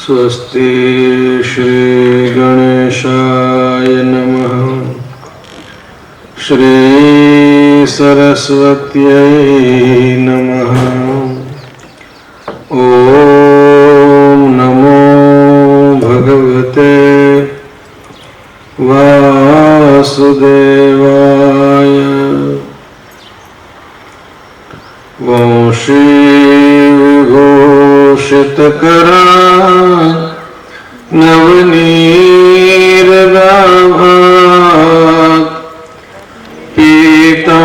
स्वस्ति श्री गणेशाय नमः। श्री सरस्वत्यै नमः। ओम नमो भगवते वासुदेवाय। वंशी विभूषितकरा नवनीरदाभात् पीताम्बरात्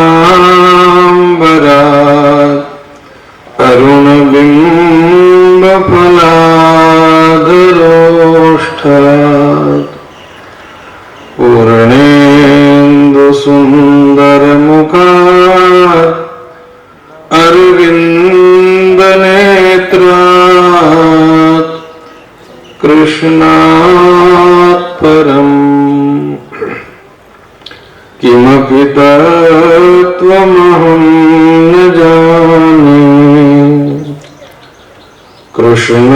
अरुणबिम्बफलाधरोष्ठात् पूर्णेन्दुसुन्दरमुखात् अरविन्दनेत्रात् कृष्णात् परम् किमपि तत्त्वमहं न जाने। कृष्ण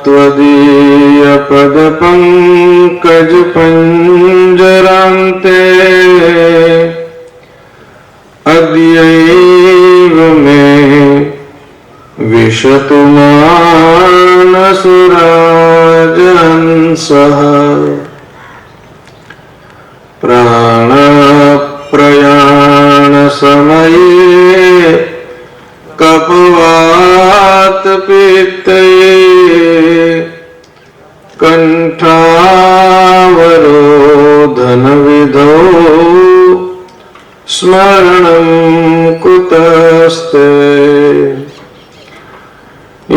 त्वदीयपदपङ्कजपञ्जरान्ते अद्यैव मे विशतु मानसुराजहंसः। प्राणप्रयाणसमये कफवातपित्तये कण्ठावरोधनविधौ स्मरणं कुतस्ते।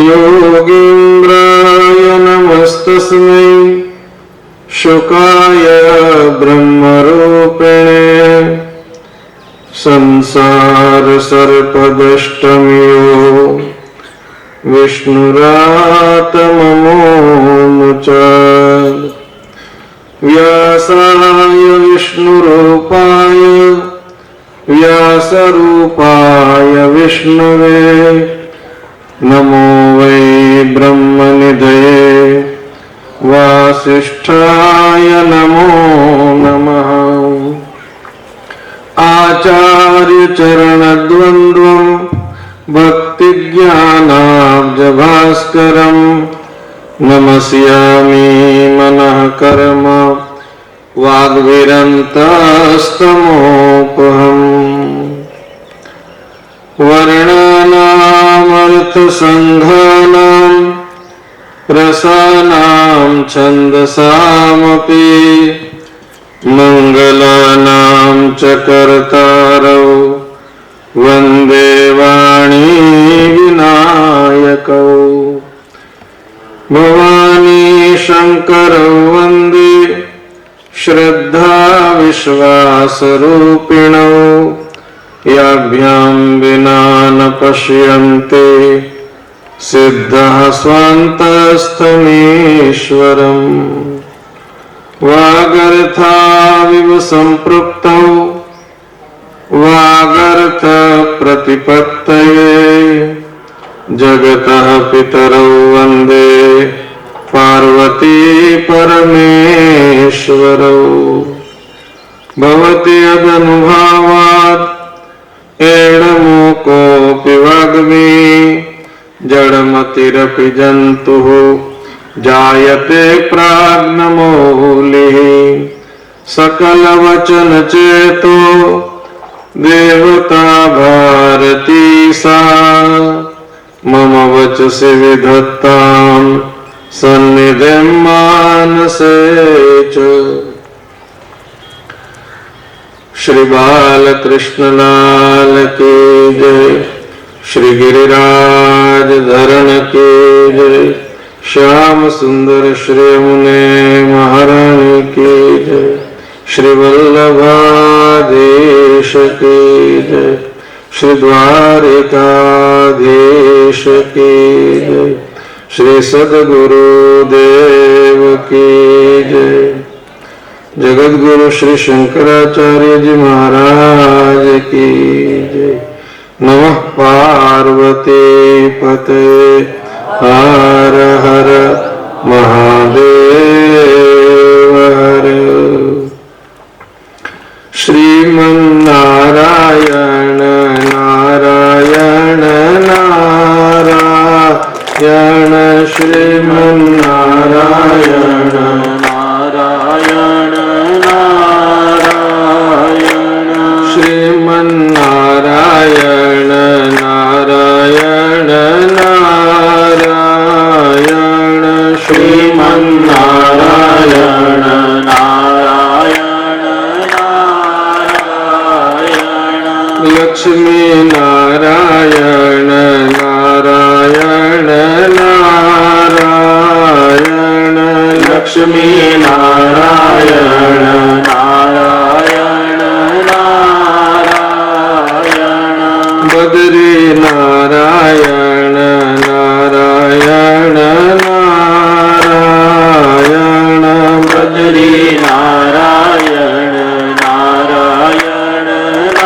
योगीन्द्राय नमस्तस्मै शुकाय ब्रह्मरूपिणे संसारसर्पदष्टमियो विष्णुरातममोमुच। व्यासाय विष्णुरूपाय व्यासरूपाय विष्णवे नमो वै ब्रह्मनिधये वासिष्ठाय नमो नमः। आचार्यचरणद्वन्द्वं भक्तिज्ञानाब्जभास्करं नमस्यामि मनः कर्म वाग्विरन्तस्तमोपहम्। वर्णानामर्थसङ्घानां रसानां छन्दसामपि मङ्गलानां च कर्तारौ वन्दे वाणी विनायकौ। भवानी शङ्करौ वन्दे श्रद्धा विश्वासरूपिणौ। याभ्यां विना न पश्यन्ते सिद्धः स्वान्तस्थमीश्वरम्। वागर्थाविव सम्पृक्तौ वागर्थप्रतिपत्तये जगतः पितरौ वन्दे पार्वती परमेश्वरौ। भवति यदनुभावात् एडमूकोऽपि वाग्मी जडमतिरपि जन्तुः जायते प्राज्ञमौलिः। सकलवचनचेतो देवता भारती सा मम वचसि विधत्तां सन्निधिं मानसे च। श्री बालकृष्ण लाल की जय। श्री गिरिराज धरण की जय। श्याम सुंदर श्री मुने महारानी की जय। श्री वल्लभाधीश की जय। श्री द्वारिकाधीश की जय। श्री सद्गुरुदेव की जय। जगद्गुरु श्री शंकराचार्य जी महाराज की जय। नमः पार्वती पते हर हर महादेव हर। श्रीमन्नारायण नारायण नारायण श्रीमन्नारायण नारायण नारायण श्रीमन्नारायण नारायण नारायण श्रीमन्नारायण नारायण नारायण लक्ष्मी नारायण नारायण नारायण लक्ष्मी नारायण नारायण नारायण बद्री नारायण नारायण नारायण बद्री नारायण नारायण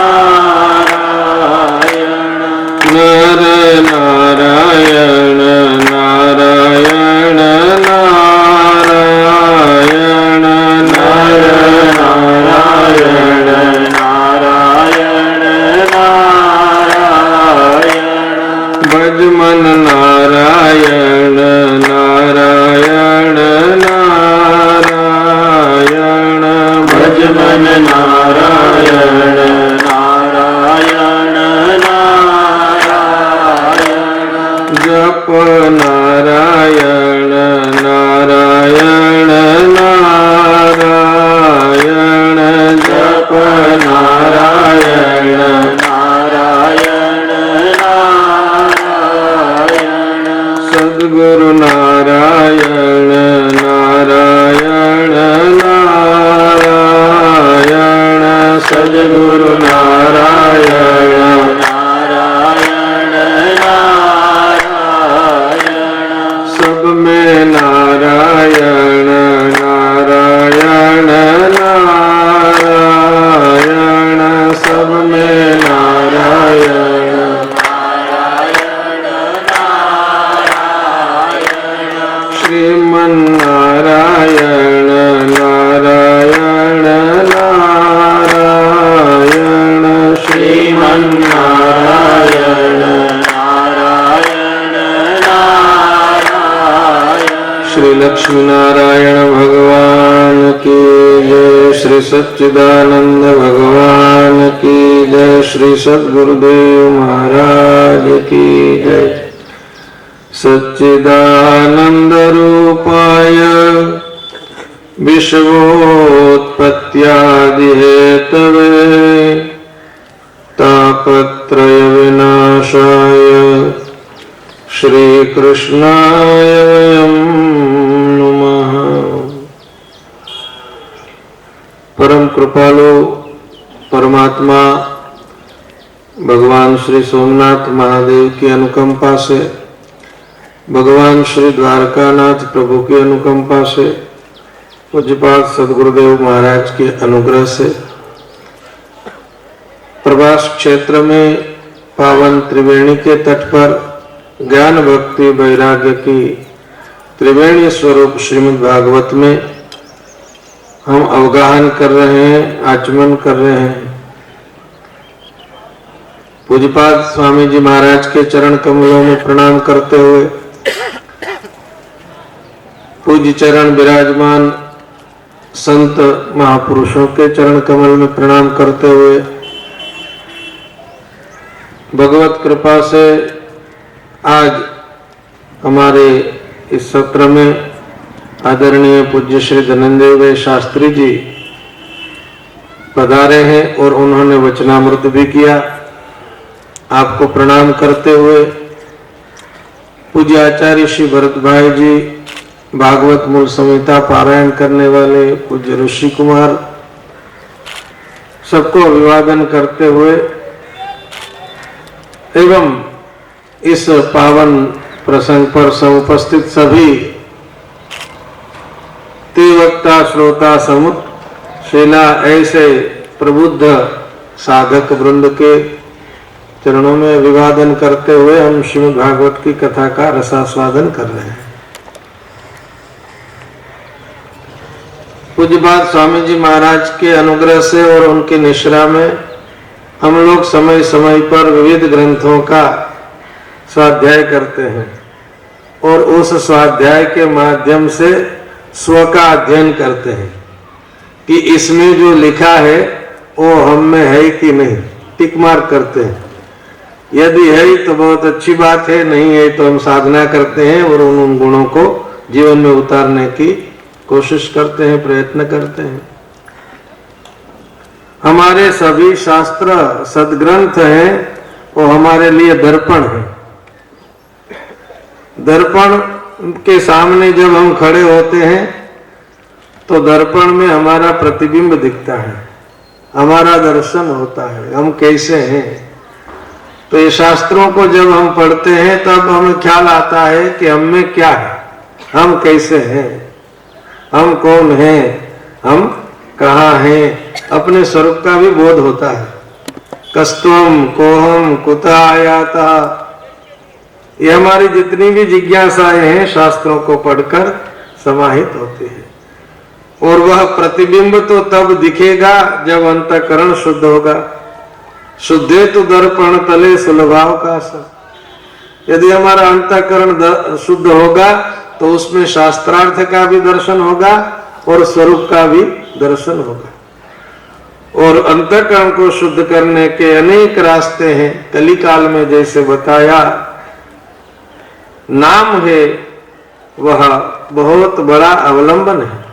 नारायण नर नारायण नारायण नारायण नर नारायण नारायण नारायण भजमन नारायण नारायण नारायण भजमन नारायण नारायण नारायण जप नारायण नारायण नारायण जप नारायण नारायण नारायण सद्गुरु नारायण नारायण नारायण सद्गुरु नारायण नारायण नारायण सब में नारायण नारायण नारायण सब में नारायण नारायण नारायण श्रीमन्नारायण नारायण नारायण श्रीमन्नारायण नारायण नारायण श्री लक्ष्मी नारायण भगवान की जय। श्री सच्चिदानंद भगवान की जय। श्री सद्गुरुदेव महाराज की जय। सच्चिदानंद रूपाय विश्वोत्पत्त्यादि हेतवे तापत्रय विनाशाय श्री कृष्णाय वयं नमः। परम कृपालु परमात्मा भगवान श्री सोमनाथ महादेव की अनुकंपा से, भगवान श्री द्वारकानाथ प्रभु की अनुकंपा से, पूज्यपाद सद्गुरुदेव महाराज के अनुग्रह से प्रवास क्षेत्र में पावन त्रिवेणी के तट पर ज्ञान भक्ति वैराग्य की त्रिवेणी स्वरूप श्रीमद् भागवत में हम अवगाहन कर रहे हैं, आचमन कर रहे हैं। पूज्यपाद स्वामी जी महाराज के चरण कमलों में प्रणाम करते हुए, पूज्य चरण विराजमान संत महापुरुषों के चरण कमल में प्रणाम करते हुए, भगवत कृपा से आज हमारे इस सत्र में आदरणीय पूज्य श्री धनंदेव शास्त्री जी पधारे हैं और उन्होंने वचनामृत भी किया। आपको प्रणाम करते हुए पूज्य आचार्य श्री भरत भाई जी, भागवत मूल संहिता पारायण करने वाले पूज्य ऋषि कुमार, सबको अभिवादन करते हुए एवं इस पावन प्रसंग पर समुपस्थित सभी तिवक्ता श्रोता समुत शिला ऐसे प्रबुद्ध साधक वृंद के चरणों में अभिवादन करते हुए हम श्रीमद् भागवत की कथा का रसास्वादन कर रहे हैं। पूज्यपाद स्वामी जी महाराज के अनुग्रह से और उनकी निश्रा में हम लोग समय समय पर विविध ग्रंथों का स्वाध्याय करते हैं और उस स्वाध्याय के माध्यम से स्व का अध्ययन करते हैं कि इसमें जो लिखा है वो हम में है कि नहीं, टिक मार्क करते हैं। यदि है तो बहुत अच्छी बात है, नहीं है तो हम साधना करते हैं और उन गुणों को जीवन में उतारने की कोशिश करते हैं, प्रयत्न करते हैं। हमारे सभी शास्त्र सद्ग्रंथ हैं, वो हमारे लिए दर्पण है। दर्पण के सामने जब हम खड़े होते हैं तो दर्पण में हमारा प्रतिबिंब दिखता है, हमारा दर्शन होता है, हम कैसे हैं। तो ये शास्त्रों को जब हम पढ़ते हैं तब हमें ख्याल आता है कि हम में क्या है, हम कैसे हैं, हम कौन हैं, हम कहाँ हैं, अपने स्वरूप का भी बोध होता है। कस्त्वम कोहम कुतः आयाता, ये हमारी जितनी भी जिज्ञासाएं हैं शास्त्रों को पढ़कर समाहित होती है। और वह प्रतिबिंब तो तब दिखेगा जब अंतःकरण शुद्ध होगा। शुद्धे तो दर्पण तले सुलभाव का सब। यदि हमारा अंतःकरण शुद्ध होगा तो उसमें शास्त्रार्थ का भी दर्शन होगा और स्वरूप का भी दर्शन होगा। और अंतःकरण को शुद्ध करने के अनेक रास्ते हैं। कली काल में जैसे बताया, नाम है वह बहुत बड़ा अवलंबन है।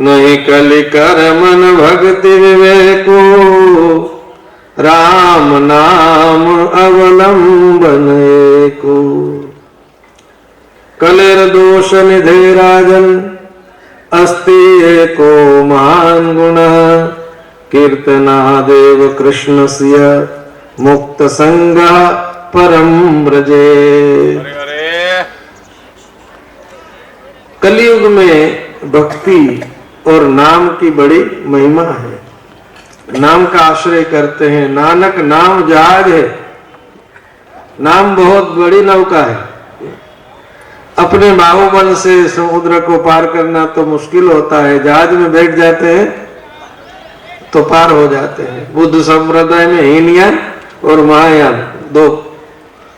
नहीं कलि कर मन भक्ति विवेको, राम नाम अवलंबन एको। कलेर दोष निधे राजन, अस्ति एको महान गुण। कीर्तना देव कृष्णस्य, मुक्त संग परम ब्रजे। कलियुग में भक्ति और नाम की बड़ी महिमा है। नाम का आश्रय करते हैं। नानक नाम जहाज है, नाम बहुत बड़ी नौका है। अपने बाहुबल से समुद्र को पार करना तो मुश्किल होता है, जहाज में बैठ जाते हैं तो पार हो जाते हैं। बुद्ध संप्रदाय में हीनयान और महायान दो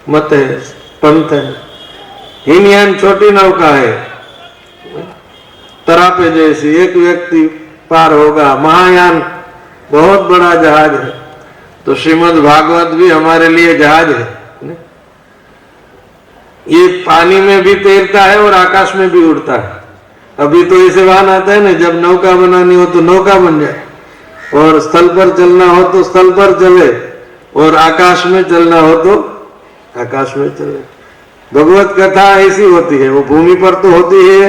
मत है, पंथ है। हीनयान छोटी नौका है, तरापे जैसी, एक व्यक्ति पार होगा। महायान बहुत बड़ा जहाज है। तो श्रीमद् भागवत भी हमारे लिए जहाज है। ये पानी में भी तैरता है और आकाश में भी उड़ता है। अभी तो ऐसे वाहन आता है ना, जब नौका बनानी हो तो नौका बन जाए, और स्थल पर चलना हो तो स्थल पर चले, और आकाश में चलना हो तो आकाश में चले। भगवत कथा ऐसी होती है। वो भूमि पर तो होती है,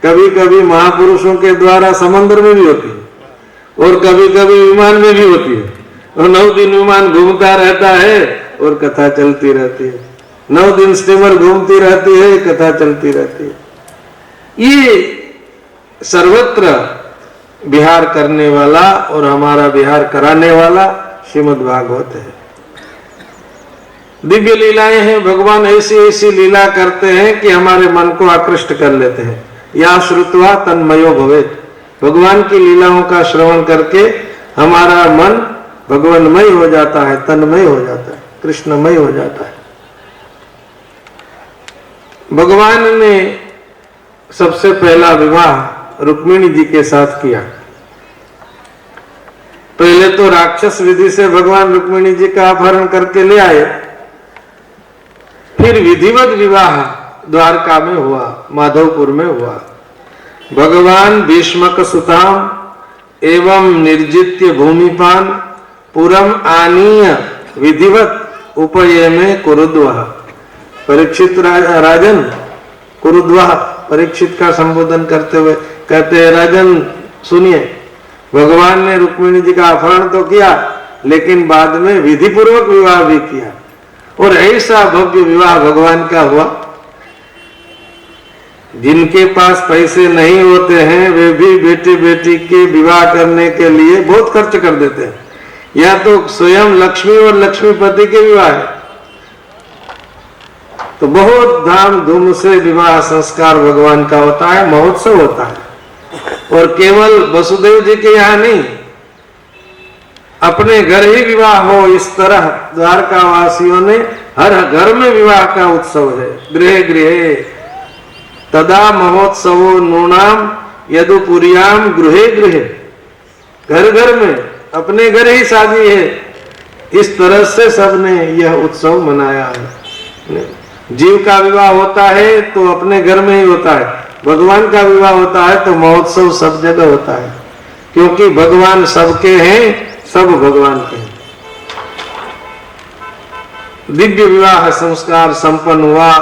कभी कभी महापुरुषों के द्वारा समुद्र में भी होती है, और कभी कभी विमान में भी होती है। और 9 दिन विमान घूमता रहता है और कथा चलती रहती है। 9 दिन स्टीमर घूमती रहती है, कथा चलती रहती है। ये सर्वत्र विहार करने वाला और हमारा विहार कराने वाला श्रीमद् भागवत है। दिव्य लीलाएं हैं। भगवान ऐसी ऐसी लीला करते हैं कि हमारे मन को आकृष्ट कर लेते हैं। या श्रुत्वा तन्मयो भवेत्। भगवान की लीलाओं का श्रवण करके हमारा मन भगवानमय हो जाता है, तन्मय हो जाता है, कृष्णमय हो जाता है। भगवान ने सबसे पहला विवाह रुक्मिणी जी के साथ किया। पहले तो राक्षस विधि से भगवान रुक्मिणी जी का अपहरण करके ले आए, फिर विधिवत विवाह द्वारका में हुआ, माधवपुर में हुआ। भगवान भीष्मक सुताम एवं निर्जित्य भूमिपान पुरम आनीय विधिवत उपये में कुरुद्वः। परीक्षित राजन कुरुद्वः, परीक्षित का संबोधन करते हुए कहते हैं, राजन सुनिए, भगवान ने रुक्मिणी जी का अपहरण तो किया, लेकिन बाद में विधि पूर्वक विवाह भी किया। और ऐसा भव्य विवाह भगवान का हुआ। जिनके पास पैसे नहीं होते हैं वे भी बेटे बेटी के विवाह करने के लिए बहुत खर्च कर देते हैं। या तो स्वयं लक्ष्मी और लक्ष्मीपति के विवाह है, तो बहुत धाम धूम से विवाह संस्कार भगवान का होता है, महोत्सव होता है। और केवल वसुदेव जी के यहाँ नहीं, अपने घर ही विवाह हो, इस तरह द्वारका वासियों ने हर घर में विवाह का उत्सव है। गृहे गृहे तदा महोत्सवो नूनाम यदुपुरियाम गृहे गृहे, घर घर में अपने घर ही शादी है। इस तरह से सबने यह उत्सव मनाया है। जीव का विवाह होता है तो अपने घर में ही होता है, भगवान का विवाह होता है तो महोत्सव सब जगह होता है, क्योंकि भगवान सबके हैं, सब भगवान के हैं। दिव्य विवाह संस्कार संपन्न हुआ,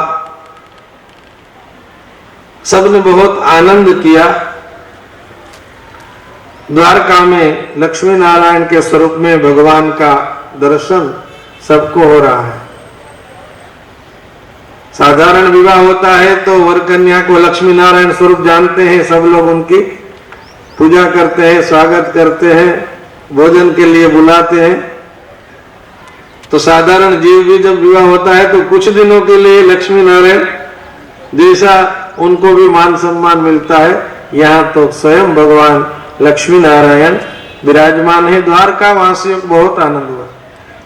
सबने बहुत आनंद किया। द्वारका में लक्ष्मी नारायण के स्वरूप में भगवान का दर्शन सबको हो रहा है। साधारण विवाह होता है तो वर कन्या को लक्ष्मी नारायण स्वरूप जानते हैं, सब लोग उनकी पूजा करते हैं, स्वागत करते हैं, भोजन के लिए बुलाते हैं। तो साधारण जीव भी जब विवाह होता है तो कुछ दिनों के लिए लक्ष्मी नारायण जैसा उनको भी मान सम्मान मिलता है। यहाँ तो स्वयं भगवान लक्ष्मी नारायण विराजमान है। द्वारका वासियों को बहुत आनंद हुआ।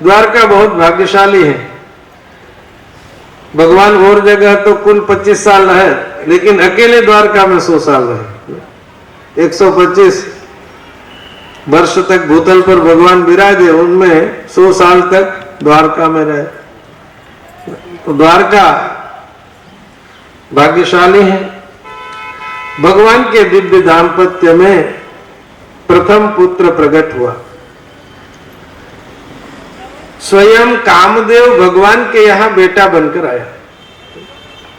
द्वारका बहुत भाग्यशाली है। भगवान और जगह तो कुल 25 साल रहे, लेकिन अकेले द्वारका में 100 साल रहे। 125 वर्ष तक भूतल पर भगवान विराजे, उनमें 100 साल तक द्वारका में रहे। तो द्वारका भाग्यशाली है। भगवान के दिव्य दाम्पत्य में प्रथम पुत्र प्रकट हुआ। स्वयं कामदेव भगवान के यहाँ बेटा बनकर आया।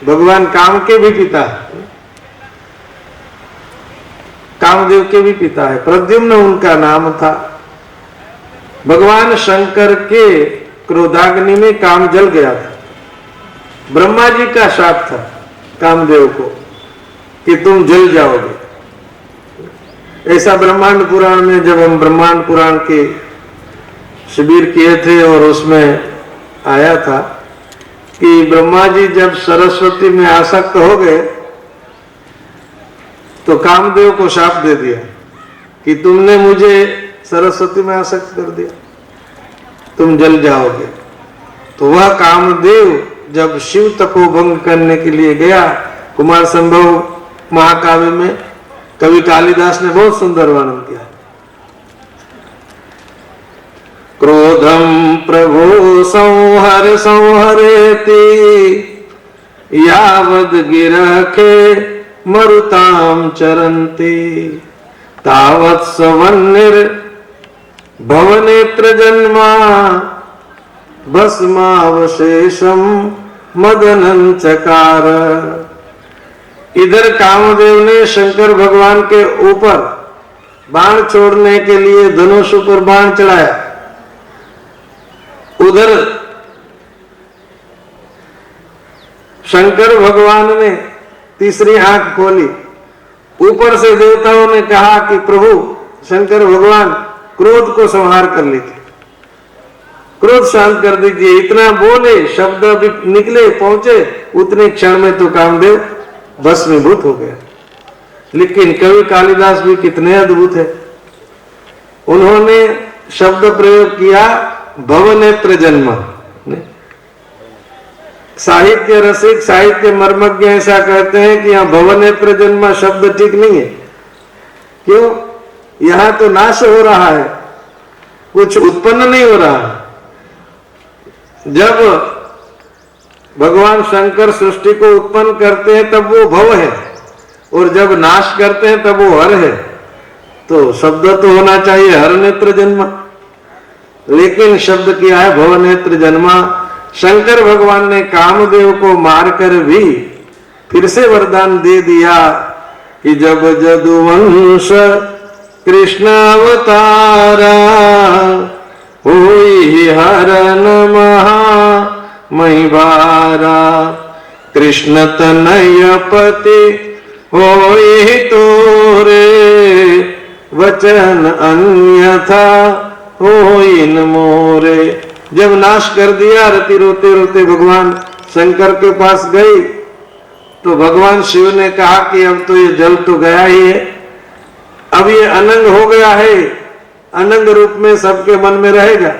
भगवान काम के भी पिता है, कामदेव के भी पिता है। प्रद्युम्न उनका नाम था। भगवान शंकर के क्रोधाग्नि में काम जल गया था। ब्रह्मा जी का शाप था कामदेव को कि तुम जल जाओगे। ऐसा ब्रह्मांड पुराण में, जब हम ब्रह्मांड पुराण के शिविर किए थे और उसमें आया था कि ब्रह्मा जी जब सरस्वती में आसक्त हो गए तो कामदेव को शाप दे दिया कि तुमने मुझे सरस्वती में आसक्त कर दिया, तुम जल जाओगे। तो वह कामदेव जब शिव तपोभंग करने के लिए गया, कुमार संभव महाकाव्य में कवि कालिदास ने बहुत सुंदर वर्णन किया। क्रोधम प्रभु संहर संहरेति यावद गिरखे मरुताम चरन्ति तावत् सवन्निर भवनेत्र जन्मा भस्मावशेषम मदनं चकार। इधर कामदेव ने शंकर भगवान के ऊपर बाण छोड़ने के लिए धनुष पर बाण चढ़ाया, उधर शंकर भगवान ने तीसरी आंख खोली। ऊपर से देवताओं ने कहा कि प्रभु शंकर भगवान क्रोध को संहार कर लीजिए, क्रोध शांत कर दीजिए। इतना बोले, शब्द अभी निकले पहुंचे, उतने क्षण में तो कामदेव भस्मीभूत हो गया। लेकिन कवि कालिदास भी कितने अद्भुत है, उन्होंने शब्द प्रयोग किया भवनेत्र जन्म। साहित्य रसिक, साहित्य मर्मज्ञ ऐसा कहते हैं कि यहाँ भवनेत्र जन्म शब्द ठीक नहीं है। क्यों? यहाँ तो नाश हो रहा है, कुछ उत्पन्न नहीं हो रहा है। जब भगवान शंकर सृष्टि को उत्पन्न करते हैं तब वो भव है, और जब नाश करते हैं तब वो हर है। तो शब्द तो होना चाहिए हर नेत्र जन्मा, लेकिन शब्द किया है भव नेत्र जन्मा। शंकर भगवान ने कामदेव को मारकर भी फिर से वरदान दे दिया कि जब जदुवंश कृष्ण अवतारा हुई हरन महा महिवारा कृष्ण तनय पति होई तोरे वचन अन्यथा होई न मोरे। जब नाश कर दिया, रति रोते रोते भगवान शंकर के पास गई तो भगवान शिव ने कहा कि अब तो ये जल तो गया ही है, अब ये अनंग हो गया है, अनंग रूप में सबके मन में रहेगा।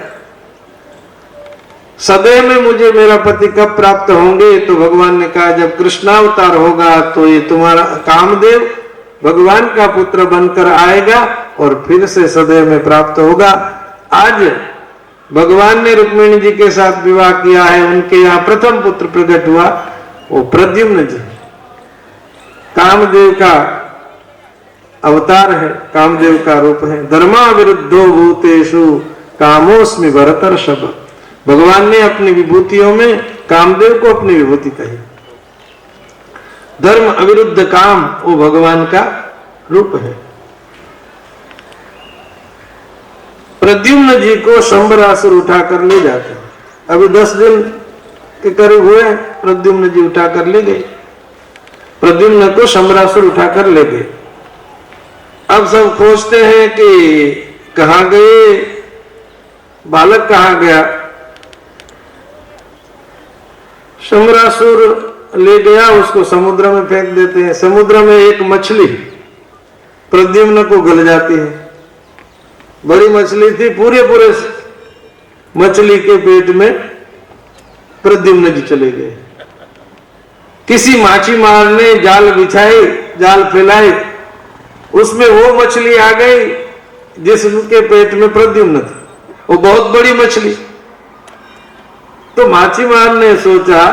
सदैव में मुझे मेरा पति कब प्राप्त होंगे? तो भगवान ने कहा जब कृष्णावतार होगा तो ये तुम्हारा कामदेव भगवान का पुत्र बनकर आएगा और फिर से सदैव में प्राप्त होगा। आज भगवान ने रुक्मिणी जी के साथ विवाह किया है, उनके यहाँ प्रथम पुत्र प्रकट हुआ, वो प्रद्युम्न जी कामदेव का अवतार है, कामदेव का रूप है। धर्मा विरुद्धो भूतेषु कामोस्मि भरतर्षभ। भगवान ने अपनी विभूतियों में कामदेव को अपनी विभूति कही। धर्म अविरुद्ध काम वो भगवान का रूप है। प्रद्युम्न जी को शंबरासुर उठाकर ले जाते हैं। अभी 10 दिन के करीब हुए, प्रद्युम्न जी उठाकर ले गए। प्रद्युम्न को शंबरासुर उठाकर ले गए। अब सब खोजते हैं कि कहां गए, बालक कहां गया। शंबरासुर ले गया, उसको समुद्र में फेंक देते हैं। समुद्र में एक मछली प्रद्युम्न को गल जाती है। बड़ी मछली थी, पूरे मछली के पेट में प्रद्युम्न जी चले गए। किसी माछीमार ने जाल बिछाई, जाल फैलाई, उसमें वो मछली आ गई जिसके पेट में प्रद्युम्न था। वो बहुत बड़ी मछली। तो माछीमार ने सोचा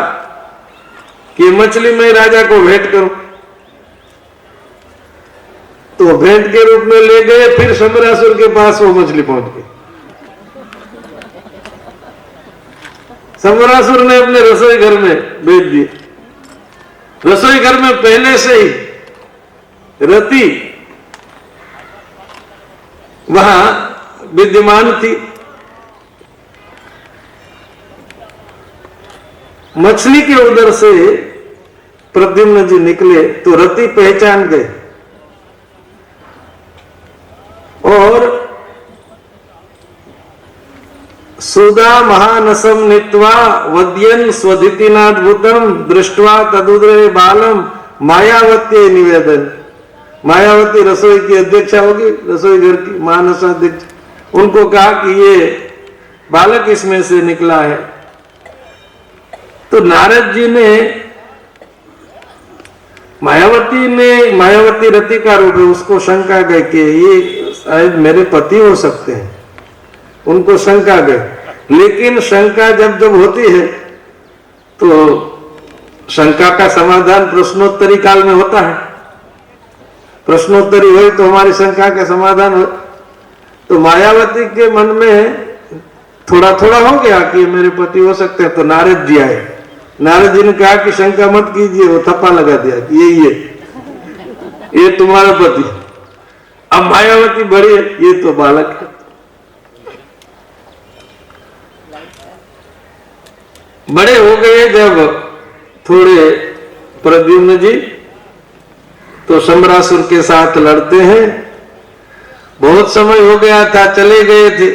कि मछली मैं राजा को भेंट करूं, तो भेंट के रूप में ले गए। फिर शंबरासुर के पास वो मछली पहुंच गई। शंबरासुर ने अपने रसोई घर में भेज दिया। रसोई घर में पहले से ही रति वहां विद्यमान थी। मछली के उदर से प्रद्युम्न जी निकले तो रति पहचान गए और सुदा महानसम नीत्वा वद्यन स्वधितिनाद्भुतम दृष्ट्वा तदुदरे बालम मायावती निवेदन। मायावती रसोई की अध्यक्षा होगी, रसोई घर की महानस अध्यक्ष, उनको कहा कि ये बालक इसमें से निकला है। तो नारद जी ने मायावती रति का रूप है, उसको शंका गई कि ये शायद मेरे पति हो सकते हैं, उनको शंका गई। लेकिन शंका जब जब होती है तो शंका का समाधान प्रश्नोत्तरी काल में होता है। प्रश्नोत्तरी हुई तो हमारी शंका का समाधान हो। तो मायावती के मन में थोड़ा थोड़ा हो गया कि मेरे पति हो सकते हैं। तो नारद जी आए। नारद जी ने कहा कि शंका मत कीजिए, वो थप्पा लगा दिया कि ये तुम्हारा पति। अब मायावती बड़ी है, ये तो बालक है। बड़े हो गए जब थोड़े प्रद्युम्न जी, तो शंबरासुर के साथ लड़ते हैं। बहुत समय हो गया था, चले गए थे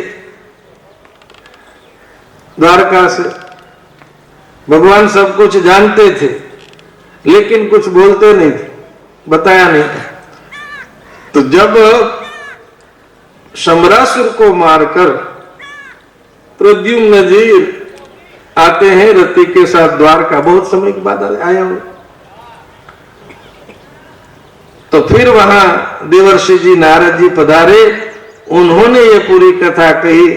द्वारका से। भगवान सब कुछ जानते थे लेकिन कुछ बोलते नहीं थे, बताया नहीं था। तो जब शंबरासुर को मारकर प्रद्युम्न जी आते हैं रति के साथ द्वारका, बहुत समय के बाद आए होंगे, तो फिर वहां देवर्षि जी नारद जी पधारे। उन्होंने ये पूरी कथा कही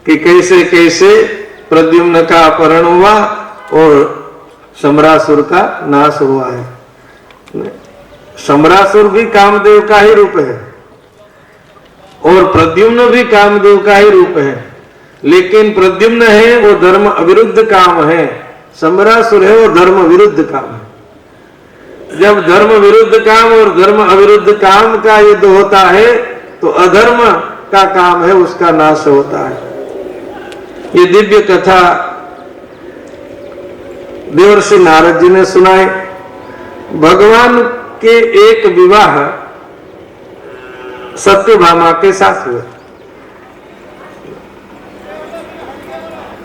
कि कैसे कैसे प्रद्युम्न का अपहरण हुआ और शंबरासुर का नाश हुआ है। शंबरासुर भी कामदेव का ही रूप है और प्रद्युम्न भी कामदेव का ही रूप है, लेकिन प्रद्युम्न है वो धर्म अविरुद्ध काम है, शंबरासुर है वो धर्म विरुद्ध काम है। जब धर्म विरुद्ध काम और धर्म अविरुद्ध काम का युद्ध होता है तो अधर्म का काम है उसका नाश होता है। ये दिव्य कथा देवर्षि नारद जी ने सुनाई। भगवान के एक विवाह सत्यभामा के साथ हुआ।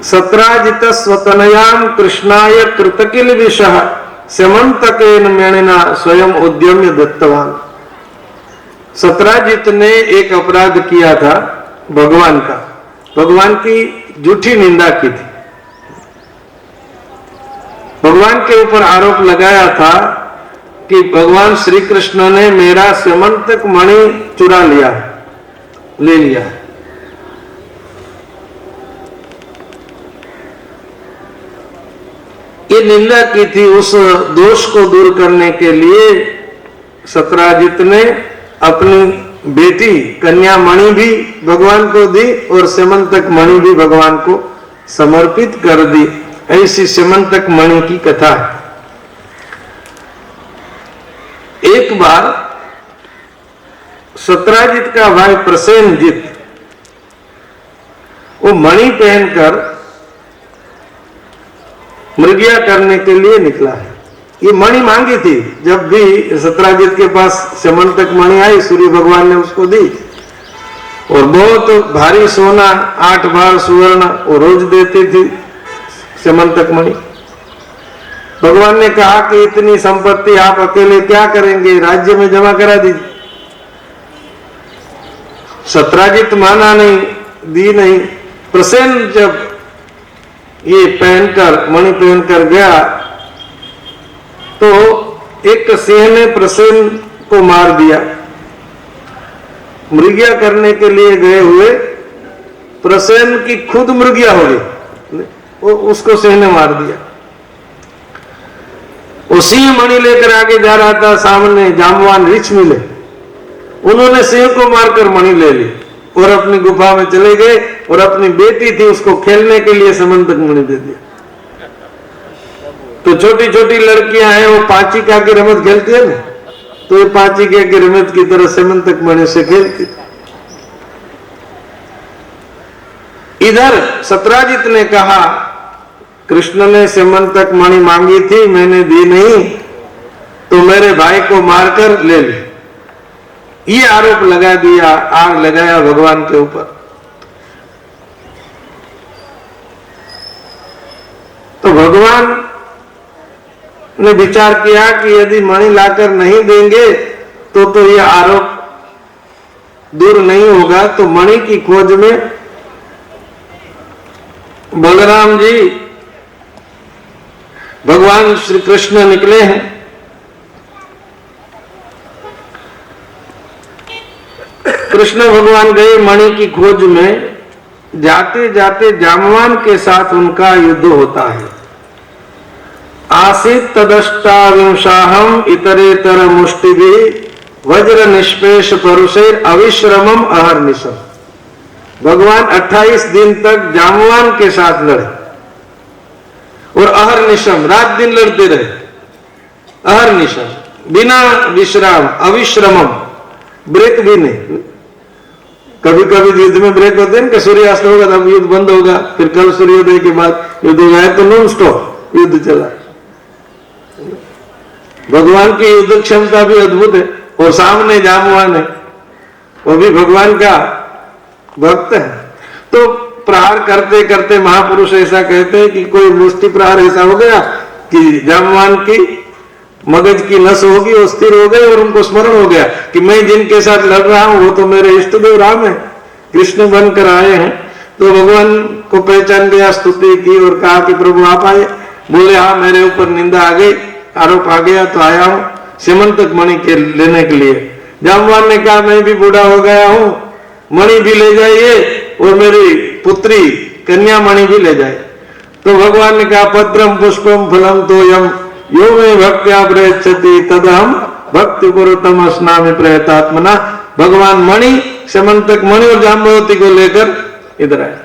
सत्राजित स्वतनयाम कृष्णाय कृतकिल विषः समंतकेन मेणिना स्वयं उद्यम्य दत्तवान। सत्राजित ने एक अपराध किया था भगवान का, भगवान की झूठी निंदा की थी। भगवान के ऊपर आरोप लगाया था कि भगवान श्री कृष्ण ने मेरा स्यमंतक मणि चुरा लिया, ले लिया। ये निंदा की थी। उस दोष को दूर करने के लिए सत्राजित ने अपनी बेटी कन्या मणि भी भगवान को दी और स्यमंतक मणि भी भगवान को समर्पित कर दी। ऐसी स्यमंतक मणि की कथा है। एक बार सत्राजित का भाई प्रसेनजित वो मणि पहनकर मृगया करने के लिए निकला है। ये मणि मांगी थी। जब भी सत्राजित के पास स्यमंतक मणि आई, सूर्य भगवान ने उसको दी और बहुत भारी सोना 8 बार सुवर्ण वो रोज देती थी स्यमंतक मणि। भगवान ने कहा कि इतनी संपत्ति आप अकेले क्या करेंगे, राज्य में जमा करा दीजिए। सत्राजित माना नहीं, दी नहीं। प्रसेन जब ये पहनकर मणि पहनकर गया तो एक सिंह ने प्रसेन को मार दिया। मृगया करने के लिए गए हुए प्रसेन की खुद मृगया हो गई, उसको सिंह ने मार दिया। वो सिंह मणि लेकर आगे जा रहा था, सामने जामवान ऋष मिले। उन्होंने सिंह को मारकर मणि ले ली और अपनी गुफा में चले गए और अपनी बेटी थी उसको खेलने के लिए स्यमंतक मणि दे दिया। तो छोटी छोटी लड़कियां हैं, वो पाचिका की रमत खेलती है ना, तो ये पाचिका की रमत की तरह स्यमंतक मणि से खेलती थी। इधर सत्राजित ने कहा कृष्ण ने स्यमंतक मणि मांगी थी, मैंने दी नहीं, तो मेरे भाई को मारकर ले ली। ये आरोप लगा दिया, आग लगाया भगवान के ऊपर। तो भगवान ने विचार किया कि यदि मणि लाकर नहीं देंगे तो ये आरोप दूर नहीं होगा। तो मणि की खोज में बलराम जी भगवान श्री कृष्ण निकले हैं। कृष्ण भगवान गए मणि की खोज में। जाते जाते जामवान के साथ उनका युद्ध होता है। आसीत तदष्टाविंशाहम इतरेतर मुष्टिभि वज्र निष्पेष परुषेर अविश्रमम अहर्निशम। भगवान 28 दिन तक जामवान के साथ लड़े और अहर्निशम रात दिन लड़ते रहे। अहर्निशम बिना विश्राम, अविश्रमम, ब्रेक भी नहीं। कभी कभी युद्ध में ब्रेक होते हैं कि सूर्यास्त होगा तब युद्ध बंद होगा, फिर कल सूर्योदय के बाद युद्ध होगा, तो नॉन स्टॉप युद्ध चला। भगवान की युद्ध क्षमता भी अद्भुत है। और सामने जामवान है, वो भी भगवान का भक्त है। तो प्रहार करते करते महापुरुष ऐसा कहते हैं कि कोई मुष्टि प्रहार ऐसा हो गया कि जामवान की मगज की नस होगी, वो स्थिर हो गई और उनको स्मरण हो गया कि मैं जिनके साथ लड़ रहा हूं वो तो मेरे इष्ट देव राम है, कृष्ण बनकर आए हैं। तो भगवान को पहचान गया, स्तुति की और कहा कि प्रभु आप आए। बोले हाँ, मेरे ऊपर निंदा आ गई, आरोप आ गया तो आया हूं स्यमंतक मणि के लेने के लिए। जामवान ने कहा मैं भी बूढ़ा हो गया हूं, मणि भी ले जाइए और मेरी पुत्री कन्या मणि भी ले जाए। तो भगवान ने कहा पत्रम पुष्पम फलम तोयम यो में भक्त्या प्रयच्छति तदहम भक्ति पुरुतम स्नामि प्रयतात्मना। भगवान मणि, स्यमंतक मणि और जाम्बवती को लेकर इधर आए।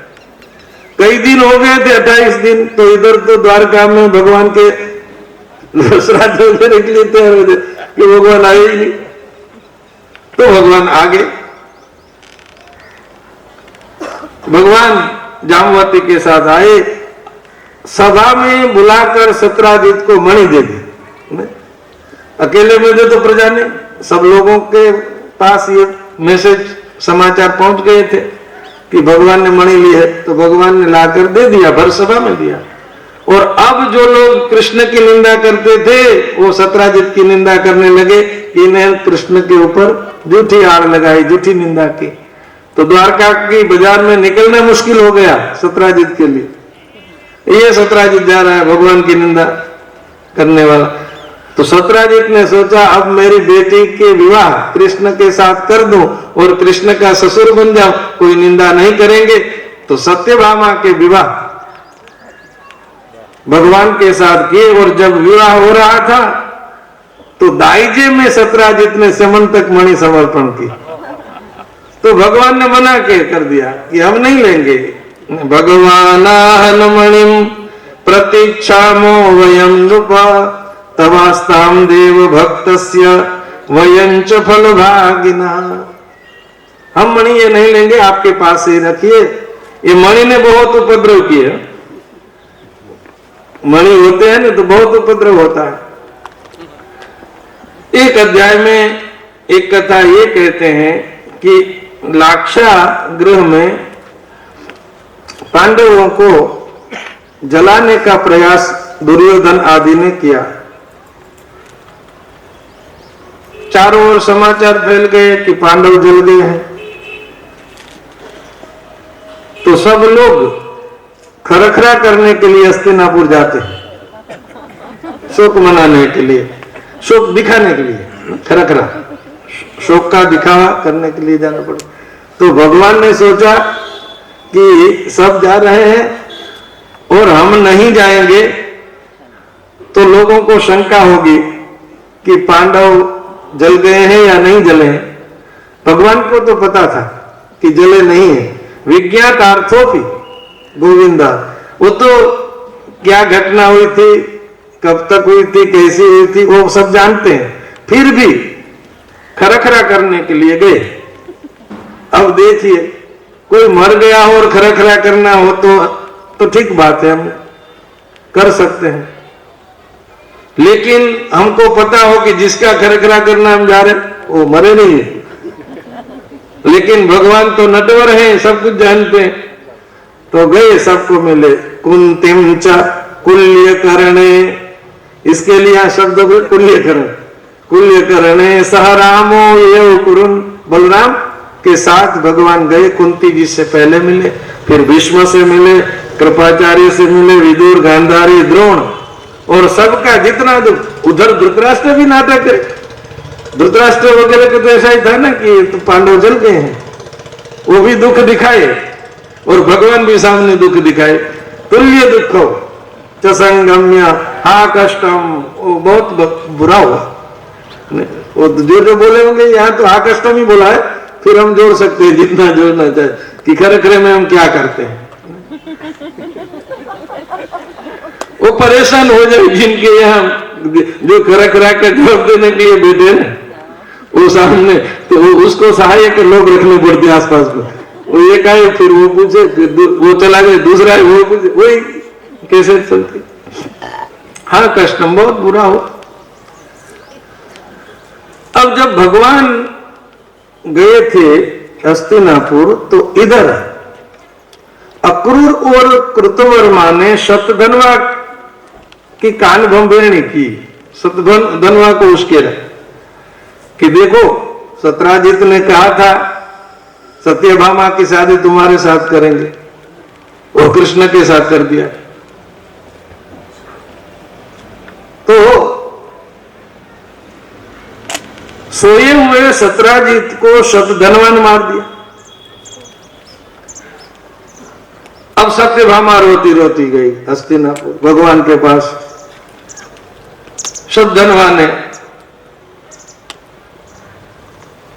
कई दिन हो गए थे, 28 दिन। तो इधर तो द्वारका में भगवान के श्राद्ध देने के लिए तैयार हो गए कि भगवान आए ही नहीं। तो भगवान आ गए। भगवान जाम्बवती के साथ आए, सभा में बुलाकर सत्राजित को मणि दे दी। अकेले में दे तो प्रजा ने, सब लोगों के पास ये मैसेज समाचार पहुंच गए थे कि भगवान ने मणि ली है। तो भगवान ने लाकर दे दिया, भर सभा में दिया। और अब जो लोग कृष्ण की निंदा करते थे वो सत्राजित की निंदा करने लगे कि इन्हें कृष्ण के ऊपर झूठी आड़ लगाई, झूठी निंदा की। तो द्वारका की बाजार में निकलना मुश्किल हो गया सत्राजित के लिए। ये सत्राजित जा रहा है भगवान की निंदा करने वाला। तो सत्राजित ने सोचा अब मेरी बेटी के विवाह कृष्ण के साथ कर दूं और कृष्ण का ससुर बन जाऊं, कोई निंदा नहीं करेंगे। तो सत्यभामा के विवाह भगवान के साथ किए और जब विवाह हो रहा था तो दाइजे में सत्राजित ने समंतक मणि समर्पण की। तो भगवान ने मना कर दिया कि हम नहीं लेंगे। भगवानाहन मणिम प्रतीक्षामो वयं नृपा तवास्ताम देव भक्तस्य वयंच फल भागिना। हम मणि ये नहीं लेंगे, आपके पास ही रखिए। ये मणि ने बहुत उपद्रव किए। मणि होते हैं ना तो बहुत उपद्रव होता है। एक अध्याय में एक कथा ये कहते हैं कि लाक्षा गृह में पांडवों को जलाने का प्रयास दुर्योधन आदि ने किया। चारों ओर समाचार फैल गए कि पांडव जल गए हैं। तो सब लोग खरखरा करने के लिए हस्तिनापुर जाते हैं, शोक मनाने के लिए, शोक दिखाने के लिए, खरखरा शोक का दिखावा करने के लिए जाना पड़े। तो भगवान ने सोचा कि सब जा रहे हैं और हम नहीं जाएंगे तो लोगों को शंका होगी कि पांडव जल गए हैं या नहीं जले हैं। भगवान को तो पता था कि जले नहीं है। विज्ञातार्थोपि गोविंदा, वो तो क्या घटना हुई थी, कब तक हुई थी, कैसी हुई थी, वो सब जानते हैं। फिर भी खरखरा करने के लिए गए। अब देखिए कोई मर गया हो और खरखरा करना हो तो ठीक बात है, हम कर सकते हैं। लेकिन हमको पता हो कि जिसका खरखरा करना हम जा रहे वो मरे नहीं है। लेकिन भगवान तो नटवर हैं, सब कुछ जानते हैं। तो गए, सबको मिले। कुंतिम च कुल्य करणे, इसके लिए शब्द कुल्यकरण, कुल्यकरणे सह रामो ये कुरुन, बलराम के साथ भगवान गए। कुंती जी से पहले मिले, फिर भीष्म से मिले, कृपाचार्य से मिले, विदुर, गांधारी, द्रोण और सबका जितना दुख। उधर धृतराष्ट्र भी नाटक है। धृतराष्ट्र वगैरह को तो ऐसा ही था ना कि तो पांडव जल गए हैं, वो भी दुख दिखाए और भगवान भी सामने दुख दिखाए। तुल्य दुखो च संगम्य हा कष्टम, वो बहुत बुरा हुआ। वो जो बोले होंगे यहाँ तो हा कष्टम ही बोला है, फिर हम जोड़ सकते हैं जितना जोड़ना चाहे कि खरखरे में हम क्या करते हैं। वो परेशान हो जाए जिनके यहाँ जो खरखरा कर जवाब देने के लिए बैठे ना, वो सामने तो उसको सहायक लोग रखने पड़ते आसपास में। वो एक आए, फिर वो पूछे, फिर वो चला गए, दूसरा है वो पूछे, वही कैसे चलती। हाँ कष्टम बहुत बुरा हो। अब जब भगवान गए थे हस्तिनापुर तो इधर अक्रूर और कृतवर्मा ने शतधन्वा की कान भंभेरणी की। शतधन्वा को उश्केरा कि देखो सत्राजित ने कहा था सत्यभामा की शादी तुम्हारे साथ करेंगे और कृष्ण के साथ कर दिया। तो सोए हुए सत्राजित को शतधन्वा ने मार दिया। अब सत्यभामा रोती रोती गई हस्तिनापुर भगवान के पास। शतधन्वा ने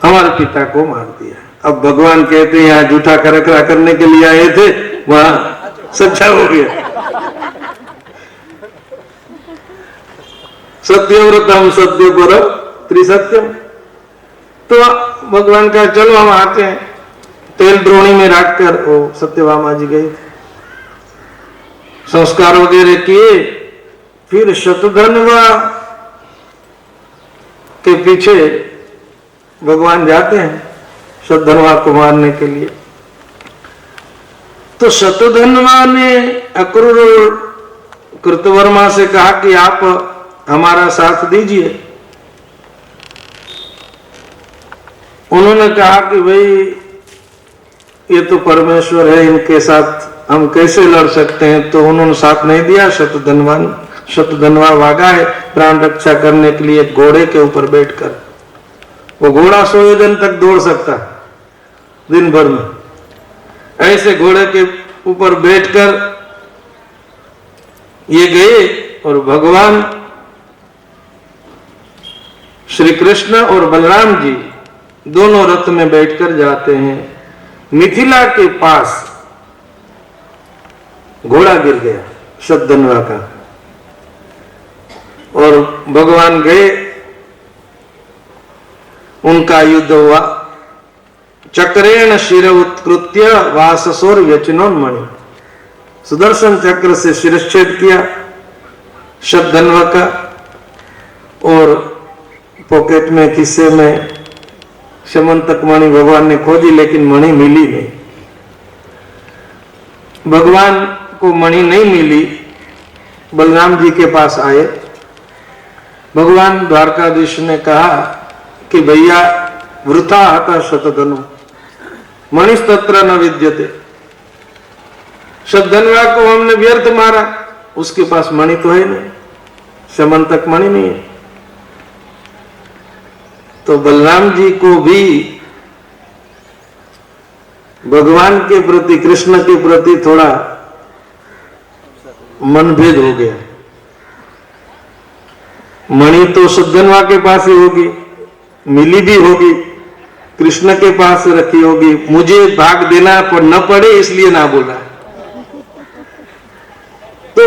हमारे पिता को मार दिया। अब भगवान कहते हैं यहाँ झूठा खरखरा करने के लिए आए थे, वहां सच्चा हो गया। सत्यव्रतम सत्य पर त्रिसत्यम। तो भगवान का चलो हम आते हैं। तेल द्रोणी में रखकर वो सत्यभामा जी गए, संस्कार वगैरह किए। फिर शतधन्वा के पीछे भगवान जाते हैं शतधन्वा को मारने के लिए। तो शतधन्वा ने अक्रूर कृतवर्मा से कहा कि आप हमारा साथ दीजिए। उन्होंने कहा कि भाई ये तो परमेश्वर है, इनके साथ हम कैसे लड़ सकते हैं। तो उन्होंने साथ नहीं दिया। शतधनवा भागा है प्राण रक्षा करने के लिए घोड़े के ऊपर बैठकर। वो घोड़ा 100 दिन तक दौड़ सकता दिन भर में। ऐसे घोड़े के ऊपर बैठकर ये गए और भगवान श्री कृष्ण और बलराम जी दोनों रथ में बैठकर जाते हैं। मिथिला के पास घोड़ा गिर गया शतधनवा का, और भगवान गए, उनका युद्ध हुआ। चक्रेण शिर उत्कृत्य वाससोर व्यचिनोन्मणि, सुदर्शन चक्र से शिरच्छेद किया शतधनवा का, और पॉकेट में खिस्से में समंतक मणि भगवान ने खोजी, लेकिन मणि मिली नहीं। भगवान को मणि नहीं मिली। बलराम जी के पास आए। भगवान द्वारकाधीश ने कहा कि भैया वृथा हता शतधनु मणिस्तत्र न विद्यते। शतधनवा को हमने व्यर्थ मारा, उसके पास मणि तो है नहीं, समंतक मणि नहीं है। तो बलराम जी को भी भगवान के प्रति, कृष्ण के प्रति थोड़ा मनभेद हो गया। मणि तो शतधनवा के पास ही होगी, मिली भी होगी, कृष्ण के पास रखी होगी, मुझे भाग देना न पड़े इसलिए ना बोला। तो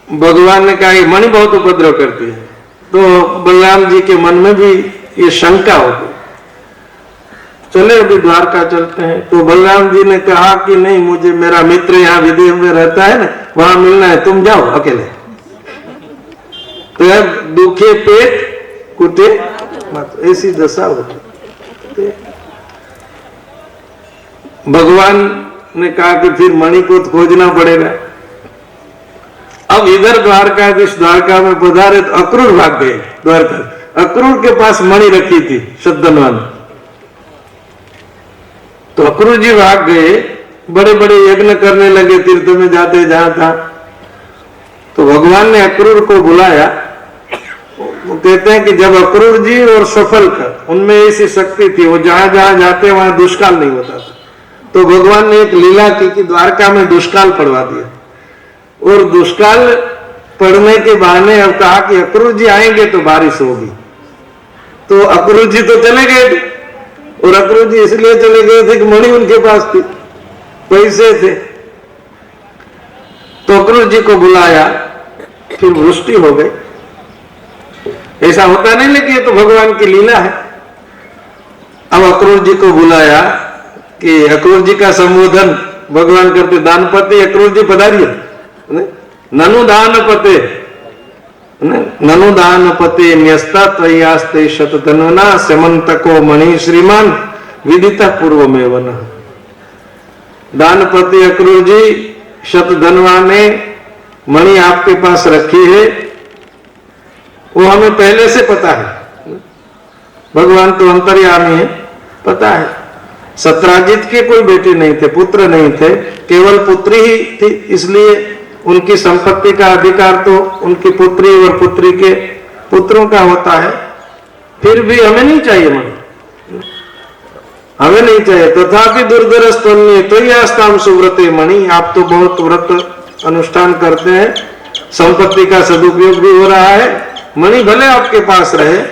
भगवान ने कहा ये मणि बहुत उपद्रव करती है। तो बलराम जी के मन में भी ये शंका हो गई। चले अभी द्वारका चलते हैं। तो बलराम जी ने कहा कि नहीं, मुझे मेरा मित्र यहाँ विदेह में रहता है ना, वहां मिलना है, तुम जाओ अकेले। तो यार दुखे पेट कुटे मत, ऐसी दशा होती। भगवान ने कहा कि फिर मणि को तो खोजना पड़ेगा। अब इधर द्वारका में पधारे तो अक्रूर भाग गए द्वारका। अक्रूर के पास मणि रखी थी शतधनवा ने। तो अक्रूर जी भाग गए, बड़े बड़े यज्ञ करने लगे तीर्थ में जाते जहां था। तो भगवान ने अक्रूर को बुलाया। वो कहते हैं कि जब अक्रूर जी और सफल का उनमें ऐसी शक्ति थी, वो जहां जहां जाते वहां दुष्काल नहीं होता था। तो भगवान ने एक लीला की कि द्वारका में दुष्काल पड़वा दिया, और दुष्काल पड़ने के बहाने अब कहा कि अक्रूर जी आएंगे तो बारिश होगी। तो अक्रूर जी तो चले गए थे, और अक्रूर जी इसलिए चले गए थे कि मणि उनके पास थी, पैसे थे। तो अक्रूर जी को बुलाया, फिर वृष्टि हो गई। ऐसा होता नहीं, लेकिन ये तो भगवान की लीला है। अब अक्रूर जी को बुलाया कि अक्रूर जी का संबोधन भगवान करते, दानपति अक्रूर जी पधारिए। ननु दानपते, ननु दानपते न्यस्ता त्रयास्ते शतधनुना समंतको मणि श्रीमान विदिता पूर्वमेव न। दानपति अक्रूर जी, शतधनवा ने मणि आपके पास रखी है, वो हमें पहले से पता है। भगवान तो अंतर्यामी है, पता है। सत्राजित के कोई बेटे नहीं थे, पुत्र नहीं थे, केवल पुत्री ही थी, इसलिए उनकी संपत्ति का अधिकार तो उनकी पुत्री और पुत्री के पुत्रों का होता है। फिर भी हमें नहीं चाहिए मणि, हमें नहीं चाहिए। तथापि दुर्धर स्तन्य तो यास्ताम सुव्रते मणि, आप तो बहुत व्रत अनुष्ठान करते हैं, संपत्ति का सदुपयोग भी हो रहा है, मणि भले आपके पास रहे,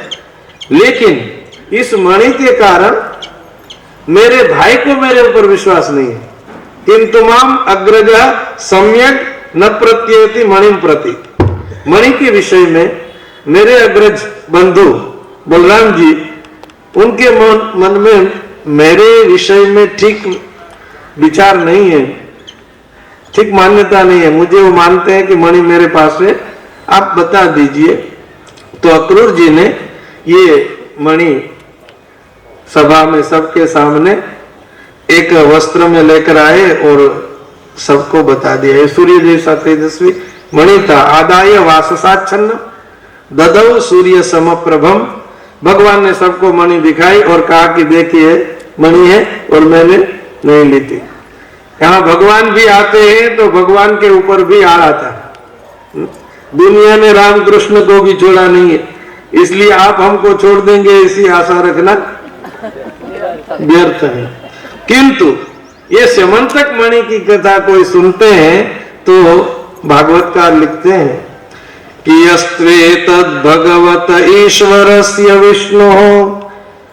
लेकिन इस मणि के कारण मेरे भाई को मेरे ऊपर विश्वास नहीं है। किंतु माम अग्रज सम्यक न प्रत्येति मणि प्रति। मणि के विषय में मेरे अग्रज बंधु बलराम जी, उनके मन में मेरे विषय में ठीक विचार नहीं है, ठीक मान्यता नहीं है। मुझे वो मानते हैं कि मणि मेरे पास है, आप बता दीजिए। तो अक्रूर जी ने ये मणि सभा में सबके सामने एक वस्त्र में लेकर आए और सबको बता दिया। ये सूर्य जैसा तेजस्वी मणि था। आदाय वाससाच्छन्न ददौ सूर्य समप्रभम। भगवान ने सबको मणि दिखाई और कहा कि देखिए मणि है और मैंने नहीं ली थी। यहाँ भगवान भी आते हैं तो भगवान के ऊपर भी आ आता है। दुनिया ने रामकृष्ण को भी छोड़ा नहीं है, इसलिए आप हमको छोड़ देंगे ऐसी आशा रखना व्यर्थ है। किंतु ये स्यमंतक मणि की कथा कोई सुनते हैं तो भागवतकार लिखते हैं कि यस्त्वेतद् भगवत ईश्वरस्य विष्णु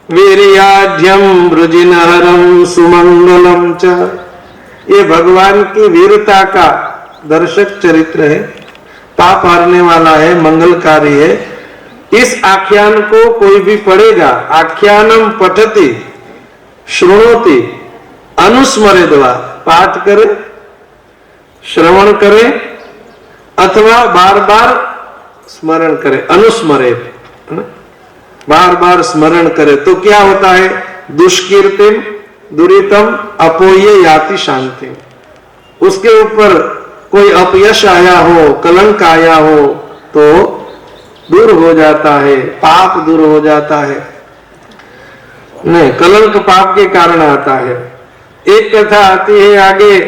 वीर्याढ्यम वृजिनहरम सुमंगलम च। ये भगवान की वीरता का दर्शक चरित्र है, पाप हरने वाला है, मंगलकारी है। इस आख्यान को कोई भी पढ़ेगा, आख्यानम पठति श्रृणोति अनुस्मरेद्वा, पाठ करे, श्रवण करे अथवा बार बार स्मरण करे, अनुस्मरे, बार बार स्मरण करे तो क्या होता है? दुष्कीर्तिम दुरितम अपोये याति शांति। उसके ऊपर कोई अपयश आया हो, कलंक आया हो तो दूर हो जाता है, पाप दूर हो जाता है। नहीं, कलंक पाप के कारण आता है। एक कथा आती है आगे,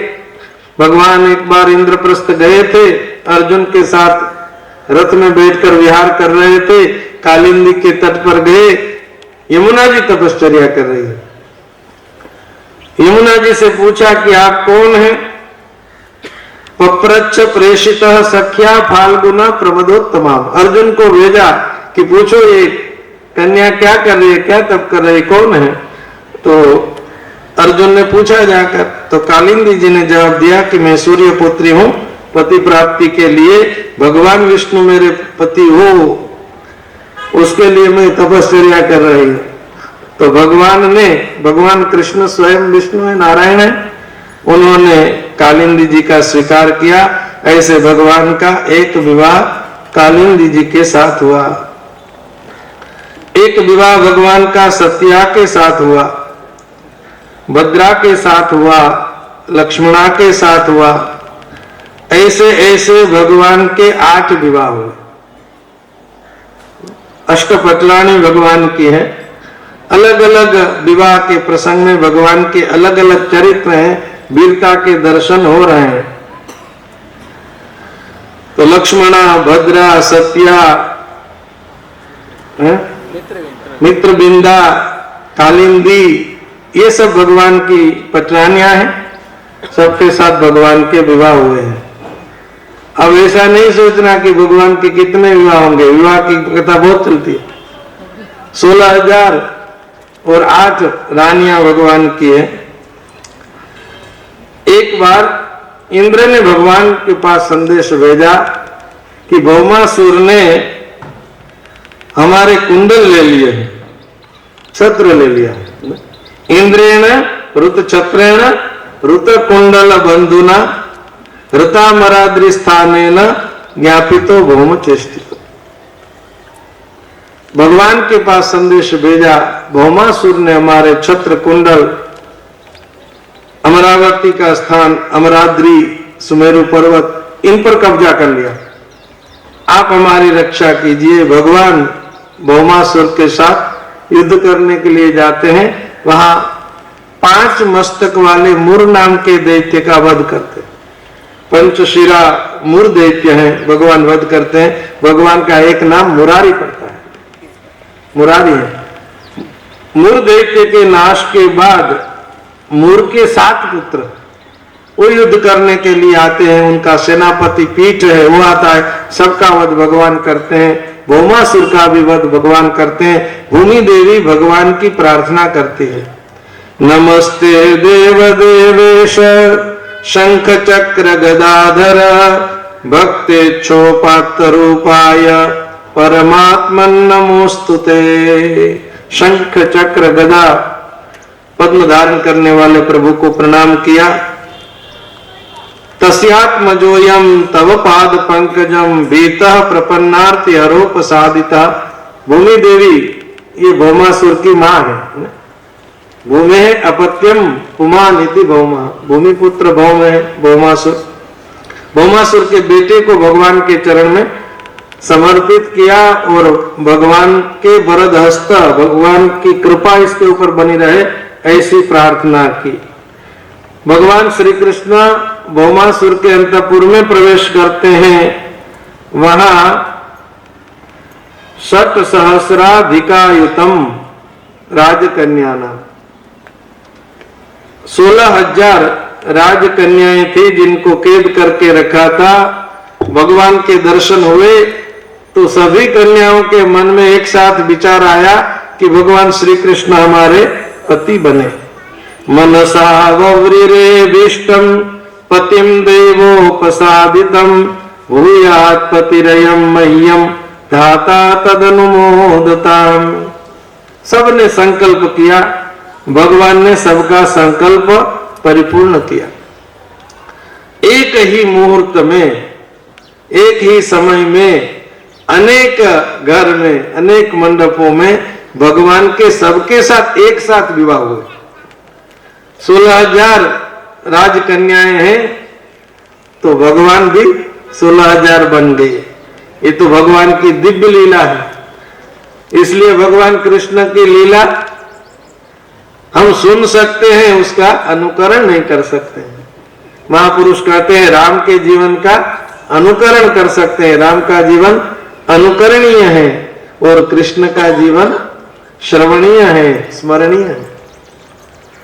भगवान एक बार इंद्रप्रस्थ गए थे, अर्जुन के साथ रथ में बैठकर विहार कर रहे थे, कालिंदी के तट पर गए। यमुना जी तपश्चर्या कर रही है। यमुना जी से पूछा कि आप कौन हैं? पप्रच्छ प्रेषितः सख्या फाल्गुना प्रमदोत्तमा। अर्जुन को भेजा कि पूछो ये कन्या क्या कर रही है, क्या तप कर रही है, कौन है? तो अर्जुन ने पूछा जाकर, तो कालिंदी जी ने जवाब दिया कि मैं सूर्य पुत्री हूं, पति प्राप्ति के लिए भगवान विष्णु मेरे पति हो, उसके लिए मैं तपस्या कर रही हूं। तो भगवान कृष्ण स्वयं विष्णु है, नारायण है, उन्होंने कालिंदी जी का स्वीकार किया। ऐसे भगवान का एक विवाह कालिंदी जी के साथ हुआ। एक विवाह भगवान का सत्या के साथ हुआ, भद्रा के साथ हुआ, लक्ष्मणा के साथ हुआ। ऐसे ऐसे भगवान के 8 विवाह हुए। अष्टपटलानी भगवान की है। अलग अलग विवाह के प्रसंग में भगवान के अलग अलग चरित्र हैं, वीरता के दर्शन हो रहे हैं। तो लक्ष्मणा, भद्रा, सत्या, मित्रबिंदा, कालिंदी, ये सब भगवान की पटरानियां हैं। सबके साथ भगवान के विवाह हुए हैं। अब ऐसा नहीं सोचना कि भगवान के कितने विवाह होंगे। विवाह की कथा बहुत चलती है। 16,000 और 8 रानियां भगवान की है। एक बार इंद्र ने भगवान के पास संदेश भेजा कि भौमासुर ने हमारे कुंडल ले लिए, छत्र ले लिया। इंद्रेण ऋत छत्रेण ऋत कुंडल बंधुना ऋतामराद्रि स्थानेन ज्ञापितो भौम चेष्टितो। भगवान के पास संदेश भेजा, भौमासुर ने हमारे छत्र कुंडल, अमरावती का स्थान, अमराद्रि, सुमेरु पर्वत, इन पर कब्जा कर लिया। आप हमारी रक्षा कीजिए। भगवान भौमासुर के साथ युद्ध करने के लिए जाते हैं। वहां 5 मस्तक वाले मुर नाम के दैत्य का वध करते हैं। पंचशिरा मुर दैत्य हैं, भगवान वध करते हैं। भगवान का एक नाम मुरारी पड़ता है, मुरारी है। मुर दैत्य के नाश के बाद मुर के 7 पुत्र वो युद्ध करने के लिए आते हैं। उनका सेनापति पीठ है, वो आता है। सबका वध भगवान करते हैं। भौमासुर का भी वध भगवान करते हैं। भूमि देवी भगवान की प्रार्थना करती है, नमस्ते देव देवेश शंख चक्र गदाधर भक्तेच्छोपात्र रूपाय परमात्मन नमोस्तुते। शंख चक्र गदा पद्म धारण करने वाले प्रभु को प्रणाम किया। तस्यात्मजोयम तव पाद पंकजम भीतः प्रपन्नार्ति हरोपसादिता। भूमि देवी ये भौमासुर की मां है। भूमि अपत्यम पुमान इति भौमा, भूमिपुत्र भौम है भौमासुर। भौमासुर के बेटे को भगवान के चरण में समर्पित किया और भगवान के वरद हस्त, भगवान की कृपा इसके ऊपर बनी रहे, ऐसी प्रार्थना की। भगवान श्री कृष्ण भौमासुर के अंतपुर में प्रवेश करते हैं। वहां 60 सहस्राधिकायुतम राजकन्या नाम 16,000 राजकन्याएं थी जिनको कैद करके रखा था। भगवान के दर्शन हुए तो सभी कन्याओं के मन में एक साथ विचार आया कि भगवान श्री कृष्ण हमारे पति बने। मनसा वव्रिरे भीष्टम पतिम देवोपसादितम भूयात् पतिरयं मह्यम धाता तदनुमोदताम। सबने संकल्प किया, भगवान ने सबका संकल्प परिपूर्ण किया। एक ही मुहूर्त में, एक ही समय में, अनेक घर में, अनेक मंडपों में भगवान के सबके साथ एक साथ विवाह हुए। 16,000 राजकन्याएं हैं तो भगवान भी 16,000 बन गए। ये तो भगवान की दिव्य लीला है। इसलिए भगवान कृष्ण की लीला हम सुन सकते हैं, उसका अनुकरण नहीं कर सकते हैं। महापुरुष कहते हैं राम के जीवन का अनुकरण कर सकते हैं, राम का जीवन अनुकरणीय है और कृष्ण का जीवन श्रवणीय है, स्मरणीय है।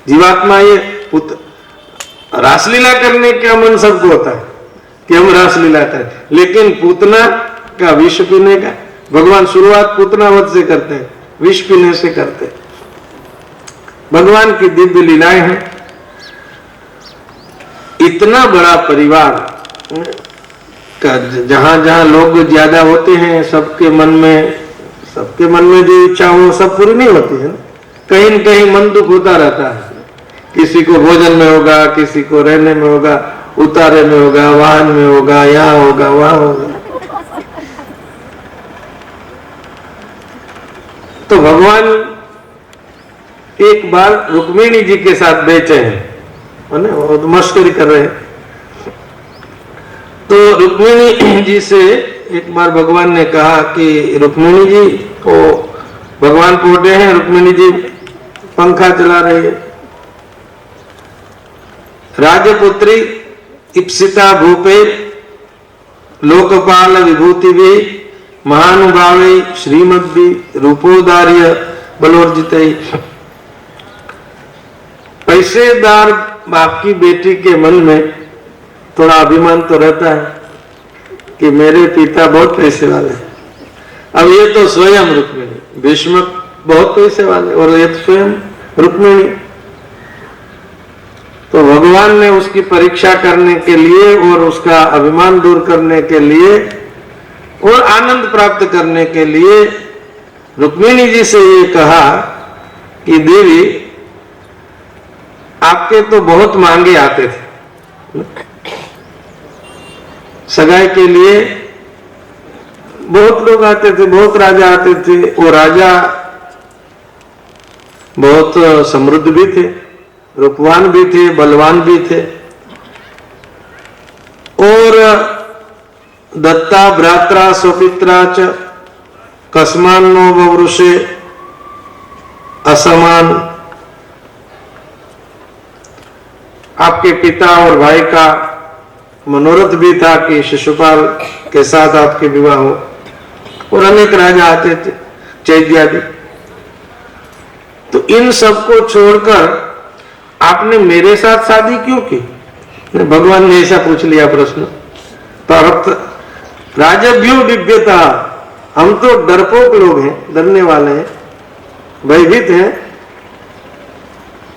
जीवात्मा ये रासलीला करने का मन सबको होता है कि हम रासलीला करें, लेकिन पूतना का विष पीने का, भगवान शुरुआत पूतनावत से करते हैं, विष पीने से करते हैं। भगवान की दिव्य लीलाएं हैं। इतना बड़ा परिवार का जहां जहां लोग ज्यादा होते हैं, सबके मन में जो इच्छा हो सब पूरी नहीं होती है ना। कहीं न कहीं मन दुख होता रहता है। किसी को भोजन में होगा, किसी को रहने में होगा, उतारे में होगा, वाहन में होगा, यहाँ होगा, वहां होगा। तो भगवान एक बार रुक्मिणी जी के साथ बैठे हैं, वो तो मस्करी कर रहे हैं। तो रुक्मिणी जी से एक बार भगवान ने कहा कि रुक्मिणी जी को, भगवान पोटे हैं, रुक्मिणी जी पंखा चला रही है। राजपुत्री इप्सिता भूपे लोकपाल विभूति भी महानुभावे श्रीमद्दी रूपोदार्य बलोर्जित। पैसेदार बाप की बेटी के मन में थोड़ा अभिमान तो रहता है कि मेरे पिता बहुत पैसे वाले हैं। अब ये तो स्वयं रुक्मिणी, भीष्म बहुत पैसे वाले और ये तो स्वयं रुक्मिणी। तो भगवान ने उसकी परीक्षा करने के लिए और उसका अभिमान दूर करने के लिए और आनंद प्राप्त करने के लिए रुक्मिणी जी से ये कहा कि देवी आपके तो बहुत मांगे आते थे, सगाई के लिए बहुत लोग आते थे, बहुत राजा आते थे। वो राजा बहुत समृद्ध भी थे, रूपवान भी थे, बलवान भी थे। और दत्ता भ्रात्रा स्वपित्रा च कस्मान्नो ववृषे असमान। आपके पिता और भाई का मनोरथ भी था कि शिशुपाल के साथ आपके विवाह हो। और अनेक राजा आते थे, चैत्यादि। तो इन सबको छोड़कर आपने मेरे साथ शादी क्यों की? भगवान ने ऐसा पूछ लिया प्रश्न। तो राजभ्यो दिव्यता, हम तो डरपोक लोग हैं, डरने वाले हैं, भयभीत हैं।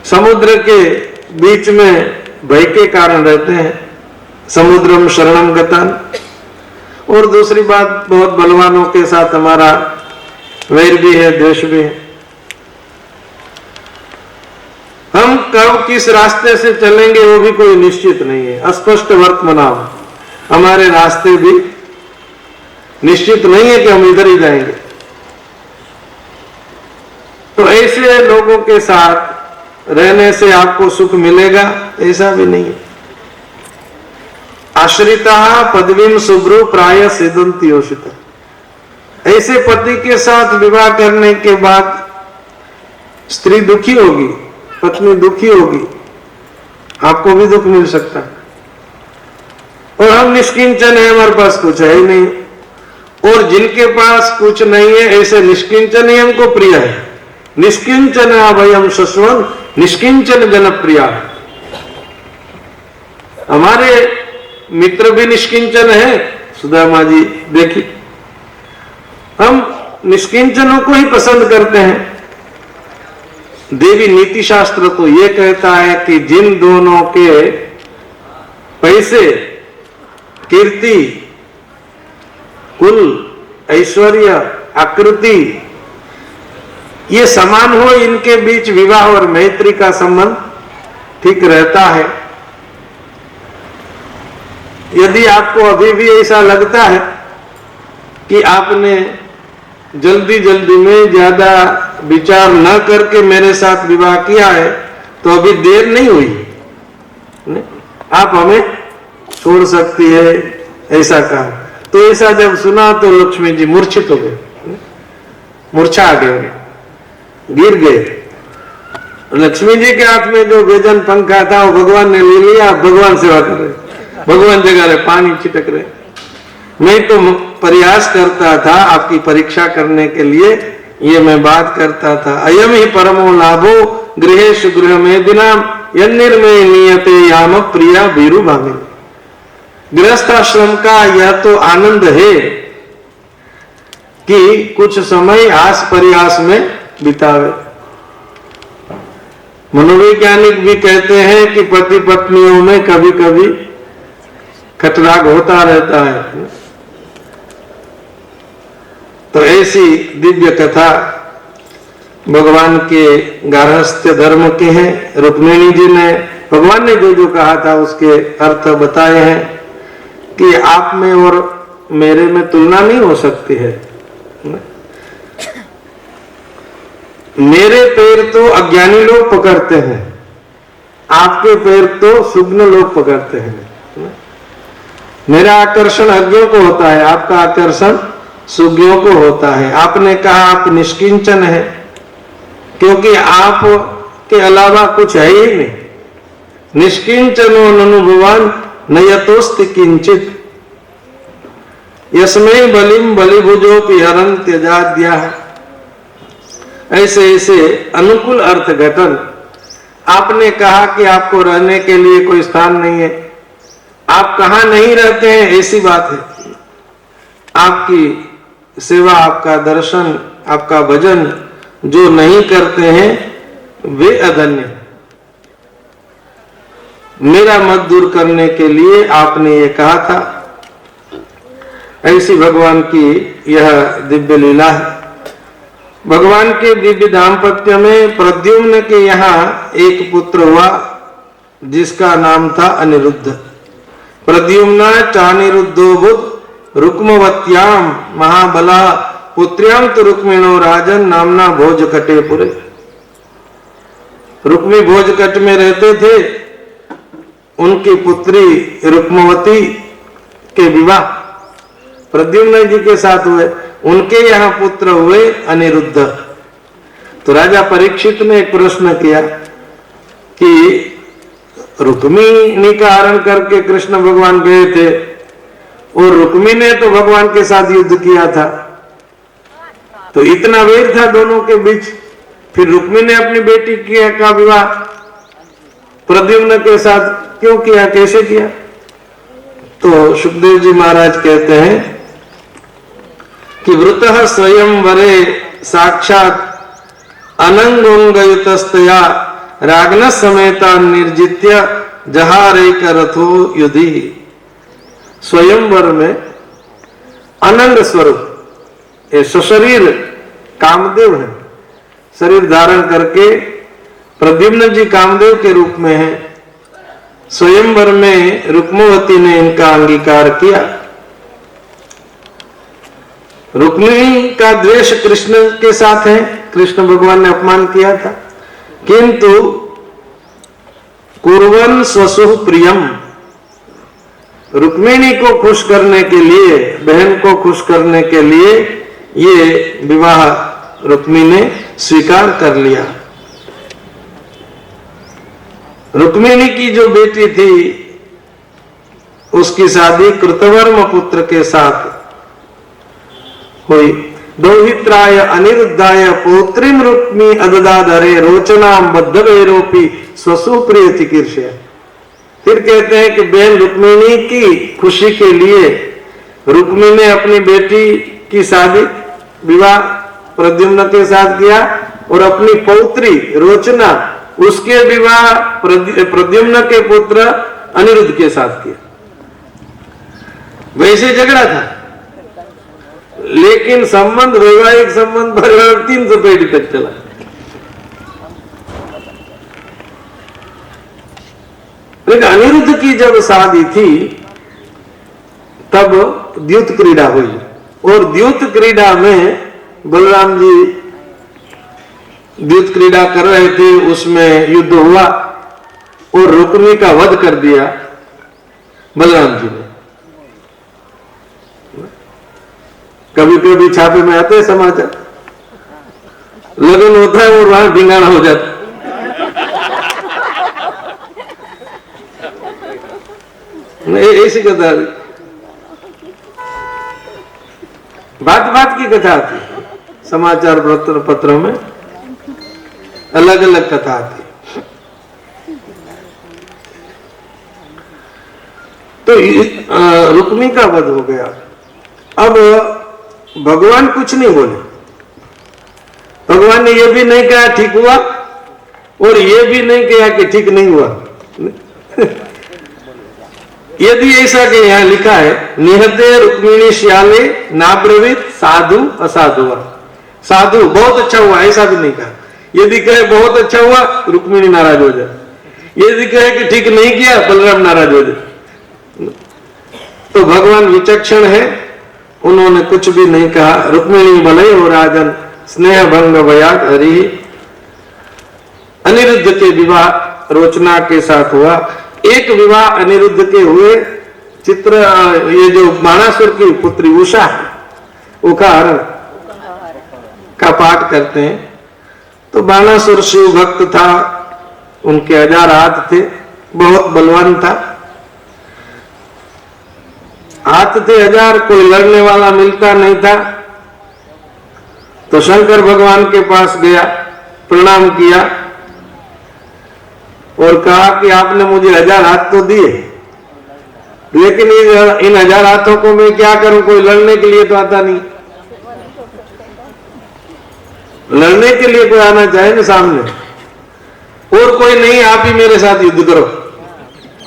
समुद्र के बीच में भय के कारण रहते हैं। समुद्रम शरणम गतान। और दूसरी बात, बहुत बलवानों के साथ हमारा वैर भी है, द्वेष भी है। हम कब किस रास्ते से चलेंगे वो भी कोई निश्चित नहीं है, अस्पष्ट वर्तमान। हमारे रास्ते भी निश्चित नहीं है कि हम इधर ही जाएंगे। तो ऐसे लोगों के साथ रहने से आपको सुख मिलेगा, ऐसा भी नहीं है। आश्रिता पदवीम शुभ्रु प्राय सिदंती योषिता। ऐसे पति के साथ विवाह करने के बाद स्त्री दुखी होगी, पत्नी दुखी होगी, आपको भी दुख मिल सकता है। और हम निष्किंचन है, हमारे पास कुछ है ही नहीं। और जिनके पास कुछ नहीं है ऐसे निष्किंचन ही हमको प्रिय है। निष्किंचन अभयम शश्वन निष्किंचन जनप्रिया। हमारे मित्र भी निष्किंचन है, सुदामा जी देखिए, हम निष्किंचनों को ही पसंद करते हैं। देवी नीति शास्त्र तो ये कहता है कि जिन दोनों के पैसे, कीर्ति, कुल, ऐश्वर्य, आकृति ये समान हो, इनके बीच विवाह और मैत्री का संबंध ठीक रहता है। यदि आपको अभी भी ऐसा लगता है कि आपने जल्दी जल्दी में ज्यादा विचार न करके मेरे साथ विवाह किया है, तो अभी देर नहीं हुई, आप हमें छोड़ सकती है, ऐसा कहा। तो ऐसा जब सुना तो लक्ष्मी जी मूर्छित हो गए, मूर्छा आ गए, गिर गए। लक्ष्मी जी के हाथ में जो व्यजन पंखा था वो भगवान ने ले लिया, भगवान सेवा कर रहे, भगवान जगा रहे, पानी छिटक रहे। मैं तो प्रयास करता था आपकी परीक्षा करने के लिए, ये मैं बात करता था। अयम ही परमो लाभो गृहेषु गृह में दिनाम यन्निर्मय नियते याम प्रिया वीरु भामिनी। गृहस्थ आश्रम का यह तो आनंद है कि कुछ समय आस परिहास में बितावे। मनोवैज्ञानिक भी कहते हैं कि पति पत्नियों में कभी कभी खटराग होता रहता है। तो ऐसी दिव्य कथा भगवान के गार्हस्थ्य धर्म के हैं। रुक्मिणी जी ने, भगवान ने जो जो कहा था उसके अर्थ बताए हैं कि आप में और मेरे में तुलना नहीं हो सकती है। मेरे पैर तो अज्ञानी लोग पकड़ते हैं, आपके पैर तो सुज्ञ लोग पकड़ते हैं। मेरा आकर्षण अज्ञों को होता है, आपका आकर्षण सुज्ञों को होता है। आपने कहा आप निष्किंचन है, क्योंकि आप के अलावा कुछ है ही नहीं। निष्किंचनो ननुभवान नयतोस्ति किंचित यस्मै बलिम बलिभुजोपि हरन् त्यजाद्या। ऐसे ऐसे अनुकूल अर्थ घटन। आपने कहा कि आपको रहने के लिए कोई स्थान नहीं है, आप कहां नहीं रहते हैं ऐसी बात है। आपकी सेवा, आपका दर्शन, आपका भजन जो नहीं करते हैं वे अधन्य। मेरा मत दूर करने के लिए आपने ये कहा था। ऐसी भगवान की यह दिव्य लीला है। भगवान के दिव्य दाम्पत्य में प्रद्युम्न के यहाँ एक पुत्र हुआ जिसका नाम था अनिरुद्ध। प्रद्युम्न चानिरुद्धो बुध रुक्मवत्याम महाबला पुत्र्याम तो रुक्मिणो राजन नामना भोजकटे पुरे। रुक्मी भोजकट में रहते थे। उनकी पुत्री रुक्मवती के विवाह प्रद्युम्न जी के साथ हुए। उनके यहाँ पुत्र हुए अनिरुद्ध। तो राजा परीक्षित ने एक प्रश्न किया कि रुक्मिणी का हरण करके कृष्ण भगवान गए थे और रुक्मी ने तो भगवान के साथ युद्ध किया था, तो इतना वैर था दोनों के बीच, फिर रुक्मी ने अपनी बेटी का विवाह प्रद्युम्न के साथ क्यों किया, कैसे किया? तो सुखदेव जी महाराज कहते हैं कि वृतः स्वयंवरे साक्षात अनंगोंगयुतस्तया रागन समेता निर्जित्य जहारेक रथो युधि। स्वयंवर में अनंग स्वरूप ये सशरीर कामदेव है, शरीर धारण करके प्रद्युम्न जी कामदेव के रूप में है। स्वयंवर में रुक्मवती ने इनका अंगीकार किया। रुक्मिणी का द्वेष कृष्ण के साथ है, कृष्ण भगवान ने अपमान किया था, किंतु कुर्वन् स्वसुः प्रियम, रुक्मिणी को खुश करने के लिए, बहन को खुश करने के लिए ये विवाह रुक्मिणी ने स्वीकार कर लिया। रुक्मिणी की जो बेटी थी उसकी शादी कृतवर्म पुत्र के साथ हुई। दौहित्राय अनिरुद्धाय पौत्रीम रुक्मी अददाधरे रोचनाम बद्धवैरोपी स्वसुप्रिय चिकीर्षया। फिर कहते हैं कि बहन रुक्मिणी की खुशी के लिए रुक्मिणी ने अपनी बेटी की शादी विवाह प्रद्युम्न के साथ किया और अपनी पौत्री रोचना उसके विवाह प्रद्युम्न के पुत्र अनिरुद्ध के साथ किया। वैसे झगड़ा था, लेकिन संबंध, वैवाहिक संबंध 300 पीढ़ी तक चला। लेकिन अनिरुद्ध की जब शादी थी तब द्यूत क्रीड़ा हुई और द्यूत क्रीड़ा में बलराम जी द्यूत क्रीड़ा कर रहे थे, उसमें युद्ध हुआ और रुक्मी का वध कर दिया बलराम जी ने। कभी कभी छापे में आते हैं समाचार, लगन होता है और वहां ढिंगाना हो जाता। ऐसी कथा, बात बात की कथा आती है समाचार पत्रों में, अलग अलग कथा आती है। तो रुक्मी का वध हो गया। अब भगवान कुछ नहीं बोले, भगवान ने यह भी नहीं कहा ठीक हुआ और यह भी नहीं कहा कि ठीक नहीं हुआ। यदि ऐसा कि यहां लिखा है निहते रुक्मिणी श्याले नाब्रवीत साधु असाधु, साधु बहुत अच्छा हुआ, ऐसा भी नहीं कहा। यदि कहे बहुत अच्छा हुआ रुक्मिणी नाराज हो जाए, यदि कहे कि ठीक नहीं किया बलराम नाराज हो जाए। तो भगवान विचक्षण है, उन्होंने कुछ भी नहीं कहा। रुक्मिणी भले हो राजन स्नेह भंग भयात हरि। अनिरुद्ध के विवाह रोचना के साथ हुआ। एक विवाह अनिरुद्ध के हुए चित्र, ये जो बाणासुर की पुत्री उषा है का पाठ करते हैं। तो बाणासुर शिव भक्त था, उनके 1000 हाथ थे, बहुत बलवान था, हाथ थे 1000, कोई लड़ने वाला मिलता नहीं था। तो शंकर भगवान के पास गया, प्रणाम किया और कहा कि आपने मुझे 1000 हाथ तो दिए, लेकिन इन 1000 हाथों को मैं क्या करूं, कोई लड़ने के लिए तो आता नहीं। लड़ने के लिए कोई आना चाहे ना सामने, और कोई नहीं, आप ही मेरे साथ युद्ध करो।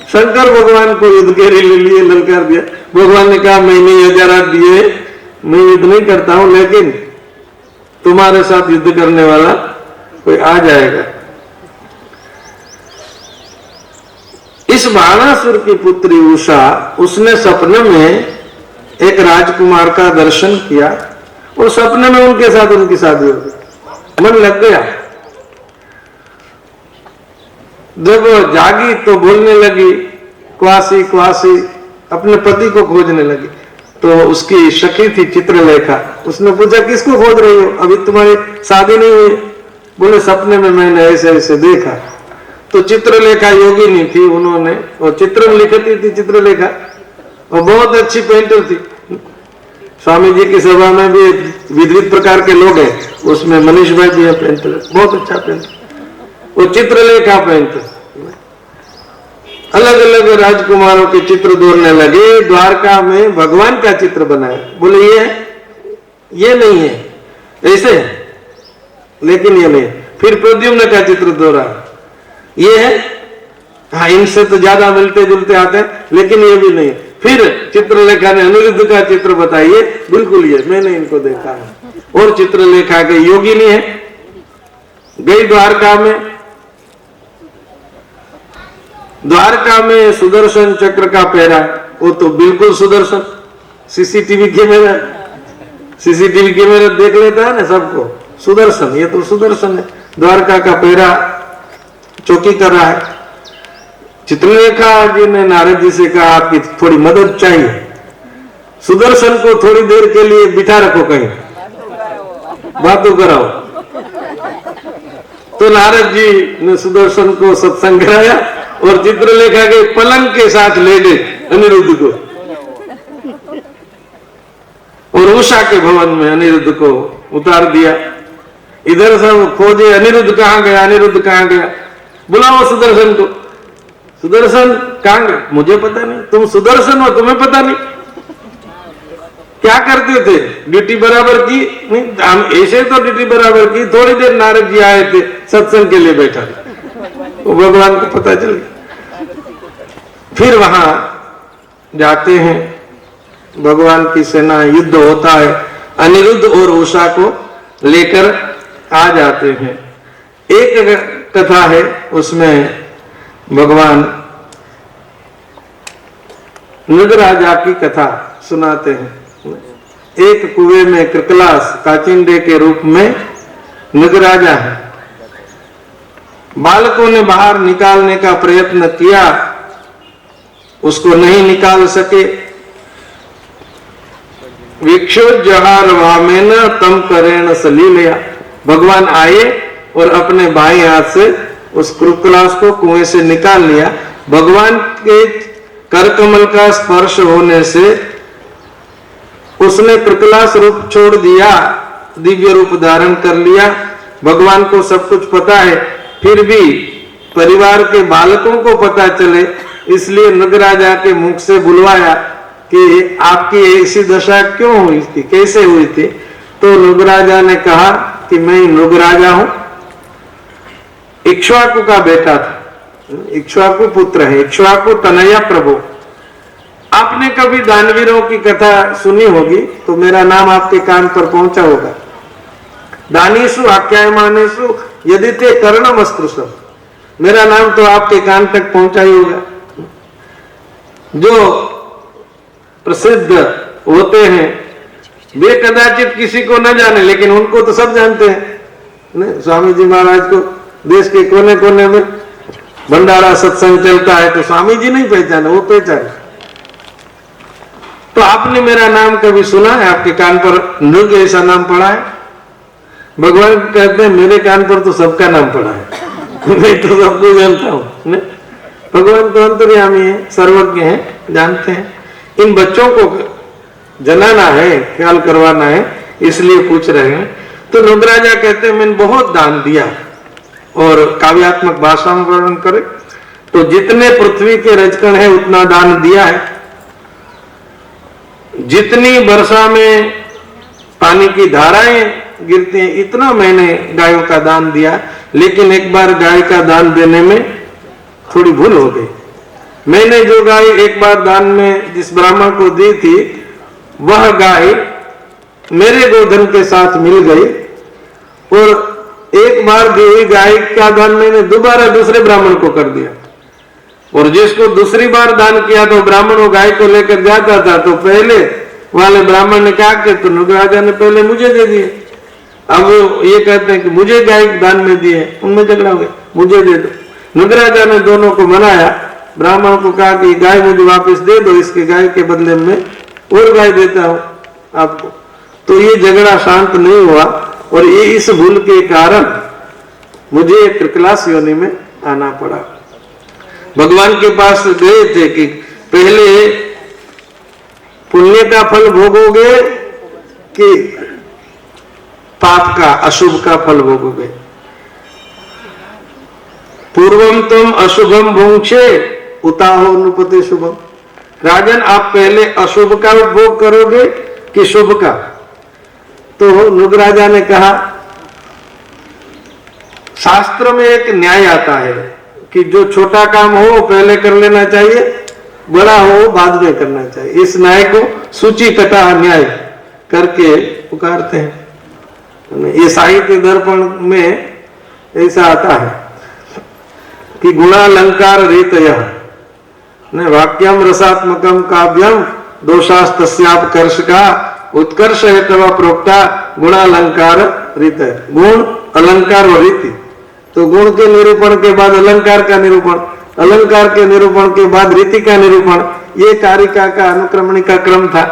शंकर भगवान को युद्ध के लिए ललकार दिया। भगवान ने कहा मैंने 1000 हाथ दिए, मैं युद्ध नहीं करता हूं, लेकिन तुम्हारे साथ युद्ध करने वाला कोई आ जाएगा। इस बाणासुर की पुत्री उषा, उसने सपने में एक राजकुमार का दर्शन किया और सपने में उनके साथ उनकी शादी हो गई। मन लग गया। जब जागी तो बोलने लगी क्वासी क्वासी, अपने पति को खोजने लगी। तो उसकी सखी थी चित्रलेखा, उसने पूछा किसको खोज रही हो, अभी तुम्हारी शादी नहीं हुई। बोले सपने में मैंने ऐसे ऐसे देखा। तो चित्रलेखा योगिनी थी, उन्होंने और चित्र लिखती थी चित्रलेखा, और बहुत अच्छी पेंटर थी। स्वामी जी की सभा में भी विविध प्रकार के लोग हैं, उसमें मनीष भाई भी है पेंटर, बहुत अच्छा पेंटर, वो चित्रलेखा पेंटर। अलग अलग राजकुमारों के चित्र दौड़ने लगे, द्वारका में भगवान का चित्र बनाया। बोले ये नहीं है, ऐसे है, लेकिन ये नहीं। फिर प्रद्युम्न का चित्र दौड़ा, ये है, हाँ इनसे तो ज्यादा मिलते जुलते आते हैं, लेकिन ये भी नहीं। फिर चित्रलेखा ने अनिरुद्ध का चित्र बताइए, बिल्कुल ये मैंने इनको देखा है। और चित्रलेखा के योगिनी है, गई द्वारका में। द्वारका में सुदर्शन चक्र का पहरा, वो तो बिल्कुल सुदर्शन, सीसीटीवी कैमरा देख लेता है ना सबको, सुदर्शन, ये तो सुदर्शन है। द्वारका का पहरा चौकी कर रहा है। चित्रलेखा जी ने नारद जी से कहा कि थोड़ी मदद चाहिए, सुदर्शन को थोड़ी देर के लिए बिठा रखो, कहीं बातों कराओ। तो नारद जी ने सुदर्शन को सत्संग कराया और चित्रलेखा के पलंग के साथ ले गए अनिरुद्ध को, और उषा के भवन में अनिरुद्ध को उतार दिया। इधर सब खोजे, अनिरुद्ध कहां गया, अनिरुद्ध कहां गया, बुलाओ सुदर्शन को। सुदर्शन कहां गया, मुझे पता नहीं, तुम सुदर्शन हो, तुम्हें पता नहीं, क्या करते थे, ड्यूटी बराबर की नहीं, हम ऐसे तो ड्यूटी बराबर की। थोड़ी देर नारद जी आए थे, सत्संग के लिए बैठा था, वो भगवान को पता चल गया। फिर वहां जाते हैं, भगवान की सेना, युद्ध होता है, अनिरुद्ध और उषा को लेकर आ जाते हैं। एक कथा है, उसमें भगवान नगराजा की कथा सुनाते हैं। एक कुएं में कृकलास काचिंडे के रूप में नगराजा है। बालकों ने बाहर निकालने का प्रयत्न किया, उसको नहीं निकाल सके। विक्षोजहार वामेन तम करेण सलीलया, भगवान आए और अपने बाएं हाथ से उस कृकलास को कुएं से निकाल लिया। भगवान के करकमल का स्पर्श होने से उसने कृकलास रूप छोड़ दिया, दिव्य रूप धारण कर लिया। भगवान को सब कुछ पता है, फिर भी परिवार के बालकों को पता चले, इसलिए नगराजा के मुख से बुलवाया कि आपकी ऐसी दशा क्यों हुई थी, कैसे हुई थी। तो नगराजा ने कहा कि मैं नगराजा हूं, इक्ष्वाकु का बेटा था, इक्ष्वाकु पुत्र है, इक्ष्वाकु तनया प्रभु। आपने कभी दानवीरों की कथा सुनी होगी तो मेरा नाम आपके कान पर पहुंचा होगा। दानीसु आख्यायमानेसु यदि ते कर्णमस्त्रुषम, मेरा नाम तो आपके कान तक पहुंचा ही होगा। जो प्रसिद्ध होते हैं वे कदाचित किसी को न जाने, लेकिन उनको तो सब जानते हैं। स्वामी जी महाराज को देश के कोने कोने में भंडारा सत्संग चलता है तो स्वामी जी नहीं पहचाने, वो पहचाने। तो आपने मेरा नाम कभी सुना है, आपके कान पर नृग ऐसा नाम पड़ा है? भगवान कहते हैं मेरे कान पर तो सबका नाम पड़ा है, मैं तो सबको जानता हूं। भगवान तो अंतर्यामी है, सर्वज्ञ है, जानते हैं। इन बच्चों को जनाना है, ख्याल करवाना है, इसलिए पूछ रहे हैं। तो नगराजा कहते हैं मैंने बहुत दान दिया, और काव्यात्मक भाषा में वर्णन करें तो जितने पृथ्वी के रजकण है उतना दान दिया है। जितनी वर्षा में पानी की धाराएं गिरती हैं इतना मैंने गायों का दान दिया, लेकिन एक बार गाय का दान देने में थोड़ी भूल हो गई। मैंने जो गाय एक बार दान में जिस ब्राह्मण को दी थी, वह गाय मेरे गोधन के साथ मिल गई, और एक बार दी हुई गाय का दान मैंने दोबारा दूसरे ब्राह्मण को कर दिया। और जिसको दूसरी बार दान किया तो ब्राह्मण वो गाय को लेकर जाता था, तो पहले वाले ब्राह्मण ने क्या किया, तो नगराजा ने पहले मुझे दे दिए। अब ये कहते हैं कि मुझे गाय दान में दिए, उनमें झगड़ा हो गया, मुझे दे दो। नगराजा ने दोनों को मनाया, ब्राह्मण को कहा कि गाय मुझे वापस दे दो, इसके गाय के बदले में और गाय देता हूं आपको। तो ये झगड़ा शांत नहीं हुआ, और ये इस भूल के कारण मुझे कृकलास योनि में आना पड़ा। भगवान के पास गए थे कि पहले पुण्य का फल भोगोगे कि पाप का, अशुभ का फल भोगोगे। पूर्वम तुम अशुभम भुंक्षे उताहो नुपते शुभम। राजन आप पहले अशुभ का उपभोग करोगे कि शुभ का? तो नगराजा ने कहा शास्त्र में एक न्याय आता है कि जो छोटा काम हो पहले कर लेना चाहिए, बड़ा हो बाद में करना चाहिए। इस न्याय को सूची कटा न्याय करके पुकारते हैं। ये साहित्य दर्पण में ऐसा आता है कि गुणालंकार रीतयः न वाक्यम रसात्मकम काव्यम दोषास्तस्यापकर्ष का उत्कर्ष हेतव प्रोक्ता गुणालंकार रीत। गुण, अलंकार और रीति। तो गुण के निरूपण के बाद अलंकार का निरूपण, अलंकार के निरूपण के बाद रीति का निरूपण, ये कारिका का अनुक्रमणी का क्रम था।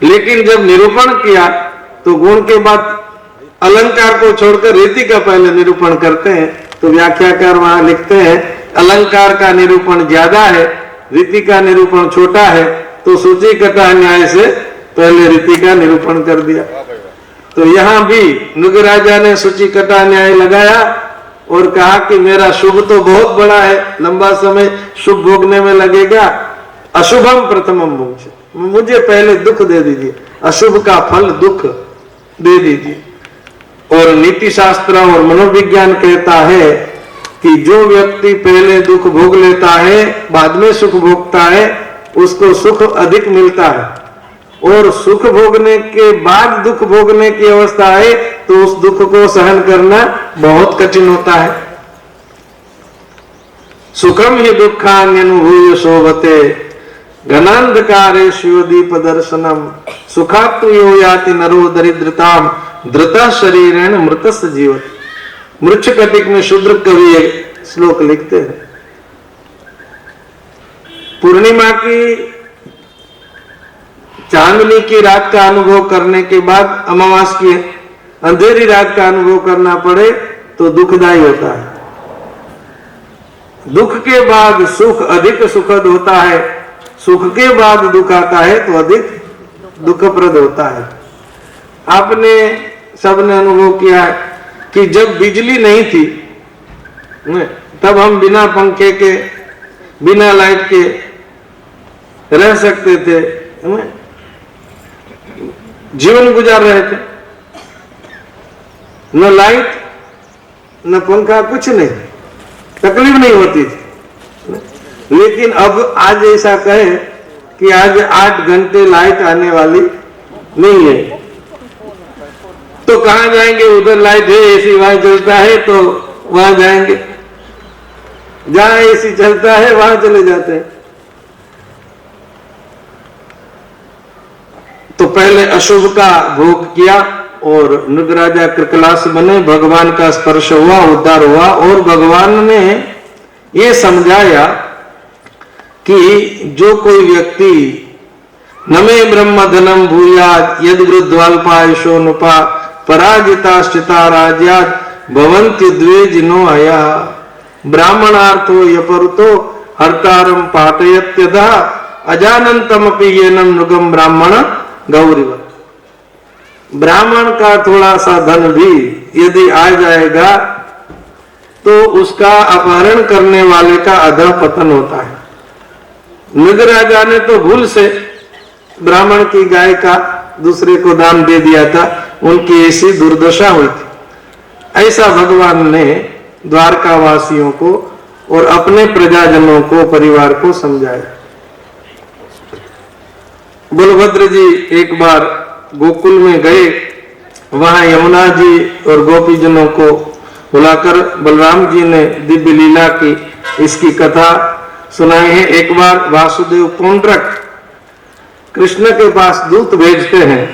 लेकिन जब निरूपण किया तो गुण के बाद अलंकार को छोड़कर रीति का पहले निरूपण करते हैं। तो व्याख्याकार वहां लिखते हैं अलंकार का निरूपण ज्यादा है, रीति का निरूपण छोटा है, तो सूची कथा न्याय से पहले रीति का निरूपण कर दिया। तो यहाँ भी नृग राजा ने सूची कटा न्याय लगाया और कहा कि मेरा शुभ तो बहुत बड़ा है, लंबा समय शुभ भोगने में लगेगा, अशुभम प्रथमम मुझे, मुझे पहले दुख दे दीजिए, अशुभ का फल दुख दे दीजिए। और नीति शास्त्र और मनोविज्ञान कहता है कि जो व्यक्ति पहले दुख भोग लेता है बाद में सुख भोगता है, उसको सुख अधिक मिलता है, और सुख भोगने के बाद दुख भोगने की अवस्था है तो उस दुख को सहन करना बहुत कठिन होता है। सुखम ही दुखान्यनुभूय शोभते घनांधकारे शिवदीप दर्शनम सुखात्तु यो याति नरो दरिद्रताम धृता शरीरेण मृतस् जीवत। मृक्ष कटिक में शूद्र कवि एक श्लोक लिखते हैं, पूर्णिमा की चांदनी की रात का अनुभव करने के बाद अमावास की अंधेरी रात का अनुभव करना पड़े तो दुखदायी होता है। दुख के बाद सुख अधिक सुखद होता है, सुख के बाद दुख आता है तो अधिक दुखप्रद होता है। आपने सबने अनुभव किया है कि जब बिजली नहीं थी तब हम बिना पंखे के बिना लाइट के रह सकते थे, जीवन गुजार रहे थे, न लाइट न पंखा, कुछ नहीं, तकलीफ नहीं होती थी। लेकिन अब आज ऐसा कहे कि आज 8 घंटे लाइट आने वाली नहीं है तो कहां जाएंगे? उधर लाइट है, एसी वहां चलता है तो वहां जाएंगे, जहां एसी चलता है वहां चले जाते हैं। तो पहले अशुभ का भोग किया और नृग राजा कृकलास बने, भगवान का स्पर्श हुआ, उद्धार हुआ, और भगवान ने ये समझाया कि जो कोई व्यक्ति नमे ब्रह्म धनम भूयाद यद वृद्धाल्पायुषो नुपा पराजिताश्चिता राज्यात् भवन्ति द्वे जिनो आया ब्राह्मणार्थो यपरुतो हर्तारम पाठयत्यतः अजानन्तमपि येनम नृगम ब्राह्मण गौरीवत्। ब्राह्मण का थोड़ा सा धन भी यदि आ जाएगा तो उसका अपहरण करने वाले का अधः पतन होता है। नृग राजा ने तो भूल से ब्राह्मण की गाय का दूसरे को दान दे दिया था, उनकी ऐसी दुर्दशा हुई थी। ऐसा भगवान ने द्वारका वासियों को और अपने प्रजाजनों को, परिवार को समझाया। बलभद्र जी एक बार गोकुल में गए, वहां यमुना जी और गोपीजनों को बुलाकर बलराम जी ने दिव्य लीला की, इसकी कथा सुनाई है। एक बार वासुदेव पौंड्रक कृष्ण के पास दूत भेजते हैं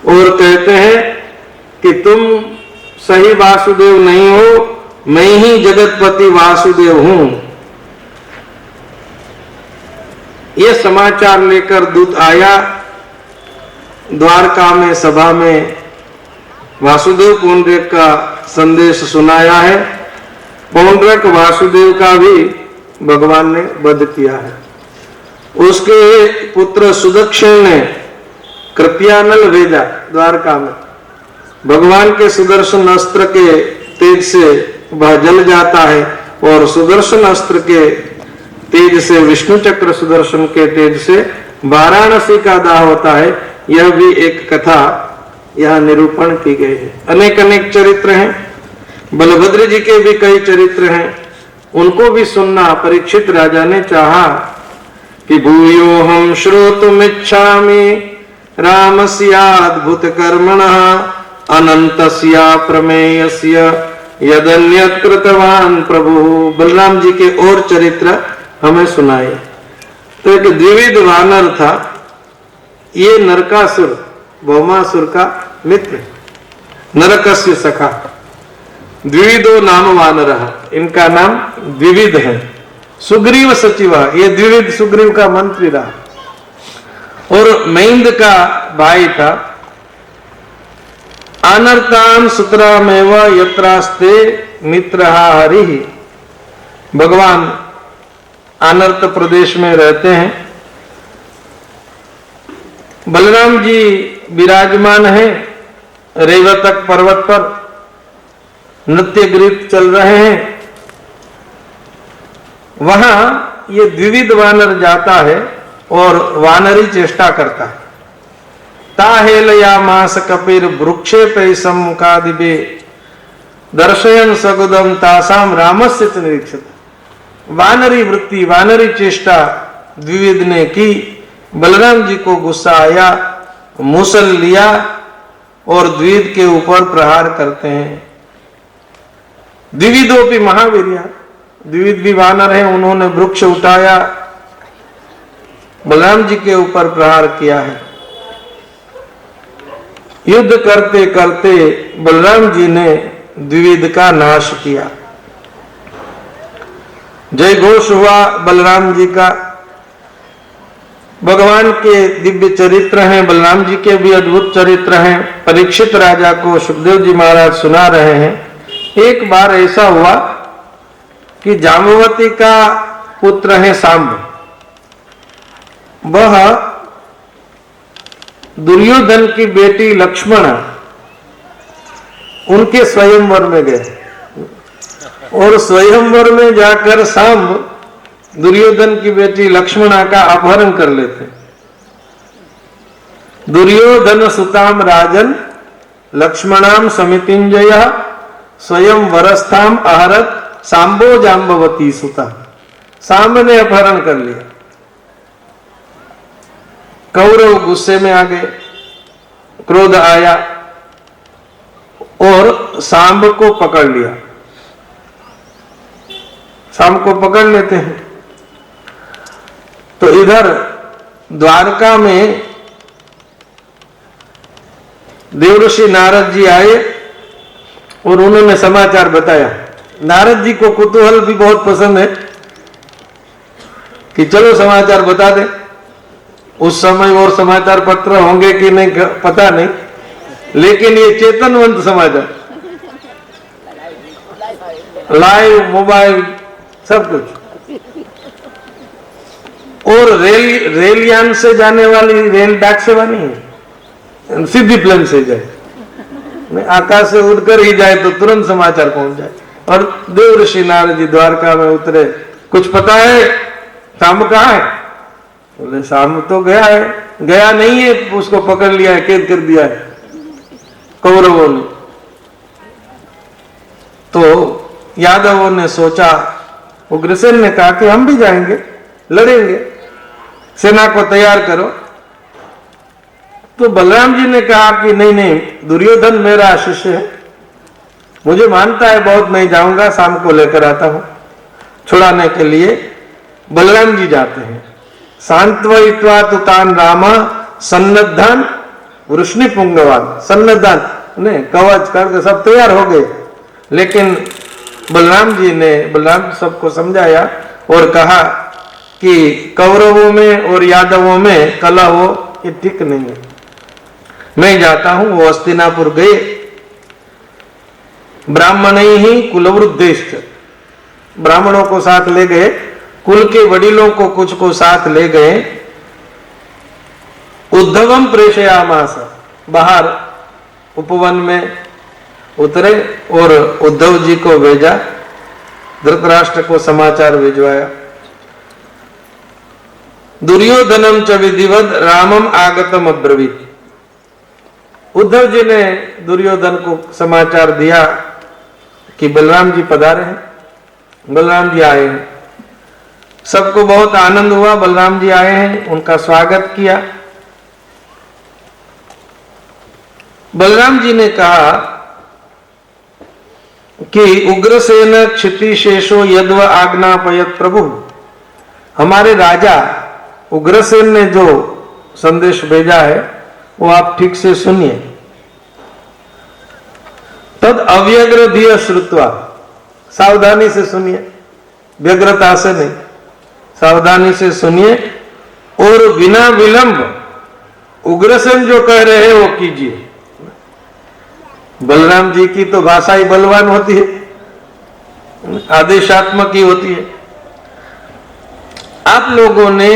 और कहते हैं कि तुम सही वासुदेव नहीं हो, मैं ही जगतपति वासुदेव हूं। यह समाचार लेकर दूत आया, द्वारका में सभा में वासुदेव पौंड्रक का संदेश सुनाया है। पौंड्रक वासुदेव का भी भगवान ने वध किया है। उसके पुत्र सुदक्षिण ने कृत्यानल भेजा द्वारका में, भगवान के सुदर्शन अस्त्र के तेज से वह जल जाता है और सुदर्शन अस्त्र के तेज से, विष्णु चक्र सुदर्शन के तेज से वाराणसी का दाह होता है। यह भी एक कथा यहाँ निरूपण की गई है। अनेक अनेक चरित्र हैं, बलभद्र जी के भी कई चरित्र हैं, उनको भी सुनना परीक्षित राजा ने चाहा कि भूयो हम श्रोतुमिच्छामि रामस्याद्भुत कर्मणः अनंतस्या प्रमेयस्य यदन्यत् कृतवान प्रभु। बलराम जी के और चरित्र हमें सुनाए। तो एक द्विविध वानर था, ये नरकासुर भौमासुर का मित्र, नरकस्य सखा, द्विविधो नाम वानरः, इनका नाम द्विविध है। सुग्रीव सचिवा, ये द्विविध सुग्रीव का मंत्री रहा, और मैंद का भाई था। अनर्थान सुतरामेव यत्रास्ते मित्रहा हरिः, भगवान अनर्थ प्रदेश में रहते हैं। बलराम जी विराजमान है रेवतक पर्वत पर, नृत्य गीत चल रहे हैं। वहां ये द्विविध वानर जाता है और वानरी चेष्टा करता है। ताहेलयामास कपिर वृक्षे पैसम कादिबे दर्शयन सगुदम तासाम रामस्य च निरीक्षित। वानरी वृत्ति, वानरी चेष्टा द्विविध ने की। बलराम जी को गुस्सा आया, मूसल लिया और द्विविध के ऊपर प्रहार करते हैं। द्विविधोपि महावीर्या, द्विविध भी वानर है, उन्होंने वृक्ष उठाया, बलराम जी के ऊपर प्रहार किया है। युद्ध करते करते बलराम जी ने द्विविध का नाश किया। जय घोष हुआ बलराम जी का। भगवान के दिव्य चरित्र हैं, बलराम जी के भी अद्भुत चरित्र हैं। परीक्षित राजा को सुखदेव जी महाराज सुना रहे हैं। एक बार ऐसा हुआ कि जाम्बवती का पुत्र है सांब, वह दुर्योधन की बेटी लक्ष्मण उनके स्वयंवर में गए, और स्वयंवर में जाकर सांब दुर्योधन की बेटी लक्ष्मणा का अपहरण कर लेते। दुर्योधन सुताम राजन लक्ष्मणाम समितिंजय स्वयं वरस्थाम अहरत सांबो जाम्बवती सुता। सांब ने अपहरण कर लिया। कौरव गुस्से में आ गए, क्रोध आया और सांब को पकड़ लिया। सांब को पकड़ लेते हैं तो इधर द्वारका में देवऋषि नारद जी आए और उन्होंने समाचार बताया। नारद जी को कुतूहल भी बहुत पसंद है कि चलो समाचार बता दे। उस समय और समाचार पत्र होंगे कि नहीं पता नहीं, लेकिन ये चेतनवंत समाचार, लाइव मोबाइल सब कुछ, और रेलयान से जाने वाली रेल डाक सेवा नहीं है, सीधी प्लेन से जाए, आकाश से उड़कर ही जाए तो तुरंत समाचार पहुंच जाए। और देवऋषि नारद जी द्वारका में उतरे, कुछ पता है सांब कहाँ है? बोले सांब तो गया है। गया नहीं है, उसको पकड़ लिया है, कैद कर दिया है कौरवों ने। तो यादवों ने सोचा, उग्रसेन ने कहा कि हम भी जाएंगे, लड़ेंगे, सेना को तैयार करो। तो बलराम जी ने कहा कि नहीं नहीं, दुर्योधन मेरा शिष्य है, मुझे मानता है बहुत, मैं जाऊंगा, शाम को लेकर आता हूं। छुड़ाने के लिए बलराम जी जाते हैं। सांत्वयित्वा तु तान रामा सन्नद्धान वृष्णि पुंगवान। सन्नद्धान ने कवच करके सब तैयार हो गए, लेकिन बलराम सबको समझाया और कहा कि कौरवों में और यादवों में कलह हो, ये ठीक नहीं है, मैं जाता हूं। वो हस्तिनापुर गए। ब्राह्मण ही कुलवृद्धेश्च, ब्राह्मणों को साथ ले गए, कुल के वडीलों को कुछ को साथ ले गए। उद्धवम प्रेषयामास, बाहर उपवन में उतरे और उद्धव जी को भेजा, धृतराष्ट्र को समाचार भिजवाया। दुर्योधनम च विधिवद रामम आगतम अब्रवीत। उद्धव जी ने दुर्योधन को समाचार दिया कि बलराम जी पधारे हैं, बलराम जी आए हैं। सबको बहुत आनंद हुआ, बलराम जी आए हैं, उनका स्वागत किया। बलराम जी ने कहा कि उग्रसेन क्षितिशेषो यद्व आज्ञापयत प्रभु। हमारे राजा उग्रसेन ने जो संदेश भेजा है वो आप ठीक से सुनिए। तद अव्यग्र धिय श्रुत्वा, सावधानी से सुनिए, व्यग्रता से नहीं। सावधानी से सुनिए और बिना विलंब उग्रसेन जो कह रहे हैं वो कीजिए। बलराम जी की तो भाषा ही बलवान होती है, आदेशात्मक ही होती है। आप लोगों ने,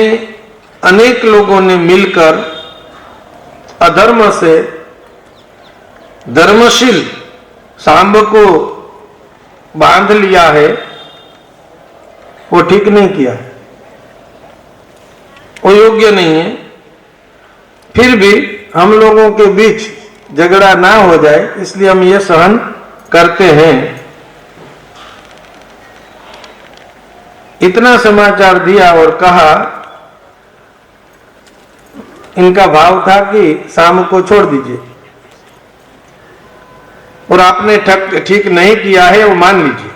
अनेक लोगों ने मिलकर अधर्म से धर्मशील सांब को बांध लिया है, वो ठीक नहीं किया, वो योग्य नहीं है। फिर भी हम लोगों के बीच झगड़ा ना हो जाए इसलिए हम ये सहन करते हैं। इतना समाचार दिया और कहा, इनका भाव था कि शाम को छोड़ दीजिए और आपने ठीक नहीं किया है वो मान लीजिए।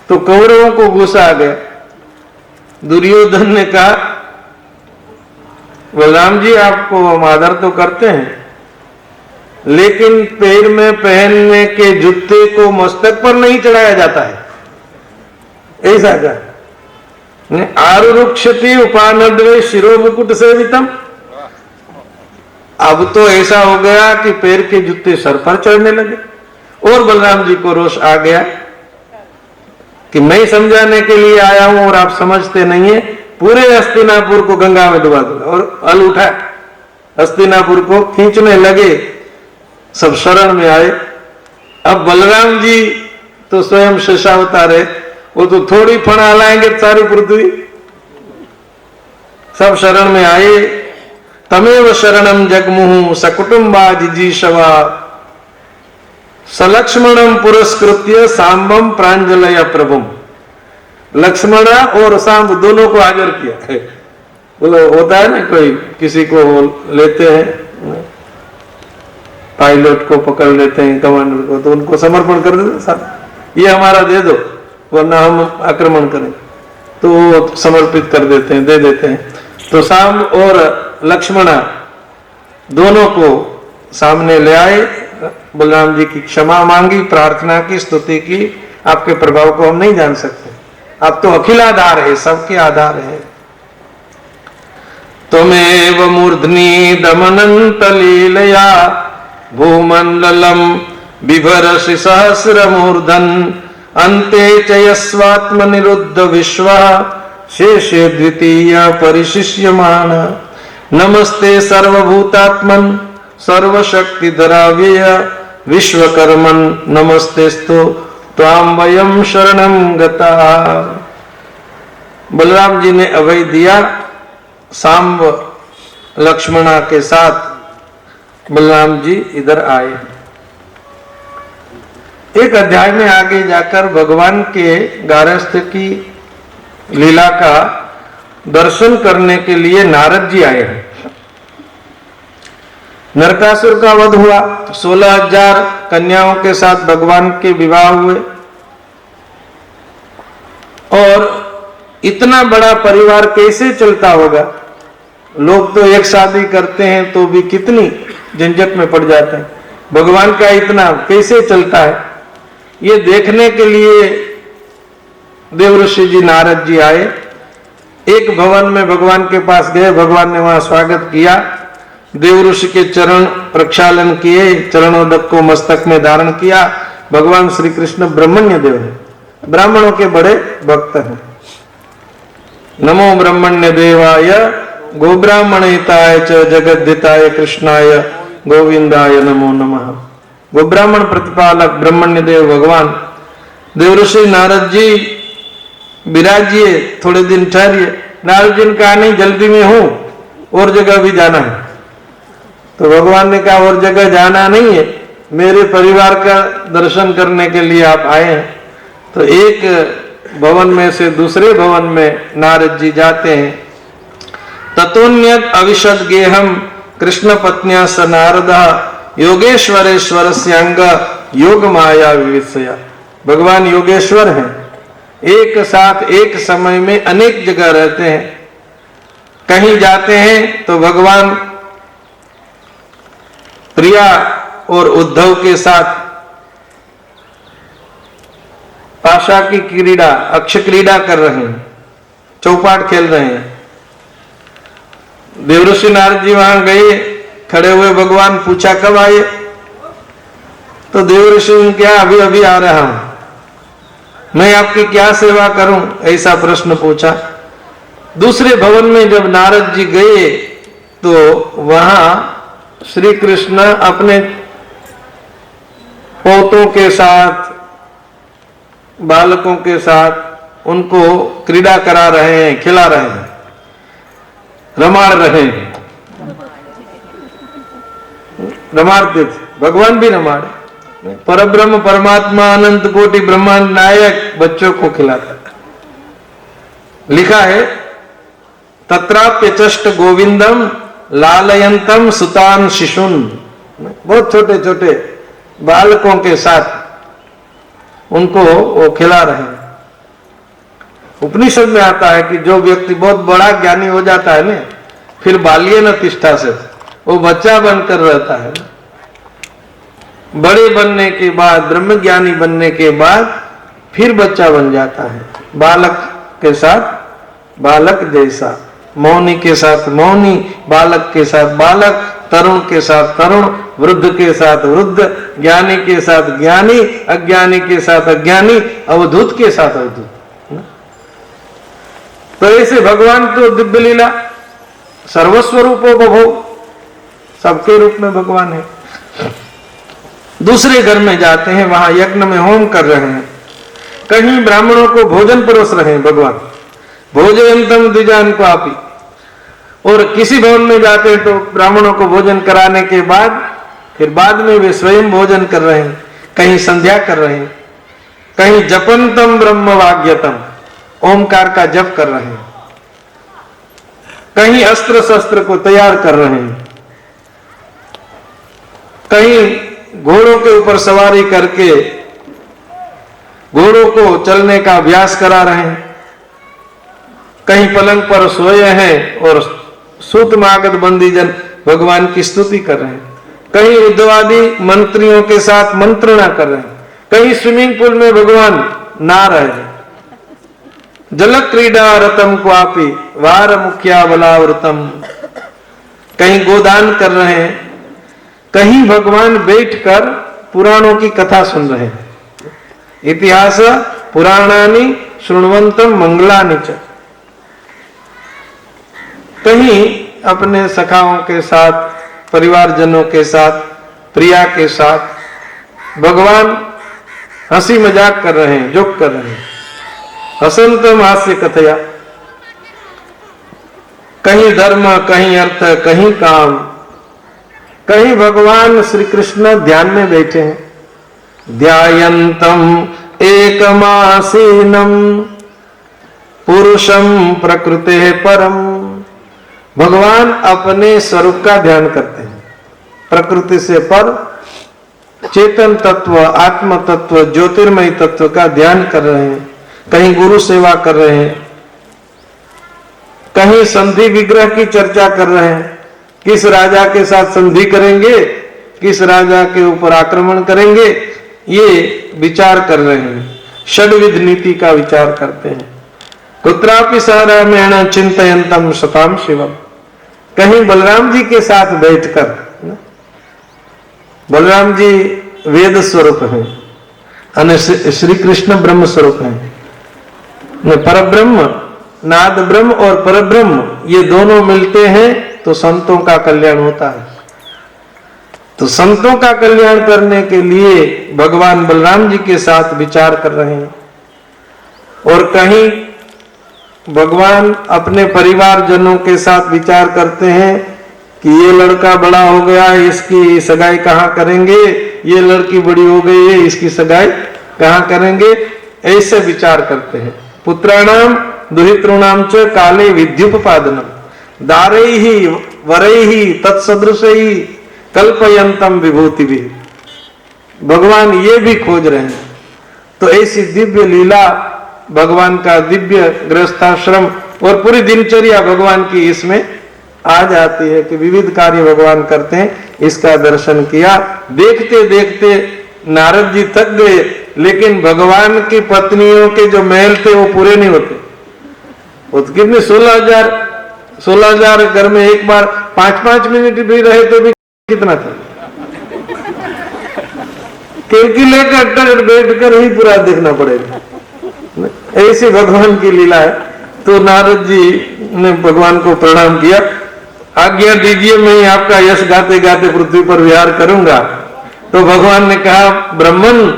तो कौरवों को गुस्सा आ गया। दुर्योधन ने कहा, बलराम जी आपको हम आदर तो करते हैं, लेकिन पैर में पहनने के जूते को मस्तक पर नहीं चढ़ाया जाता है, ऐसा कहा। आरुरुक्षति उपानद्वे शिरो मुकुट सेवितम। अब तो ऐसा हो गया कि पैर के जूते सर पर चढ़ने लगे और बलराम जी को रोष आ गया कि मैं समझाने के लिए आया हूं और आप समझते नहीं है, पूरे हस्तिनापुर को गंगा में डुबा दूंगा। और हल उठा, हस्तिनापुर को खींचने लगे, सब शरण में आए। अब बलराम जी तो स्वयं शेषावतार है, वो तो थोड़ी फणा हलाएंगे सारी पृथ्वी। सब शरण में आए। तमेव शरणम जगमुहु सकुटुंबा जिजीशवा सलक्ष्मणम पुरस्कृत्य सांबम प्रांजलय प्रभुम। लक्ष्मणा और सांब दोनों को हाजिर किया। बोलो होता है ना, कोई किसी को लेते हैं, पायलट को पकड़ लेते हैं, कमांडर को, तो उनको समर्पण कर देते साहब ये हमारा दे दो वरना हम आक्रमण करें, तो वो समर्पित कर देते हैं, दे देते हैं। तो सांब और लक्ष्मणा दोनों को सामने ले आए, बलराम जी की क्षमा मांगी, प्रार्थना की, स्तुति की। आपके प्रभाव को हम नहीं जान सकते, आप तो अखिलाधार है, सबके आधार है। त्वमेव मूर्धनि दमनंत लीलया भूमंडलम बिभरसि सहस्रमूर्धन अन्ते च यस्वात्मनिरुद्ध विश्वः शेषे द्वितीय परिशिष्यमाण। नमस्ते सर्वभूतात्मन सर्वशक्तिधराव्यय विश्वकर्मन नमस्तेस्तु त्वां वयं शरणं गता। बलराम जी ने अभय दिया। सांब लक्ष्मणा के साथ बलराम जी इधर आए। एक अध्याय में आगे जाकर भगवान के गारस्थ की लीला का दर्शन करने के लिए नारद जी आए हैं। नरकासुर का वध हुआ, 16,000 कन्याओं के साथ भगवान के विवाह हुए और इतना बड़ा परिवार कैसे चलता होगा। लोग तो एक शादी करते हैं तो भी कितनी झंझट में पड़ जाते हैं, भगवान का इतना कैसे चलता है, ये देखने के लिए देवऋषि जी नारद जी आए। एक भवन में भगवान के पास गए, भगवान ने वहां स्वागत किया, देवऋषि के चरण प्रक्षालन किए, चरणोदक को मस्तक में धारण किया। भगवान श्री कृष्ण ब्रह्मण्य देव है, ब्राह्मणों के बड़े भक्त हैं। नमो ब्रह्मण्य देवाय गोब्राह्मणहिताय च जगद्धिताय कृष्णाय गोविंदाय नमो नमः। गोब्राह्मण प्रतिपालक ब्रह्मण्य देव भगवान। देवऋषि नारद जी विराजिए, थोड़े दिन ठहरिए। नारद जी ने कहा नहीं, जल्दी में हूं, और जगह भी जाना है। तो भगवान ने कहा और जगह जाना नहीं है, मेरे परिवार का दर्शन करने के लिए आप आए हैं। तो एक भवन में से दूसरे भवन में नारद जी जाते हैं। ततोन्यत अविशद गेहम कृष्ण पत्न्या स नारदा योगेश्वरेश्वर स्यांग योग माया विवित्सया। भगवान योगेश्वर हैं, एक साथ एक समय में अनेक जगह रहते हैं। कहीं जाते हैं तो भगवान प्रिया और उद्धव के साथ पाशा की क्रीड़ा, अक्ष क्रीड़ा कर रहे हैं, चौपाट खेल रहे हैं। देवऋषि नारद जी वहां गए, खड़े हुए भगवान, पूछा कब आए? तो देवऋषि ने क्या, अभी अभी आ रहा हूं, मैं आपकी क्या सेवा करूं, ऐसा प्रश्न पूछा। दूसरे भवन में जब नारद जी गए तो वहां श्री कृष्ण अपने पोतों के साथ, बालकों के साथ उनको क्रीड़ा करा रहे हैं, खिला रहे हैं, रमाड़ रहे हैं, रमाड़ते थे, भगवान भी रमाड़े। परब्रह्म परमात्मा अनंत कोटि ब्रह्मांड नायक बच्चों को खिलाता। लिखा है तत्राप्यचष्ट गोविंदम लालयंतम सुतान शिशुन, बहुत छोटे छोटे बालकों के साथ उनको वो खिला रहे हैं। उपनिषद में आता है कि जो व्यक्ति बहुत बड़ा ज्ञानी हो जाता है ना, फिर बाल्य न तिष्ठा से, वो बच्चा बनकर रहता है। बड़े बनने के बाद, ब्रह्म ज्ञानी बनने के बाद फिर बच्चा बन जाता है, बालक के साथ बालक जैसा, मौनी के साथ मौनी, बालक के साथ बालक, तरुण के साथ तरुण, वृद्ध के साथ वृद्ध, ज्ञानी के साथ ज्ञानी, अज्ञानी के साथ अज्ञानी, अवधूत के साथ अवधूत। तो ऐसे भगवान तो दिव्य लीला सर्वस्वरूपो बभो, सबके रूप में भगवान है। दूसरे घर में जाते हैं, वहां यज्ञ में होम कर रहे हैं, कहीं ब्राह्मणों को भोजन परोस रहे हैं भगवान, भोजयंतम द्विजान को आपी। और किसी भवन में जाते हैं तो ब्राह्मणों को भोजन कराने के बाद फिर बाद में वे स्वयं भोजन कर रहे हैं, कहीं संध्या कर रहे हैं, कहीं जपंतम ब्रह्म वाग्यतम, ओमकार का जप कर रहे हैं, कहीं अस्त्र शस्त्र को तैयार कर रहे हैं, कहीं घोड़ों के ऊपर सवारी करके घोड़ों को चलने का अभ्यास करा रहे हैं, कहीं पलंग पर सोए हैं और सूत मागध बंदी जन भगवान की स्तुति कर रहे हैं, कहीं युद्धवादी मंत्रियों के साथ मंत्रणा कर रहे हैं, कहीं स्विमिंग पूल में भगवान नहा रहे हैं, जल क्रीडा रतम क्वापी वार मुख्या बलावृतम, कहीं गोदान कर रहे हैं, कहीं भगवान बैठकर पुराणों की कथा सुन रहे हैं। इतिहास पुराणानि शृण्वन्तम मंगलानि च, कहीं अपने सखाओं के साथ, परिवारजनों के साथ, प्रिया के साथ भगवान हंसी मजाक कर रहे हैं, जोक कर रहे हैं, हसंतम हास्य कथया, कहीं धर्म, कहीं अर्थ, कहीं काम, कहीं भगवान श्री कृष्ण ध्यान में बैठे हैं, ध्यायन्तम एकमासीनम पुरुषम प्रकृते परम, भगवान अपने स्वरूप का ध्यान करते हैं, प्रकृति से पर चेतन तत्व, आत्म तत्व, ज्योतिर्मय तत्व का ध्यान कर रहे हैं, कहीं गुरु सेवा कर रहे हैं, कहीं संधि विग्रह की चर्चा कर रहे हैं, किस राजा के साथ संधि करेंगे, किस राजा के ऊपर आक्रमण करेंगे, ये विचार कर रहे हैं, षड्विध नीति का विचार करते हैं। कुत्रापि सारामेण चिंतयन्तम सताम शिवम, कहीं बलराम जी के साथ बैठकर, बलराम जी वेद स्वरूप हैं, अन्य श्री कृष्ण ब्रह्म स्वरूप हैं, परब्रह्म, नाद ब्रह्म और परब्रह्म ये दोनों मिलते हैं तो संतों का कल्याण होता है। तो संतों का कल्याण करने के लिए भगवान बलराम जी के साथ विचार कर रहे हैं, और कहीं भगवान अपने परिवारजनों के साथ विचार करते हैं कि ये लड़का बड़ा हो गया है, इसकी सगाई कहाँ करेंगे, ये लड़की बड़ी हो गई है, इसकी सगाई कहाँ करेंगे, ऐसे विचार करते हैं। पुत्राणाम दुहितॄणाम च काले विद्युपपादनम दारैहि वरैहि तत्सदृशैहि कल्पयन्तम विभूति भी, भगवान ये भी खोज रहे हैं। तो ऐसी दिव्य लीला, भगवान का दिव्य गृहस्थाश्रम और पूरी दिनचर्या भगवान की इसमें आ जाती है कि विविध कार्य भगवान करते हैं। इसका दर्शन किया, देखते देखते नारद जी थक गए, लेकिन भगवान की पत्नियों के जो महल थे वो पूरे नहीं होते। वो तो कितने 16,000 घर में एक बार 5-5 मिनट भी रहे तो भी कितना था। कैलकुलेटर बैठकर ही पूरा देखना पड़ेगा। ऐसी भगवान की लीला है। तो नारद जी ने भगवान को प्रणाम किया, आज्ञा दीजिए मैं आपका यश गाते गाते पृथ्वी पर विहार करूंगा। तो भगवान ने कहा, ब्रह्मन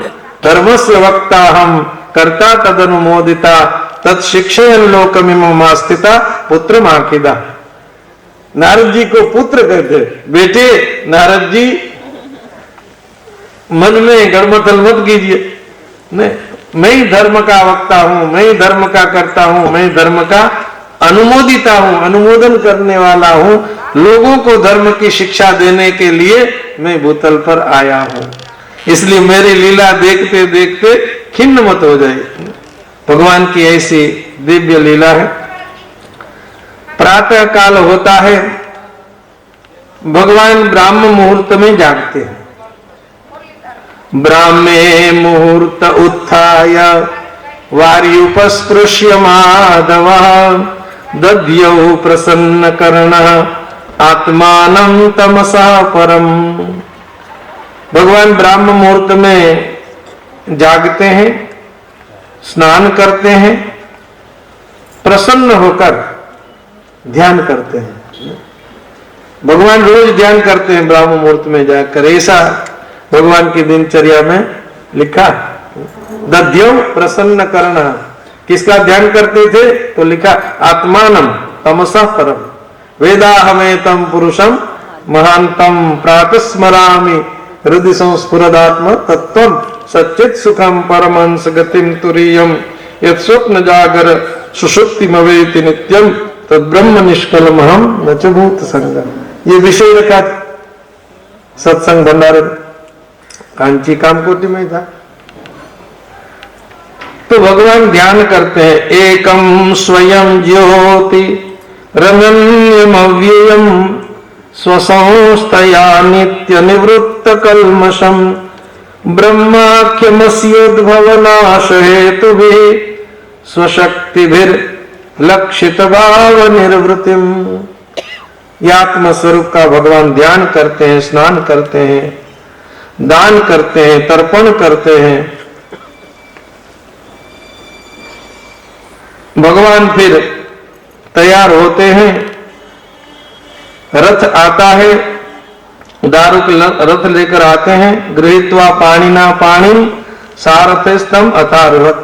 धर्मस्य वक्ता हम कर्ता तदनुमोदिता तत्शिक्षयन लोकमिममा स्थिता पुत्र माखिदा। नारद जी को पुत्र कहते, बेटे नारद जी मन में गड़मथल मत कीजिए, मैं ही धर्म का वक्ता हूं, मैं ही धर्म का करता हूं, मैं धर्म का अनुमोदिता हूं, अनुमोदन करने वाला हूं। लोगों को धर्म की शिक्षा देने के लिए मैं भूतल पर आया हूं, इसलिए मेरी लीला देखते देखते खिन्न मत हो जाए। भगवान की ऐसी दिव्य लीला है। प्रातः काल होता है, भगवान ब्राह्म मुहूर्त में जागते हैं। ब्राह्मे मुहूर्त उत्थाय वार्युपस्पृश्य माधव दध्यौ प्रसन्न कर्ण आत्मानं तमसा परम। भगवान ब्राह्म मुहूर्त में जागते हैं, स्नान करते हैं, प्रसन्न होकर ध्यान करते हैं। भगवान रोज ध्यान करते हैं ब्राह्म मुहूर्त में जाकर, ऐसा भगवान की दिनचर्या में लिखा। दध्यौ प्रसन्न करना, किसका ध्यान करते थे तो लिखा आत्मानम तमसा परम वेदाहमेतम पुरुषम महांतम प्रातस्मरामि हृदय संस्फुरदात्म तत्वम सच्चित सुखम परमंस गतिम तुरीयम यत् स्वप्न जागर सुषुप्तिमवेति नित्यम तद ब्रह्म निष्कलमहम न च भूत संगम। ये विषय रखा सत्संग भंडार कांची कामकोटि में था। तो भगवान ध्यान करते हैं, एकम स्वयं ज्योति रमण्यम अव्ययम स्वसंस्थया नित्य निवृत्त कल्मषम ब्रह्माख्यमस्योद्भवनाश हेतुभिः स्वशक्तिभिर लक्षित भाव निर्वृतिम। आत्म स्वरूप का भगवान ध्यान करते हैं, स्नान करते हैं, दान करते हैं, तर्पण करते हैं। भगवान फिर तैयार होते हैं, रथ आता है, दारुक रथ लेकर आते हैं। गृहीत्वा पाणिना पाणिम सारथस्तम अतारवत।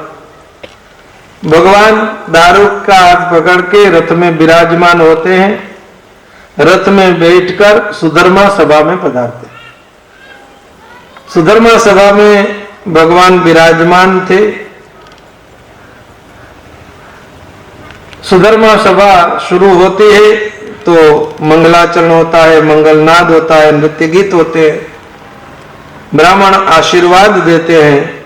भगवान दारुक का हाथ पकड़ के रथ में विराजमान होते हैं, रथ में बैठकर सुधर्मा सभा में पधारते। सुधर्मा सभा में भगवान विराजमान थे। सुधर्मा सभा शुरू होती है तो मंगलाचरण होता है, मंगलनाद होता है, नृत्य गीत होते हैं, ब्राह्मण आशीर्वाद देते हैं।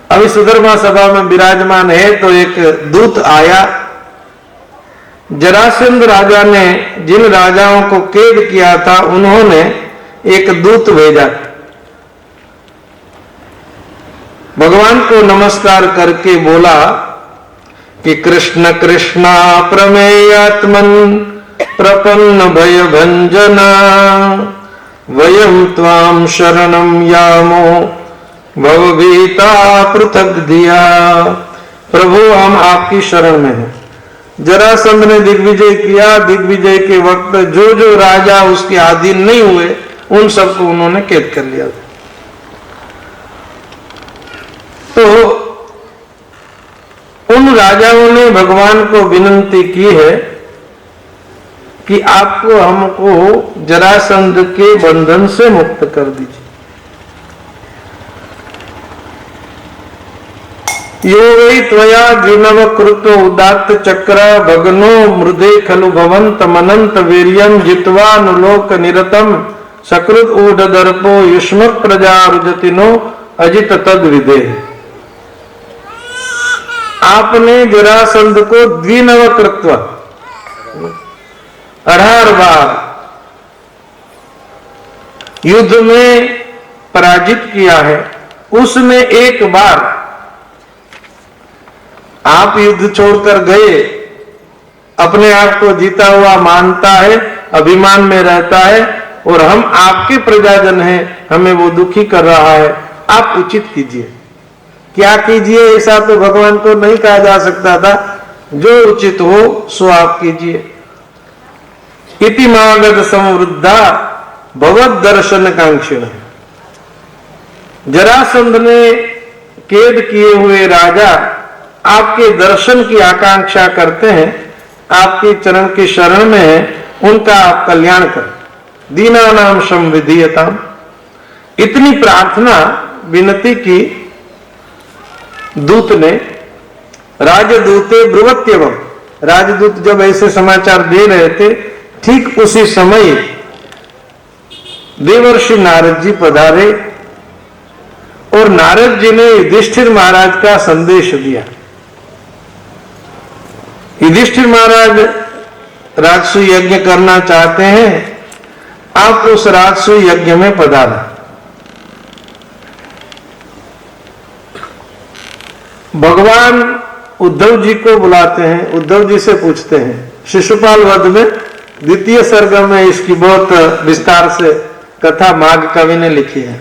अभी सुधर्मा सभा में विराजमान है तो एक दूत आया। जरासंध राजा ने जिन राजाओं को कैद किया था उन्होंने एक दूत भेजा। भगवान को नमस्कार करके बोला कि कृष्ण कृष्णा प्रमेयात्मन प्रपन्न भय भंजना वयम त्वाम शरणम यामो भवभीता पृथक दिया। प्रभु हम आपकी शरण में हैं। जरासंध ने दिग्विजय किया। दिग्विजय के वक्त जो जो राजा उसके अधीन नहीं हुए उन सबको उन्होंने कैद कर लिया। तो उन राजाओं ने भगवान को विनती की है कि आपको हमको जरासंध के बंधन से मुक्त कर दीजिए। यो वै त्वया द्विनव कृतो उदात्त चक्र भगनो मृदे खलु भवंत मनंत वीर्यम जित्वा नुलोक निरतम सकृत ऊढ़ दर्पो युष्म प्रजा रुजतिनो अजित तद विदे। आपने जरासंध को द्विनव कृत्व 18 बार युद्ध में पराजित किया है। उसमें एक बार आप युद्ध छोड़कर गए, अपने आप को जीता हुआ मानता है, अभिमान में रहता है, और हम आपके प्रजाजन हैं, हमें वो दुखी कर रहा है, आप उचित कीजिए। क्या कीजिए ऐसा तो भगवान को नहीं कहा जा सकता था, जो उचित हो सो आप कीजिए। इति मागध संवृद्धा भगवत दर्शन कांक्षिण। जरासंध ने कैद किए हुए राजा आपके दर्शन की आकांक्षा करते हैं, आपके चरण की शरण में है, उनका आप कल्याण करें। दीनानाम संविधीयताम, इतनी प्रार्थना विनती की दूत ने। राजदूते ब्रुवत्यवम, राजदूत जब ऐसे समाचार दे रहे थे, ठीक उसी समय देवर्षि नारद जी पधारे और नारद जी ने युधिष्ठिर महाराज का संदेश दिया। युधिष्ठिर महाराज राजसु यज्ञ करना चाहते हैं, आप उस राजसु यज्ञ में पधारें। भगवान उद्धव जी को बुलाते हैं, उद्धव जी से पूछते हैं। शिशुपाल वध में द्वितीय सर्ग में इसकी बहुत विस्तार से कथा माघ कवि ने लिखी है।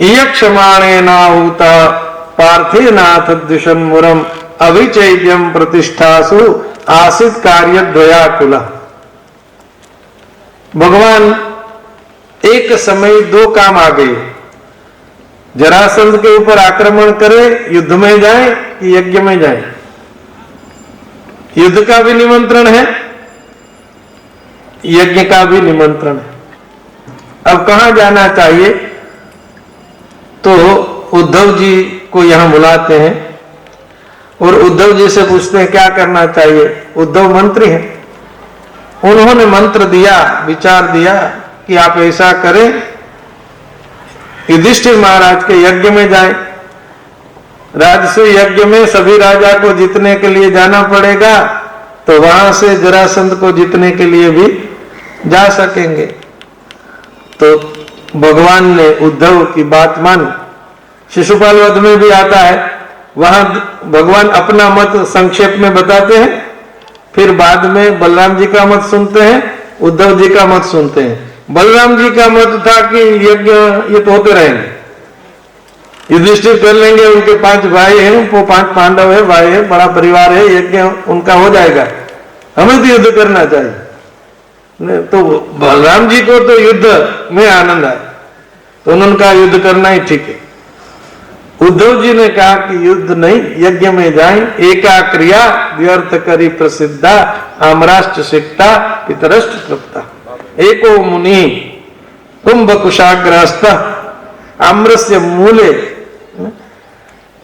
इयक्षमाणे नाहूता पार्थे नाथ द्विषन्मुरम अभिचैद्यम प्रतिष्ठासु आसित कार्य द्वयाकुला। भगवान एक समय दो काम आ गए, जरासंध के ऊपर आक्रमण करे, युद्ध में जाए कि यज्ञ में जाए। युद्ध का भी निमंत्रण है, यज्ञ का भी निमंत्रण है। अब कहां जाना चाहिए? तो उद्धव जी को यहां बुलाते हैं और उद्धव जी से पूछते हैं क्या करना चाहिए। उद्धव मंत्री हैं, उन्होंने मंत्र दिया, विचार दिया कि आप ऐसा करें, युधिष्ठिर महाराज के यज्ञ में जाएं। राजसु यज्ञ में सभी राजा को जीतने के लिए जाना पड़ेगा, तो वहां से जरासंध को जीतने के लिए भी जा सकेंगे। तो भगवान ने उद्धव की बात मानी। शिशुपाल वध में भी आता है, वहां भगवान अपना मत संक्षेप में बताते हैं, फिर बाद में बलराम जी का मत सुनते हैं, उद्धव जी का मत सुनते हैं। बलराम जी का मत था कि यज्ञ ये तो होते रहेंगे, युधिष्ठिर कर लेंगे, उनके 5 भाई हैं, वो 5 पांडव है, भाई है, बड़ा परिवार है, यज्ञ उनका हो जाएगा, हमें तो युद्ध करना चाहिए। तो बलराम जी को तो युद्ध में आनंद आया, तो उन्होंने कहा युद्ध करना ही ठीक है। उद्धव जी ने कहा कि युद्ध नहीं, यज्ञ में जाएं। एका क्रिया व्यर्थ करी प्रसिद्धा, आमराष्ट्र सिक्ता पितरष्ट तृप्ता। एको मुनि कुंभ कुशाग्रस्त आम्रस्य मूले,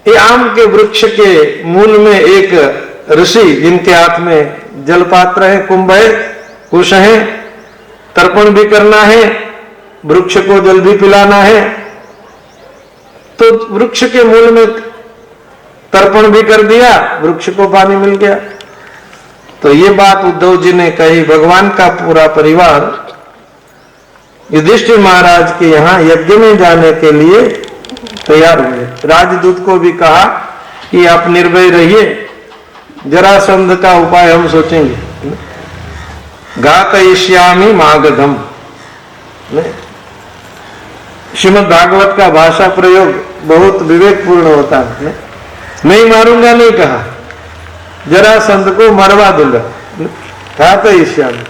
ये आम के वृक्ष के मूल में एक ऋषि, जिनके हाथ में जलपात्र है, कुंभ है, कुश है, तर्पण भी करना है, वृक्ष को जल भी पिलाना है, तो वृक्ष के मूल में तर्पण भी कर दिया, वृक्ष को पानी मिल गया। तो ये बात उद्धव जी ने कही। भगवान का पूरा परिवार युधिष्ठिर महाराज के यहाँ यज्ञ में जाने के लिए तैयार हुए। राजदूत को भी कहा कि आप निर्भय रहिए, जरासंध का उपाय हम सोचेंगे। घातयिष्यामि मागधम, श्रीमद् भागवत का भाषा प्रयोग बहुत विवेकपूर्ण होता है। नहीं मारूंगा नहीं कहा, जरासंध को मरवा दूंगा। घातयिष्यामि,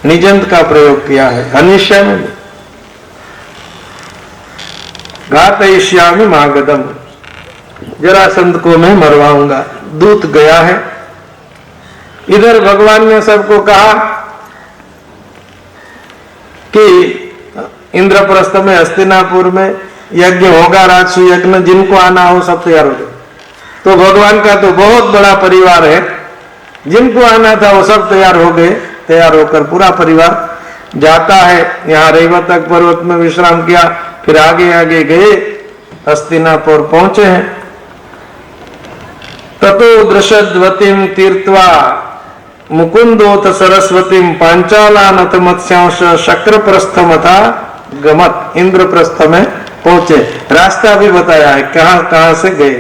निजंत का प्रयोग किया है, अनिष्यामि। घातयिष्यामि मागधम, जरासंध को मैं मरवाऊंगा। दूत गया है। इधर भगवान ने सबको कहा कि इंद्रप्रस्थ में, हस्तिनापुर में यज्ञ होगा, राजसु यज्ञ, जिनको आना हो सब तैयार हो गए। तो भगवान का तो बहुत बड़ा परिवार है, जिनको आना था वो सब तैयार हो गए। तैयार होकर पूरा परिवार जाता है। यहाँ रेवतक पर्वत में विश्राम किया, फिर आगे आगे गए, हस्तिनापुर पहुंचे हैं। ततो दृशद्वतीम तीर्थवा मुकुंदोत सरस्वतीम पांचालानत मत्स्यांश शक्रप्रस्थमथा गमत। इंद्रप्रस्थ में पहुंचे, रास्ता भी बताया है कहां कहां से गए।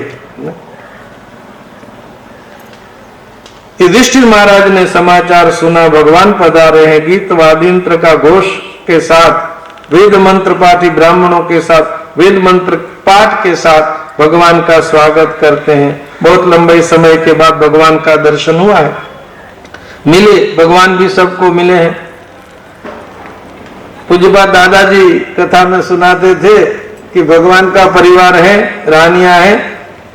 युधिष्ठिर महाराज ने समाचार सुना, भगवान पधारे हैं। गीत वाद्यंत्र का घोष के साथ, वेद मंत्र पाठी ब्राह्मणों के साथ, वेद मंत्र पाठ के साथ भगवान का स्वागत करते हैं। बहुत लंबे समय के बाद भगवान का दर्शन हुआ है, मिले भगवान भी सबको मिले हैं। पूज्यपाद दादाजी कथा में सुनाते थे कि भगवान का परिवार है, रानियां हैं,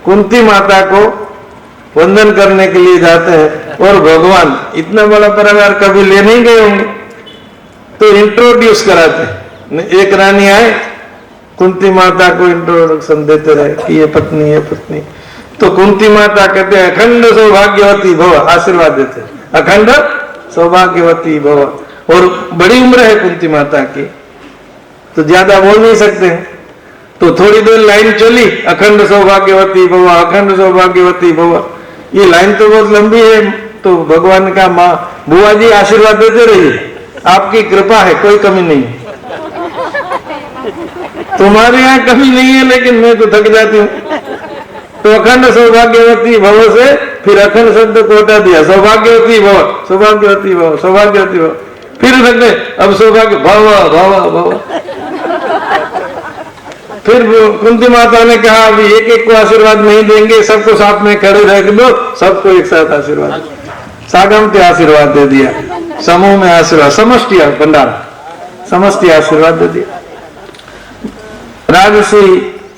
कुंती माता को वंदन करने के लिए जाते हैं और भगवान इतना बड़ा परिवार कभी ले नहीं गए होंगे तो इंट्रोड्यूस कराते हैं। एक रानी आए, कुंती माता को इंट्रोडक्शन देते रहे कि ये पत्नी, ये पत्नी। तो कुंती माता कहते हैं अखंड सौभाग्यवती भव, आशीर्वाद देते हैं, अखंड सौभाग्यवती भव। और बड़ी उम्र है कुंती माता की, तो ज्यादा बोल नहीं सकते हैं। तो थोड़ी देर लाइन चली, अखंड सौभाग्यवती भव, अखंड सौभाग्यवती भव। ये लाइन तो बहुत लंबी है। तो भगवान का माँ बुआ जी आशीर्वाद देते रहिए, आपकी कृपा है, कोई कमी नहीं है। तुम्हारे यहाँ कमी नहीं है, लेकिन मैं तो थक जाती हूँ। तो अखंड सौभाग्यवती भव से फिर अखंड शब्द को हटा दिया, सौभाग्यवती भव, सौभाग्यवती भव, सौभाग्यवती भव। फिर रख दे, अब सौभाग्य भव भव भव। फिर कुंती माता ने कहा अभी एक एक को आशीर्वाद नहीं देंगे, सबको साथ में खड़े रख दो, सबको एक साथ आशीर्वाद। सागमते आशीर्वाद दे दिया, समूह में आशीर्वाद, समष्टि भंडार, समष्टि आशीर्वाद दे दिया। राजसूय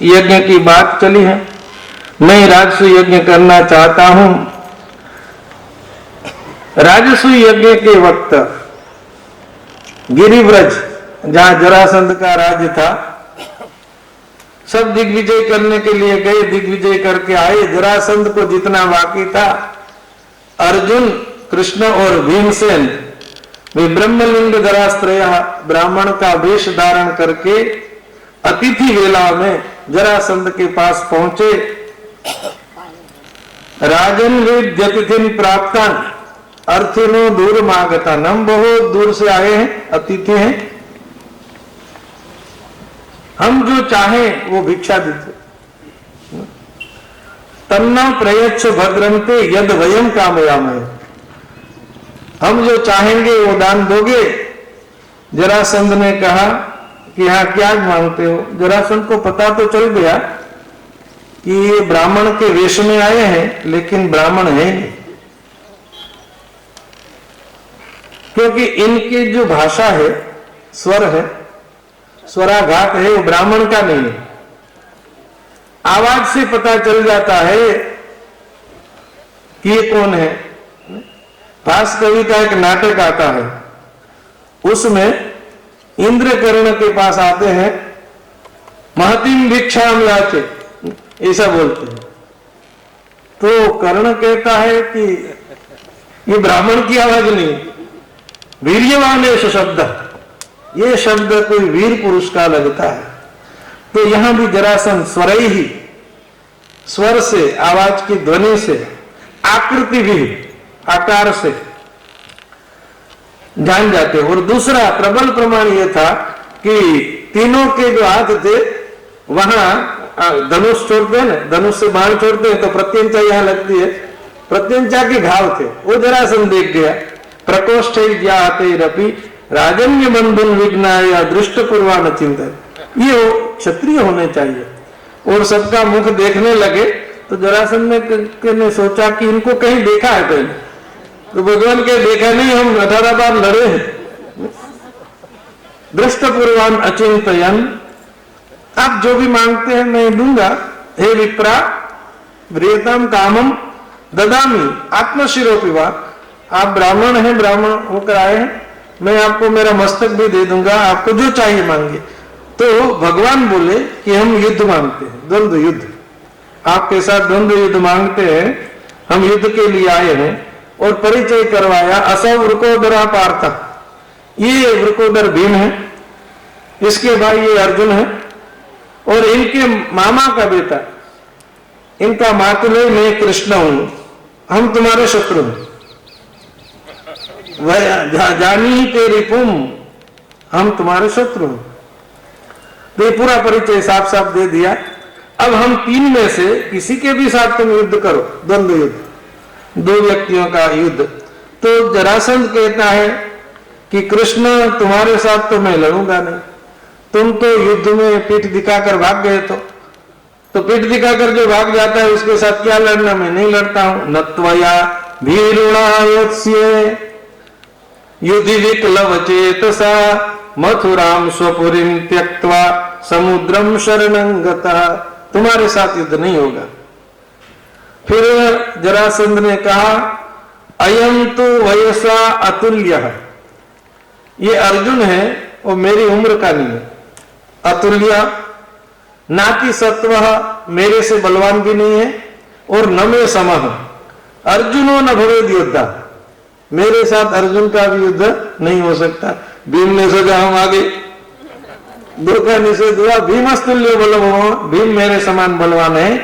यज्ञ की बात चली है। मैं राजसूय यज्ञ करना चाहता हूं। राजसूय यज्ञ के वक्त गिरिव्रज, जहां जरासंध का राज्य था, सब दिग्विजय करने के लिए गए, दिग्विजय करके आए। जरासंध को जितना बाकी था, अर्जुन, कृष्ण और भीमसेन वे ब्रह्मलिंग धरास्त्रय ब्राह्मण का वेश धारण करके अतिथि वेला में जरासंध के पास पहुंचे। राजन वेद्यतिथिन प्राप्तान अर्थिनो दूर मागता, हम बहुत दूर से आए हैं, अतिथि हैं, हम जो चाहें वो भिक्षा देते। तन्ना प्रयच्छ भद्रंते यद वयम कामयामहे, हम जो चाहेंगे वो दान दोगे। जरासंध ने कहा कि हाँ, क्या मांगते हो। जरासंध को पता तो चल गया कि ये ब्राह्मण के वेश में आए हैं, लेकिन ब्राह्मण है नहीं, क्योंकि इनकी जो भाषा है, स्वर है, स्वराघात है, वो ब्राह्मण का नहीं है। आवाज से पता चल जाता है कि ये कौन है। भास कवि का एक नाटक आता है, उसमें इंद्र कर्ण के पास आते हैं, महतीम भिक्षाम याचे, ऐसा बोलते हैं। तो कर्ण कहता है कि ये ब्राह्मण की आवाज नहीं, वीर्यवान शब्द, ये शब्द कोई वीर पुरुष का लगता है। तो यहां भी जरासंध स्वर ही, स्वर से, आवाज की ध्वनि से, आकृति भी, आकार से जान जाते। और दूसरा प्रबल प्रमाण यह था कि तीनों के जो हाथ थे, वहां धनुष छोड़ते हैं ना, धनुष से बाण छोड़ते हैं, तो प्रत्यंचा यहां लगती है, प्रत्यंचा के घाव थे। वो जरासंध देख गया। प्रकोष्ठ रपी राजन्य बंधुन विघ्नाय दृष्ट पूर्वान चिंतन, ये क्षत्रिय होने चाहिए। और सबका मुख देखने लगे। तो जरासंध ने सोचा कि इनको कहीं देखा है कहीं, तो भगवान के देखा नहीं, हम 18 बार लड़े हैं। दृष्ट पूर्वान अचिंतयन, आप जो भी मांगते हैं मैं दूंगा। हे विप्रा व्रियताम कामम ददामी आत्मशिरोपिवा, आप ब्राह्मण हैं, ब्राह्मण होकर आए हैं, मैं आपको मेरा मस्तक भी दे दूंगा, आपको जो चाहिए मांगे। तो भगवान बोले कि हम युद्ध मांगते हैं, द्वंद्व युद्ध, आपके साथ द्वंद्व युद्ध मांगते हैं, हम युद्ध के लिए आए हैं। और परिचय करवाया, असौ वृकोदरा पार्थ, ये वृकोदर भीम है, इसके भाई ये अर्जुन है, और इनके मामा का बेटा, इनका मातुले मैं कृष्ण हूं, हम तुम्हारे शत्रु हैं। जानी तेरी पुम, हम तुम्हारे शत्रु हैं। तो ये पूरा परिचय साफ साफ दे दिया। अब हम तीन में से किसी के भी साथ तुम युद्ध करो, द्वंद्व युद्ध, दो व्यक्तियों का युद्ध। तो जरासंध कहता है कि कृष्ण तुम्हारे साथ तो मैं लड़ूंगा नहीं, तुम तो युद्ध में पीठ दिखाकर भाग गए, तो पीठ दिखाकर जो भाग जाता है उसके साथ क्या लड़ना, मैं नहीं लड़ता हूं। नत्वया भीरुणायोत्स्ये युधि विक्लव चेतसा मथुराम स्वपुरीम त्यक्त्वा समुद्रम शरणं गतः। तुम्हारे साथ युद्ध नहीं होगा। फिर जरासंध ने कहा अयम तो वयसा अतुल्य, ये अर्जुन है वो मेरी उम्र का नहीं है। अतुल्य नाति सत्व, मेरे से बलवान भी नहीं है, और न में समः अर्जुनो न भवेद योद्धा, मेरे साथ अर्जुन का भी युद्ध नहीं हो सकता। भीम ने सोचा हम आगे, दो का निषेध हुआ, भीमस्तुल्य बलवान, भीम मेरे समान बलवान है।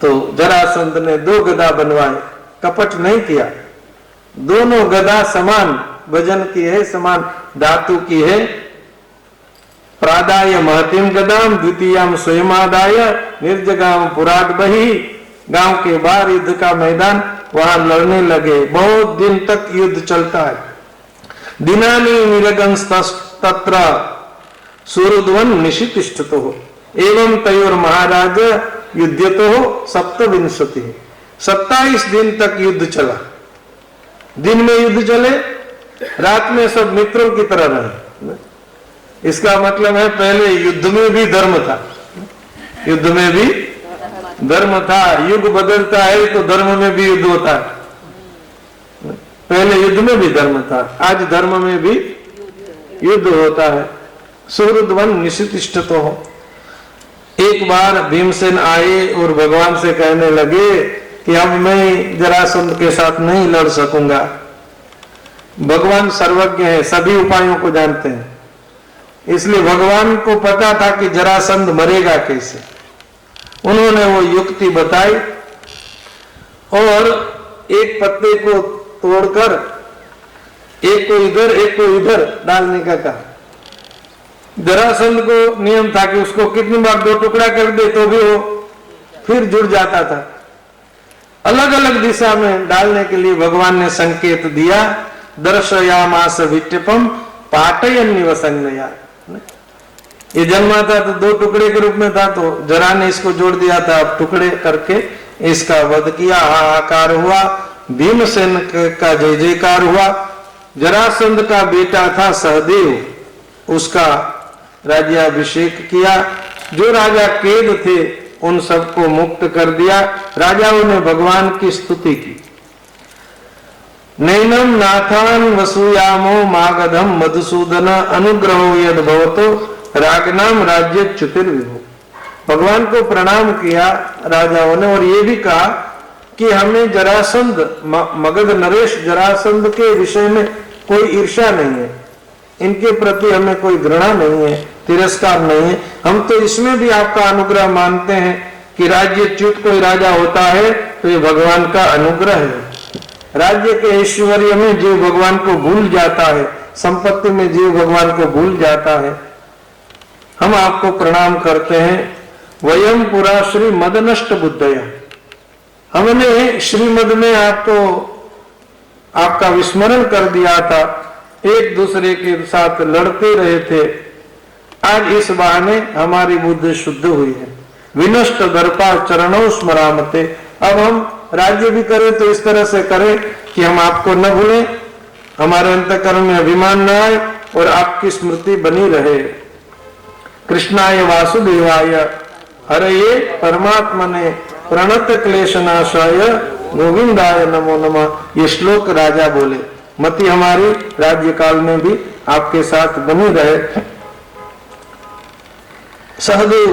तो जरासंध ने दो गदा बनवाए, कपट नहीं किया, दोनों गदा समान वजन की है, समान धातु की है। प्रादाय महतिम गदाम द्वितीयम स्वयमादाय निर्जगाम पुराट बही, गांव के बाहर युद्ध का मैदान, वहां लड़ने लगे। बहुत दिन तक युद्ध चलता है। दिनानि निरगंस तत्र सूरुध्वन निशितिष्ठतो एवं तयोर महाराज युद्धतो सप्तविंशति, 27 दिन तक युद्ध चला। दिन में युद्ध चले, रात में सब मित्रों की तरह रहे। इसका मतलब है पहले युद्ध में भी धर्म था, युद्ध में भी धर्म था। युग बदलता है तो धर्म में भी युद्ध होता है। पहले युद्ध में भी धर्म था, आज धर्म में भी युद्ध होता है। सुहृदवन निशितिष्ठतो हो। एक बार भीमसेन आए और भगवान से कहने लगे कि अब मैं जरासंध के साथ नहीं लड़ सकूंगा। भगवान सर्वज्ञ है, सभी उपायों को जानते हैं, इसलिए भगवान को पता था कि जरासंध मरेगा कैसे। उन्होंने वो युक्ति बताई और एक पत्ते को तोड़कर एक को इधर एक को इधर डालने का कहा। जरासंध को नियम था कि उसको कितनी बार दो टुकड़ा कर दे तो भी वो फिर जुड़ जाता था। अलग अलग दिशा में डालने के लिए भगवान ने संकेत दिया। दर्शयामास विट्टपम पाटयन निवसंज्ञया। ये जन्मा था तो दो टुकड़े के रूप में था, तो जरा ने इसको जोड़ दिया था, अब टुकड़े करके इसका वध किया। हाहाकार हुआ, भीमसेन का जय जयकार हुआ। जरासंध का बेटा था सहदेव, उसका राज्याभिषेक किया। जो राजा कैद थे उन सबको मुक्त कर दिया। राजाओं ने भगवान की स्तुति की। नैनम नाथान वसूयामो मागधम मधुसूदन अनुग्रहो यद भवतो रागनाम राज्य च्युतिर्विभो। भगवान को प्रणाम किया राजाओं ने और ये भी कहा कि हमें जरासंध मगध नरेश जरासंध के विषय में कोई ईर्ष्या नहीं है, इनके प्रति हमें कोई घृणा नहीं है, तिरस्कार नहीं है। हम तो इसमें भी आपका अनुग्रह मानते हैं कि राज्यच्युत कोई राजा होता है तो ये भगवान का अनुग्रह है। राज्य के ऐश्वर्य में जीव भगवान को भूल जाता है, संपत्ति में जीव भगवान को भूल जाता है। हम आपको प्रणाम करते हैं। वयम पुरा श्री मद नष्ट बुद्धया, हमने श्रीमद में आपका विस्मरण कर दिया था, एक दूसरे के साथ लड़ते रहे थे। आज इस बहाने हमारी बुद्धि शुद्ध हुई है। विनष्ट दर्पा चरणों स्मरामते। अब हम राज्य भी करें तो इस तरह से करें कि हम आपको न भूलें, हमारे अंतःकरण में अभिमान न आए और आपकी स्मृति बनी रहे। कृष्णाय वासुदेवाय हरये परमात्मने प्रणत क्लेशनाशाय गोविंदाय नमो नमः। ये श्लोक राजा बोले। मति हमारी राज्य काल में भी आपके साथ बनी रहे। सहदेव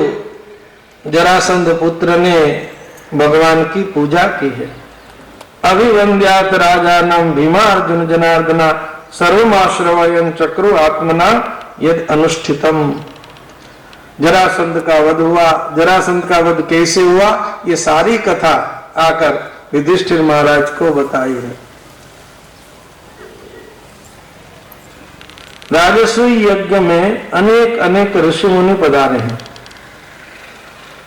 जरासंध पुत्र ने भगवान की पूजा की है। अभिवंद्यात राजानम भीमार्जुन जनार्दना सर्वमाश्रवयं चक्रो आत्मना यद अनुष्ठितम। जरासंध का वध हुआ। जरासंध का वध कैसे हुआ ये सारी कथा आकर युधिष्ठिर महाराज को बताई है। राजसूय यज्ञ में अनेक अनेक ऋषि मुनि पधारे हैं।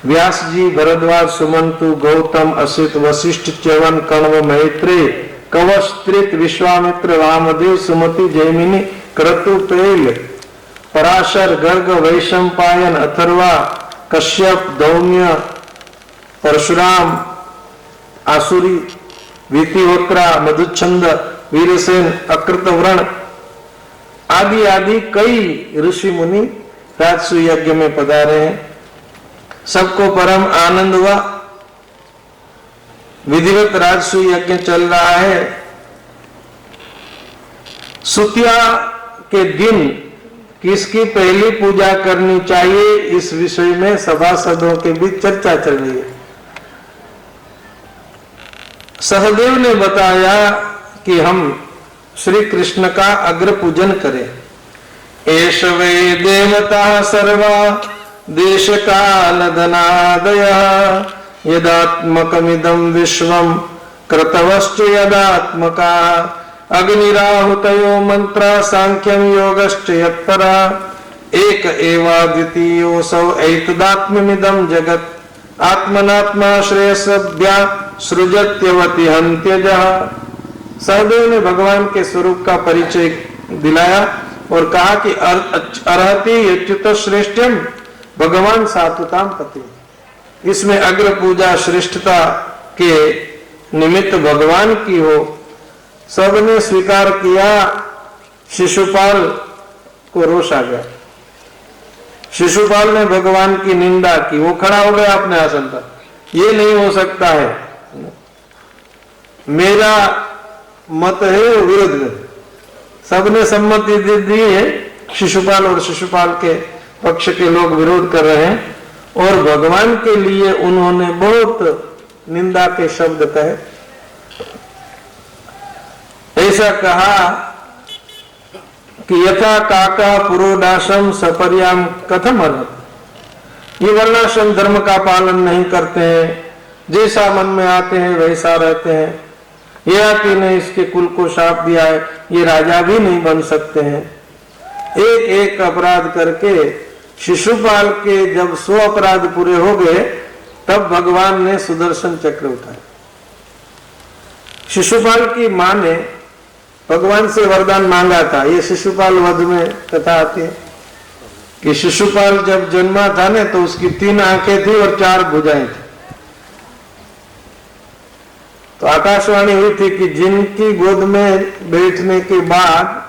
व्यास जी, भरद्वाज, सुमंतु, गौतम, असित, वशिष्ठ, च्यवन, कण्व, मैत्रेय, कवच, त्रित, विश्वामित्र, रामदेव, सुमति, जैमिनी, क्रतु, पेल, पराशर, गर्ग, वैशंपायन, अथर्वा, कश्यप, दौम्य, परशुराम, आसुरी, वितिहोत्रा, मधुच्छंद, वीरसेन, अकृतव्रण आदि आदि कई ऋषि मुनि राजसूय यज्ञ में पधारे हैं। सबको परम आनंद हुआ। विधिवत राजसूय यज्ञ चल रहा है। सुतिया के दिन किसकी पहली पूजा करनी चाहिए, इस विषय में सभासदों के बीच चर्चा चल रही है। सहदेव ने बताया कि हम श्री कृष्ण का अग्र पूजन करें। एष वै देवता सर्वा देश काल धनादयः यदात्मकमिदं विश्वं कृतवश्च यदात्मका अग्निराहुतयो मंत्रा सांख्यं योगश्च यत्परा एक एवाद्वितीयोऽसौ ऐतदात्म्यमिदं जगत् आत्मनात्मा श्रेयस्या सृजत्यवति हन्त्यजः। सहदेव ने भगवान के स्वरूप का परिचय दिलाया और कहा कि अर्हति अच्युत श्रेष्ठम, भगवान सात्वताम पति। इसमें अग्र पूजा श्रेष्ठता के निमित्त भगवान की हो। सबने स्वीकार किया। शिशुपाल को रोष आ गया। शिशुपाल ने भगवान की निंदा की। वो खड़ा हो गया अपने आसन पर। ये नहीं हो सकता है, मेरा मत है विरोध में। सबने सम्मति दी है। शिशुपाल और शिशुपाल के पक्ष के लोग विरोध कर रहे हैं और भगवान के लिए उन्होंने बहुत निंदा के शब्द कहे। ऐसा कहा कि यथा काका पुरोडाशम सपर्याम कथम अर्हत। ये वर्णाश्रम धर्म का पालन नहीं करते हैं, जैसा मन में आते हैं वैसा रहते हैं। ययाति ने इसके कुल को शाप दिया है, ये राजा भी नहीं बन सकते हैं। एक एक अपराध करके शिशुपाल के जब 100 अपराध पूरे हो गए तब भगवान ने सुदर्शन चक्र उठाया। शिशुपाल की मां ने भगवान से वरदान मांगा था। ये शिशुपाल वध में कथा आती है कि शिशुपाल जब जन्मा था ना तो उसकी 3 आंखें थी और 4 भुजाएं थी। तो आकाशवाणी हुई थी कि जिनकी गोद में बैठने के बाद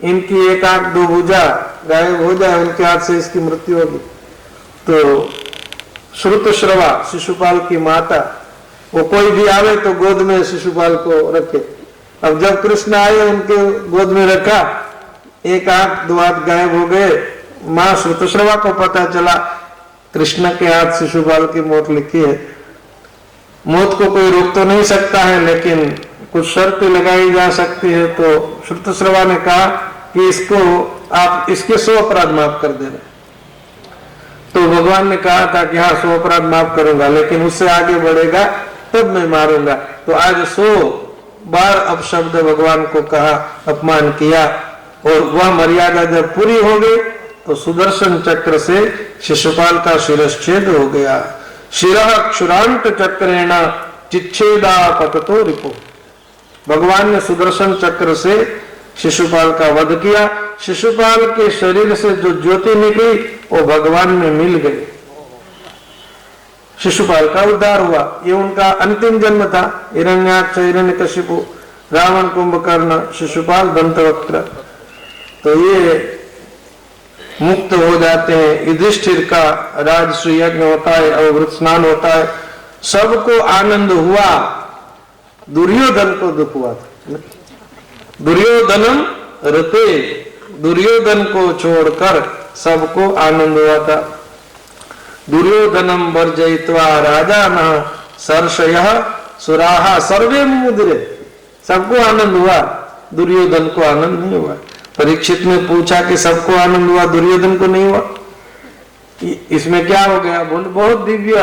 इनकी 1 आंख 2 भुजा गायब हो जाए, उनके हाथ से इसकी मृत्यु होगी। तो श्रुतश्रवा शिशुपाल की माता, वो कोई भी आवे तो गोद में शिशुपाल को रखे। अब जब कृष्ण आए उनके गोद में रखा, 1 आंख 2 हाथ गायब हो गए। मां श्रुतश्रवा को पता चला कृष्ण के हाथ शिशुपाल की मौत लिखी है। मौत को कोई रोक तो नहीं सकता है, लेकिन कुछ शर्त लगाई जा सकती है। तो श्रुतश्रवा ने कहा कि इसको आप इसके 100 अपराध माफ कर देना। तो भगवान ने कहा था कि हाँ 100 अपराध माफ करूंगा, लेकिन उससे आगे बढ़ेगा तब मैं मारूंगा। तो आज 100 बार अपशब्द भगवान को कहा, अपमान किया, और वह मर्यादा जब पूरी हो गई तो सुदर्शन चक्र से शिशुपाल का शिरच्छेद हो गया। शिरः क्षुरांत चक्रेण चिच्छेदा पततो रिपो। भगवान ने सुदर्शन चक्र से शिशुपाल का वध किया। शिशुपाल के शरीर से जो ज्योति निकली वो भगवान में मिल गई। शिशुपाल का उद्धार हुआ। ये उनका अंतिम जन्म था। हिरण्याक्ष, हिरण्यकशिपु, रावण, कुंभकर्ण, शिशुपाल, दंतवक्त्र। तो ये मुक्त हो जाते हैं। युधिष्ठिर का राजसूय यज्ञ होता है, अवभृत स्नान होता है, सबको आनंद हुआ। दुर्योधन को दुख हुआ था। दुर्योधनम रते, दुर्योधन को छोड़कर सबको आनंद हुआ था। दुर्योधनम वर्जयित्वा राजानः सर्षयः सुराः सर्वे मुमुदिरे। सबको आनंद हुआ, दुर्योधन को आनंद नहीं हुआ। परीक्षित ने पूछा कि सबको आनंद हुआ, दुर्योधन को नहीं हुआ, इसमें क्या हो गया? बोले बहुत दिव्य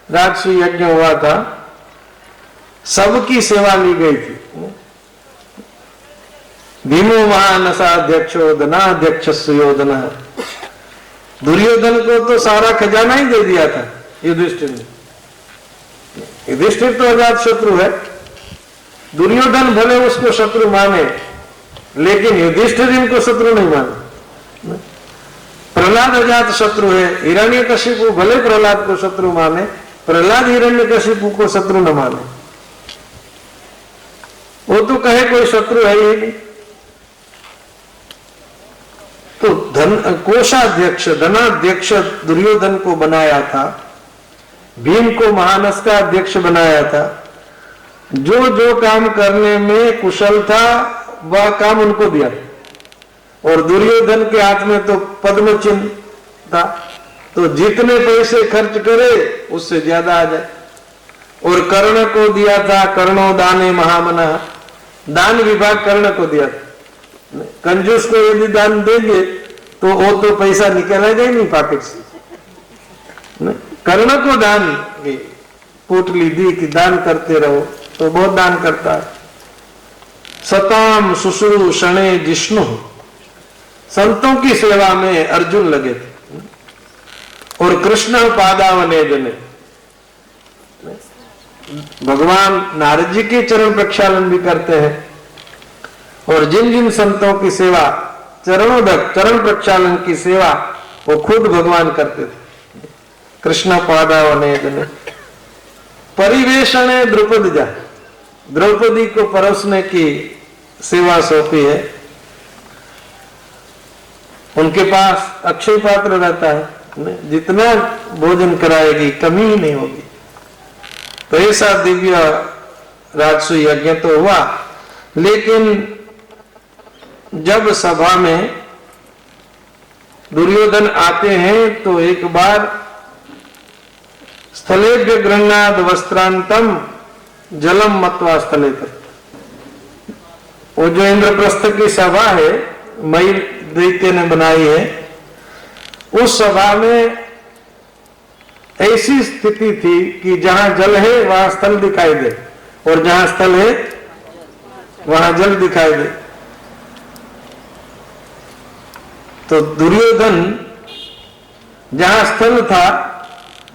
राजसूय यज्ञ हुआ था, सबकी सेवा ली गई थी। भीमो महानसाध्यक्षो धनाध्यक्ष सुयोधन। दुर्योधन को तो सारा खजाना ही दे दिया था, युधिष्ठिर ने। युधिष्ठिर तो अजात शत्रु है, दुर्योधन भले उसको शत्रु माने, लेकिन युधिष्ठिर इनको शत्रु नहीं माने। प्रहलाद अजात शत्रु है, हिरण्यकशिपु भले प्रहलाद को शत्रु माने, प्रहलाद हिरण्यकशिपु को शत्रु न माने। वो तो कहे कोई शत्रु है ही नहीं। तो कोषाध्यक्ष, धनाध्यक्ष दुर्योधन को बनाया था, भीम को महानस का अध्यक्ष बनाया था। जो जो काम करने में कुशल था वह काम उनको दिया, और दुर्योधन के हाथ में तो पद्म चिन्ह था, तो जितने पैसे खर्च करे उससे ज्यादा आ जाए। और कर्ण को दिया था, कर्णो दाने महामना, दान विभाग कर्ण को दिया था। कंजूस को यदि दान देंगे तो वो तो पैसा निकलेगा ही नहीं पॉकेट से। कर्ण को दान की पोटली दी कि दान करते रहो, तो बहुत दान करता है। सताम सुश्रु शणे जिष्णु, संतों की सेवा में अर्जुन लगे थे। और कृष्ण पादावने जने, भगवान नारद जी के चरण प्रक्षालन भी करते हैं। और जिन जिन संतों की सेवा, चरणोदक चरण प्रक्षालन की सेवा वो खुद भगवान करते थे। कृष्ण पादावने जने। परिवेशने द्रौपदी जा, द्रौपदी को परोसने की सेवा सौंपी है। उनके पास अक्षय पात्र रहता है, जितना भोजन कराएगी कमी ही नहीं होगी। तो ऐसा दिव्य राजसु यज्ञ तो हुआ, लेकिन जब सभा में दुर्योधन आते हैं तो एक बार स्थलेभ्य गृह्णाद वस्त्रांतम जलम मत्वा स्थले पर, वो जो इंद्रप्रस्थ की सभा है मई दैत्य ने बनाई है, उस सभा में ऐसी स्थिति थी कि जहां जल है वहां स्थल दिखाई दे, और जहां स्थल है वहां जल दिखाई दे। तो दुर्योधन जहां स्थल था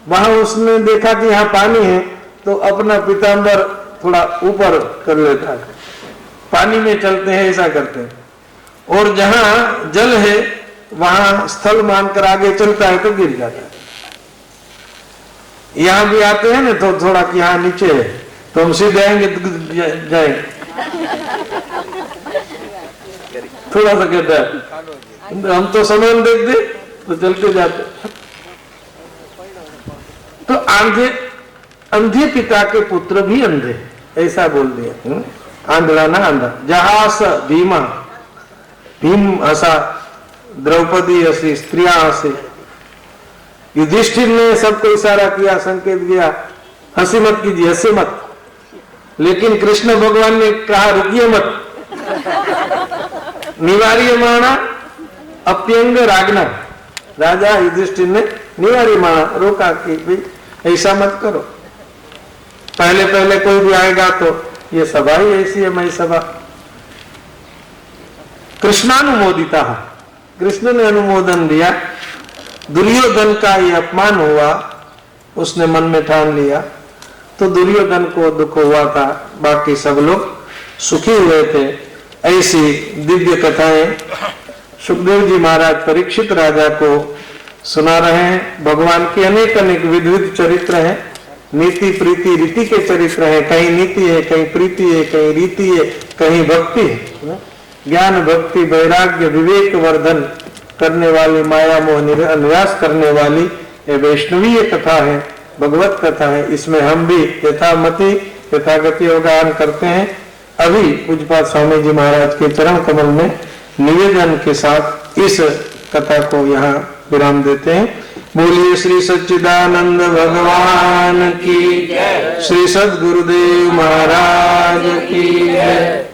वहां उसने देखा कि यहां पानी है, तो अपना पीतांबर थोड़ा ऊपर कर लेता है, पानी में चलते हैं ऐसा करते हैं। और जहां जल है वहां स्थल मानकर आगे चलता है तो गिर जाता है। यहां भी आते हैं ना तो थोड़ा कि यहाँ नीचे है तो हम सीधे आएंगे तो जाएंगे, थोड़ा सा कहता है, हम तो सामान देख दे तो चलते जाते। तो अंधे पिता के पुत्र भी अंधे, ऐसा बोल दिया। आंधळा ना अंधा। जहास भीमा, भीम हसा, द्रौपदी हसी, स्त्रियां हसी। युधिष्ठिर ने सबको इशारा किया, संकेत दिया, हंसी मत कीजिए, हंसी मत। लेकिन कृष्ण भगवान ने कहा रुकिए मत। निवार्यमाणा अप्यंग रागना, राजा युधिष्ठिर ने निवार्यमाणा रोका कि भाई ऐसा मत करो। पहले पहले कोई भी आएगा तो ये सभा ही ऐसी है, मैं सभा। कृष्णानुमोदिता, कृष्ण ने अनुमोदन दिया। दुर्योधन का ये अपमान हुआ, उसने मन में ठान लिया, तो दुर्योधन को दुख हुआ था, बाकी सब लोग सुखी हुए थे। ऐसी दिव्य कथाएं सुखदेव जी महाराज परीक्षित राजा को सुना रहे हैं। भगवान के अनेक अनेक विविध चरित्र हैं, नीति प्रीति रीति के चरित्र हैं। कहीं नीति है, कहीं प्रीति है, कहीं रीति है, कहीं भक्ति है। ज्ञान भक्ति वैराग्य विवेक वर्धन करने वाली, माया मोह निराश करने वाली ये वैष्णवीय कथा है, भगवत कथा है। इसमें हम भी यथामति यथागति गान करते हैं। अभी पूज्यपाद स्वामी जी महाराज के चरण कमल में निवेदन के साथ इस कथा को यहाँ विराम देते हैं। बोलिए श्री सच्चिदानंद भगवान की जय, श्री सद्गुरुदेव महाराज की जय।